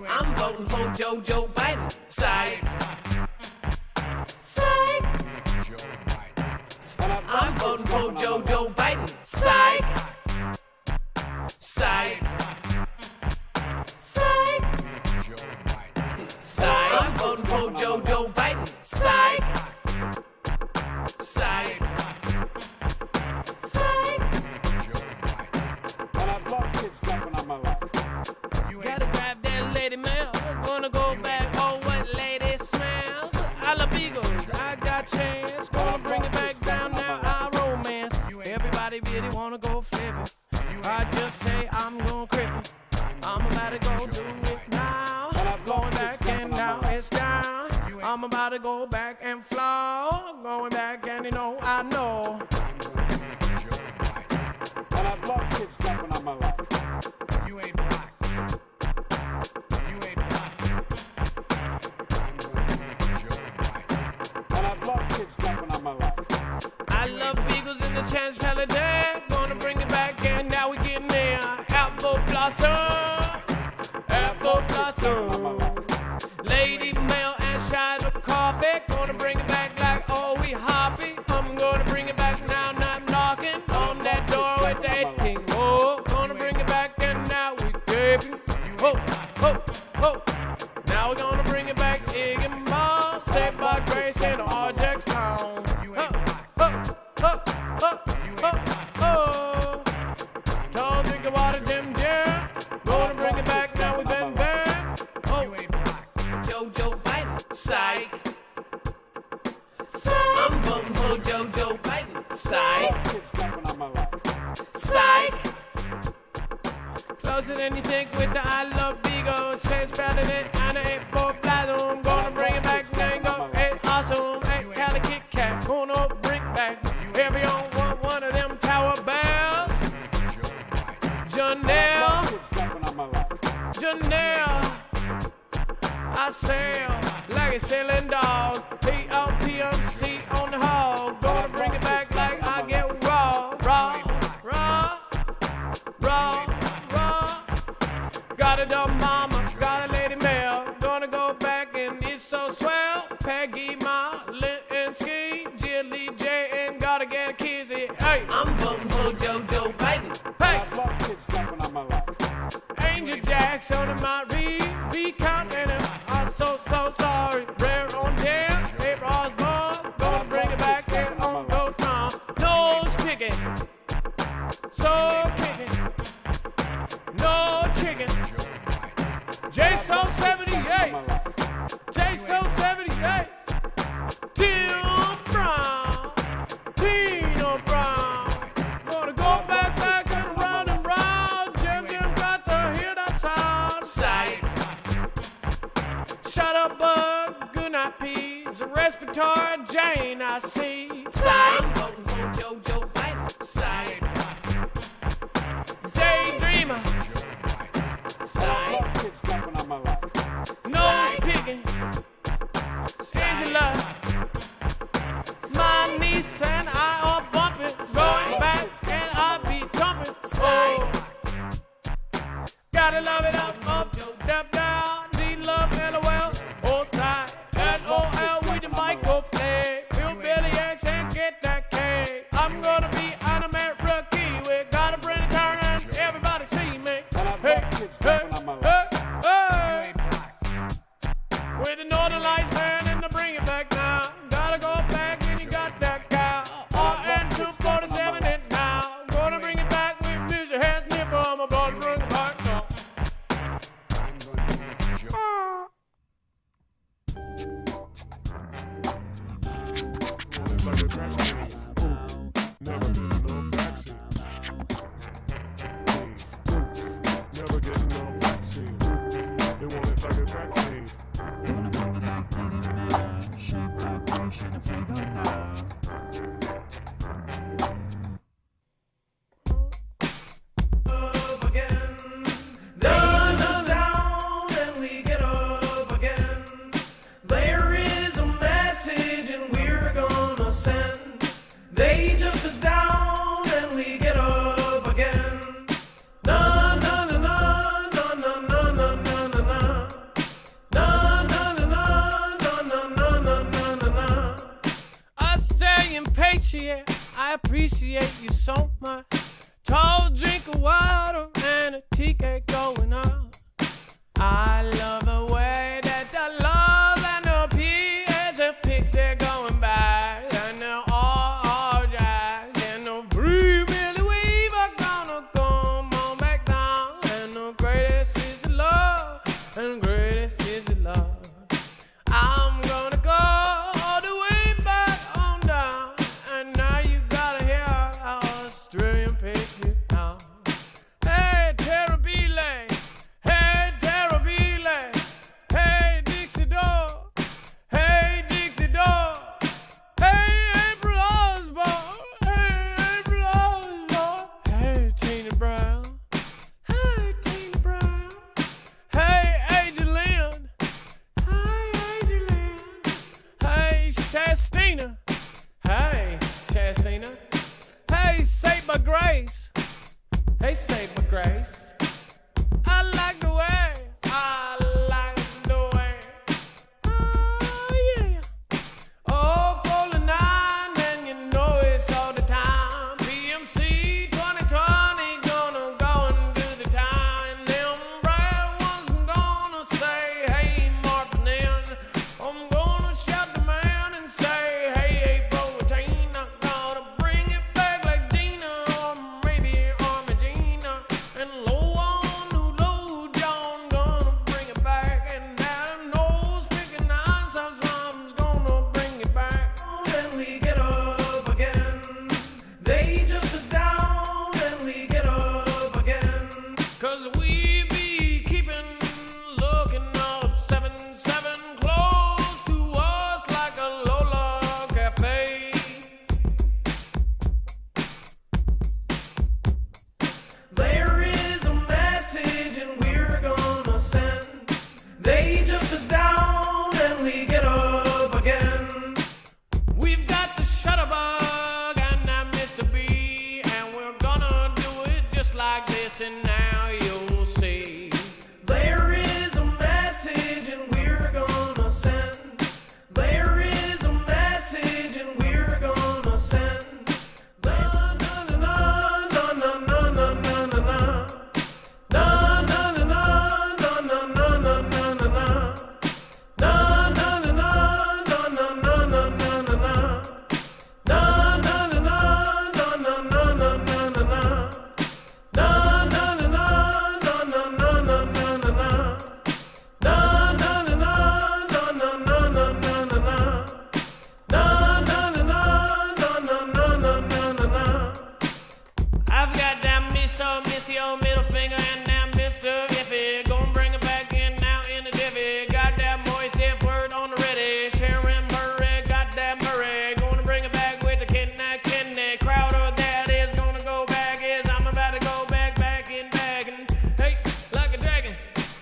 I'm voting for Joe Biden. Side. Side. Joe Biden. I'm voting for Joe Biden. Side. Side. Side. Joe Biden. Side. I'm voting for Joe Biden. Side. Side. Side. Joe Biden. And I love kids jumping on my lap. Gotta grab that lady mail. Gonna go back. Oh, what lady smells? I love Beagles. I got chance. Gonna bring it back down now. I romance. Everybody really wanna go flipping. I just say I'm gonna crip it. I'm about to go do it now. Going back and now it's down. I'm about to go back and flow. Going back and you know I know. And I love chance holiday, gonna bring it back, and now we getting there. Apple blossom, apple blossom. Lady Mel and Shine of coffee, gonna bring it back like oh we hoppy. I'm gonna bring it back now, not knocking on that door with that king. Oh, gonna bring it back, and now we gaping. Oh, oh, oh. Now we're gonna bring it back, Iggy Mall, Saved by Grace in RJ's town. Don't drink the water, Jim Jam. Gonna bring it back, now we been bam. Oh, Jojo Biden, psych. I'm voting for Jojo Biden, psych. Psych. Closer than you think with the I love Bigo. Chance better than Anna ain't for Platinum. Gonna bring it back, Nango, hey, awesome. Hey, Cali Kit Kat, gonna bring back. Everyone want one of them Tower Bells. Janelle, Janelle, I sail like a sailing dog. PMC on the hall. Gonna bring it back like I get raw, raw, raw, raw, raw. Got a dumb mama, got a lady Mel. Gonna go back and it's so swell. Peggy, Ma, Linsky, Jilly J, and gotta get a kizzy. Hey, I'm voting for Jojo Biden. Hey, Angel Jackson and my recount, and I'm so sorry. Rare on there, April Osborne. Gonna bring it back here on Go Town. Nose picking, so kicking, no chicken. J-So 78, J-So 78. Tim Brown, Tino Brown. Gonna go back and round and round. Jim got to hear that sound. Sight. Shut up, bug. Good night, peas. A respiratory Jane, I see. Sight. I'm voting for Jojo Biden. Sight. Daydreamer. Sight. Nose picking. Angela. My niece and I are bumping, going back and I'll be thumping. Oh, gotta love it up, step down, need love, LOL, oh side, LOL with the microplay, Hillbilly X and get that K. I'm gonna be an American Kiwi, gotta bring it down and everybody see me. Hey, hey, hey, hey. With the Northern Lights band and the bring it back now. Gotta go back and you got that cow. RN 247 it now. Gonna bring it back with music has near from a brother, bring it back now. Never get no vaccine. Never get no vaccine. They want it like a vaccine. Gonna bring it back, bring it back. Shake back, motion, and figure now. Up again, done us down and we get up again. There is a message and we're gonna send. They took us down and we get up again. Na na na na na na na na na na na. Na na na na na na na na na na na. Australian patriot, I appreciate you so much. Tall drink of water and a TK going up. I love the way that the love and the PH and picture going back. And the all jazz and the free Billy Weaver gonna come on back down. And the greatest is the love, and the greatest is the love. I'm gonna go all the way back on down. And now you gotta hear our Australian patriot now. Hey, Terabile, hey, Terabile, hey. Please save my grace. Hey, save my grace. I like the way. I like the way. Oh, yeah. Oh, Polar 9, and you know it's all the time. PMC 2020 gonna go and do the time. Them brave ones gonna say, hey, Martin, I'm gonna shout the man and say, hey, protein, I'm gonna bring it back like Gina, or maybe Armagina, and low on who low John gonna bring it back, and Adam knows picking nine sometimes gonna bring it back. Then we get up again. They took us down, and we get up again. 'Cause we be keeping looking up 7-7 close to us like a Lola Cafe. There is a message and we're gonna send. They took us down and we get up again. We've got the shutterbug and I'm Mr. B, and we're gonna do it just like this, and now you'll see. There is a message and we're gonna send. There is a message and we're gonna send. Na na na na na na na na na na. Na na na na na na na na na na na. Na na na na na na na na na na na. Na na na na na na na na na na. Na na na na na na na na na na. Na na na na na na na na na na. Na na na na na na na na na na. I've got that missy on middle finger, and that Mr. Iffy. Gonna bring it back in now in the divvy. Got that moist if word on the ready. Sharon Murray, got that Murray. Gonna bring it back with the kidney. Crowder, that is gonna go back. Is I'm about to go back and hey, like a dragon.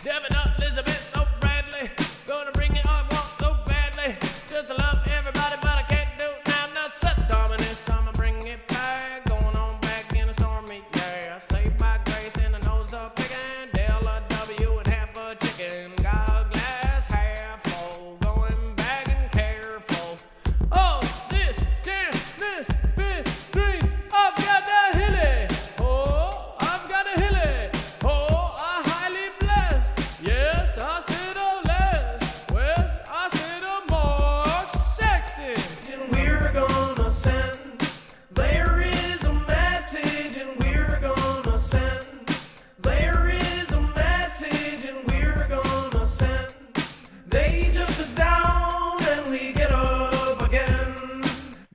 Devin up, Elizabeth, oh Bradley. Gonna bring it up, want so badly. Just to love everybody, but I can't do it now. Now, set dominance, time to bring it back. Going on back in a stormy day. I save my grace and the nose up picking. Della W and half a chicken. Got a glass half full. Going back and careful. Oh, this, damn, this, big dream. I've got that hilly. Oh, I've got a hilly. Oh, I highly blessed. Yes, I said a less. West, I said a Mark Sexton. And we're gonna send. There is a message and we're gonna send. There is a message and we're gonna send. They took us down and we get up again.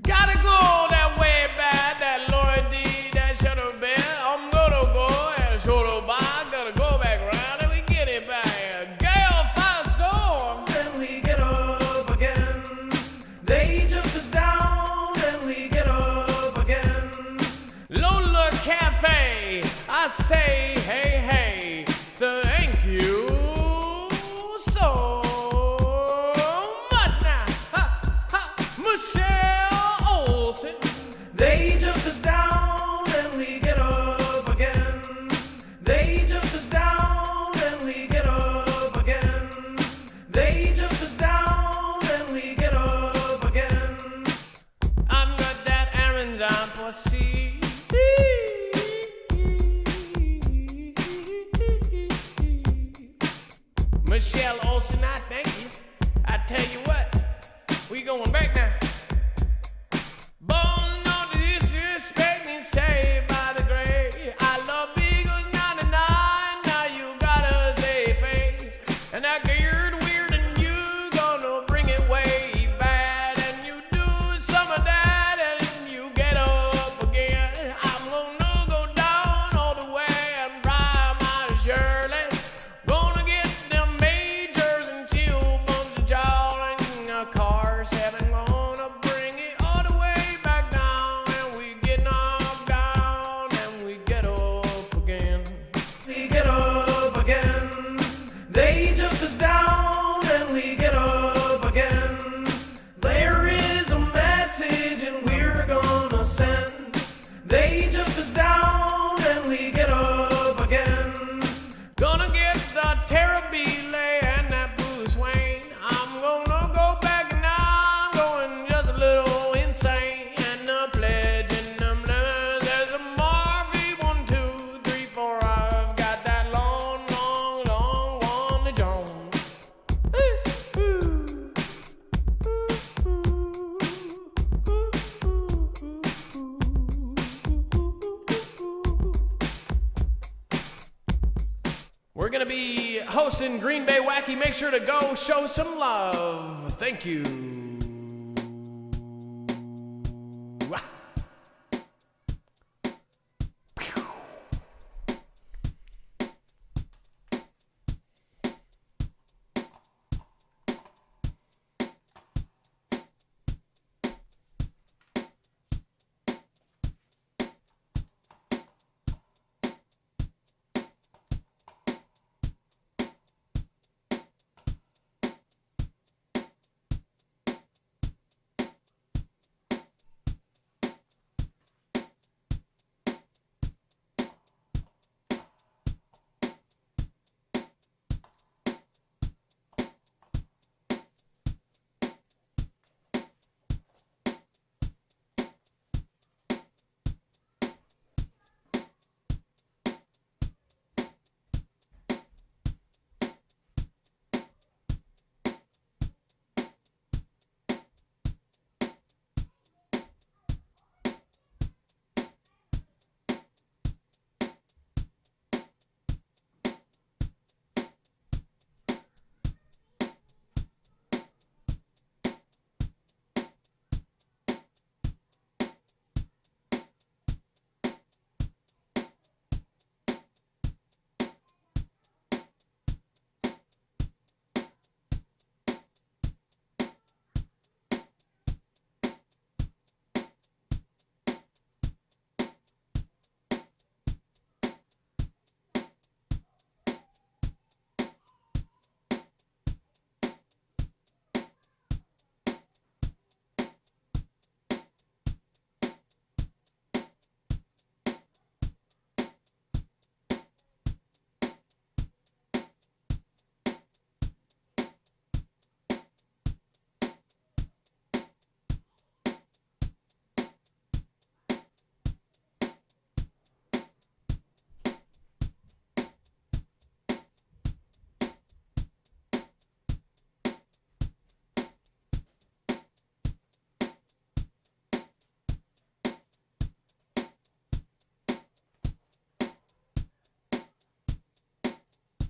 Gotta go that way back, that Laura D, that shutter bell. I'm gonna go and shoulder by. Gotta go back round and we get it back. Gale firestorm, and we get up again. They took us down and we get up again. Lola Cafe, I say hey hey, thank you so much now. Ha ha, Michelle Olsen. They took us down and we get up again. They took us down and we get up again. They took us down and we get up again. I've got that errands on for sea. Michelle Olsen, I thank you. I tell you what, we going back now. Born on the disrespect and saved by the grave. I love Beagles 99, now you gotta say face. And I geared weird and you gonna bring it way bad. And you do some of that and you get up again. I'm gonna go down all the way and ride my Shirley. Gonna get them majors and chill bumps of jaw and They took us down and we get up again. Gonna get the Terrabile and that Bruce Wayne. I'm gonna go back now. I'm going just a little insane. And the pledge in them lemons. There's a Marvy 1, 2, 3, 4. I've got that long, long, long one to Jones. We're going to be hosting Green Bay Wacky. Make sure to go show some love. Thank you.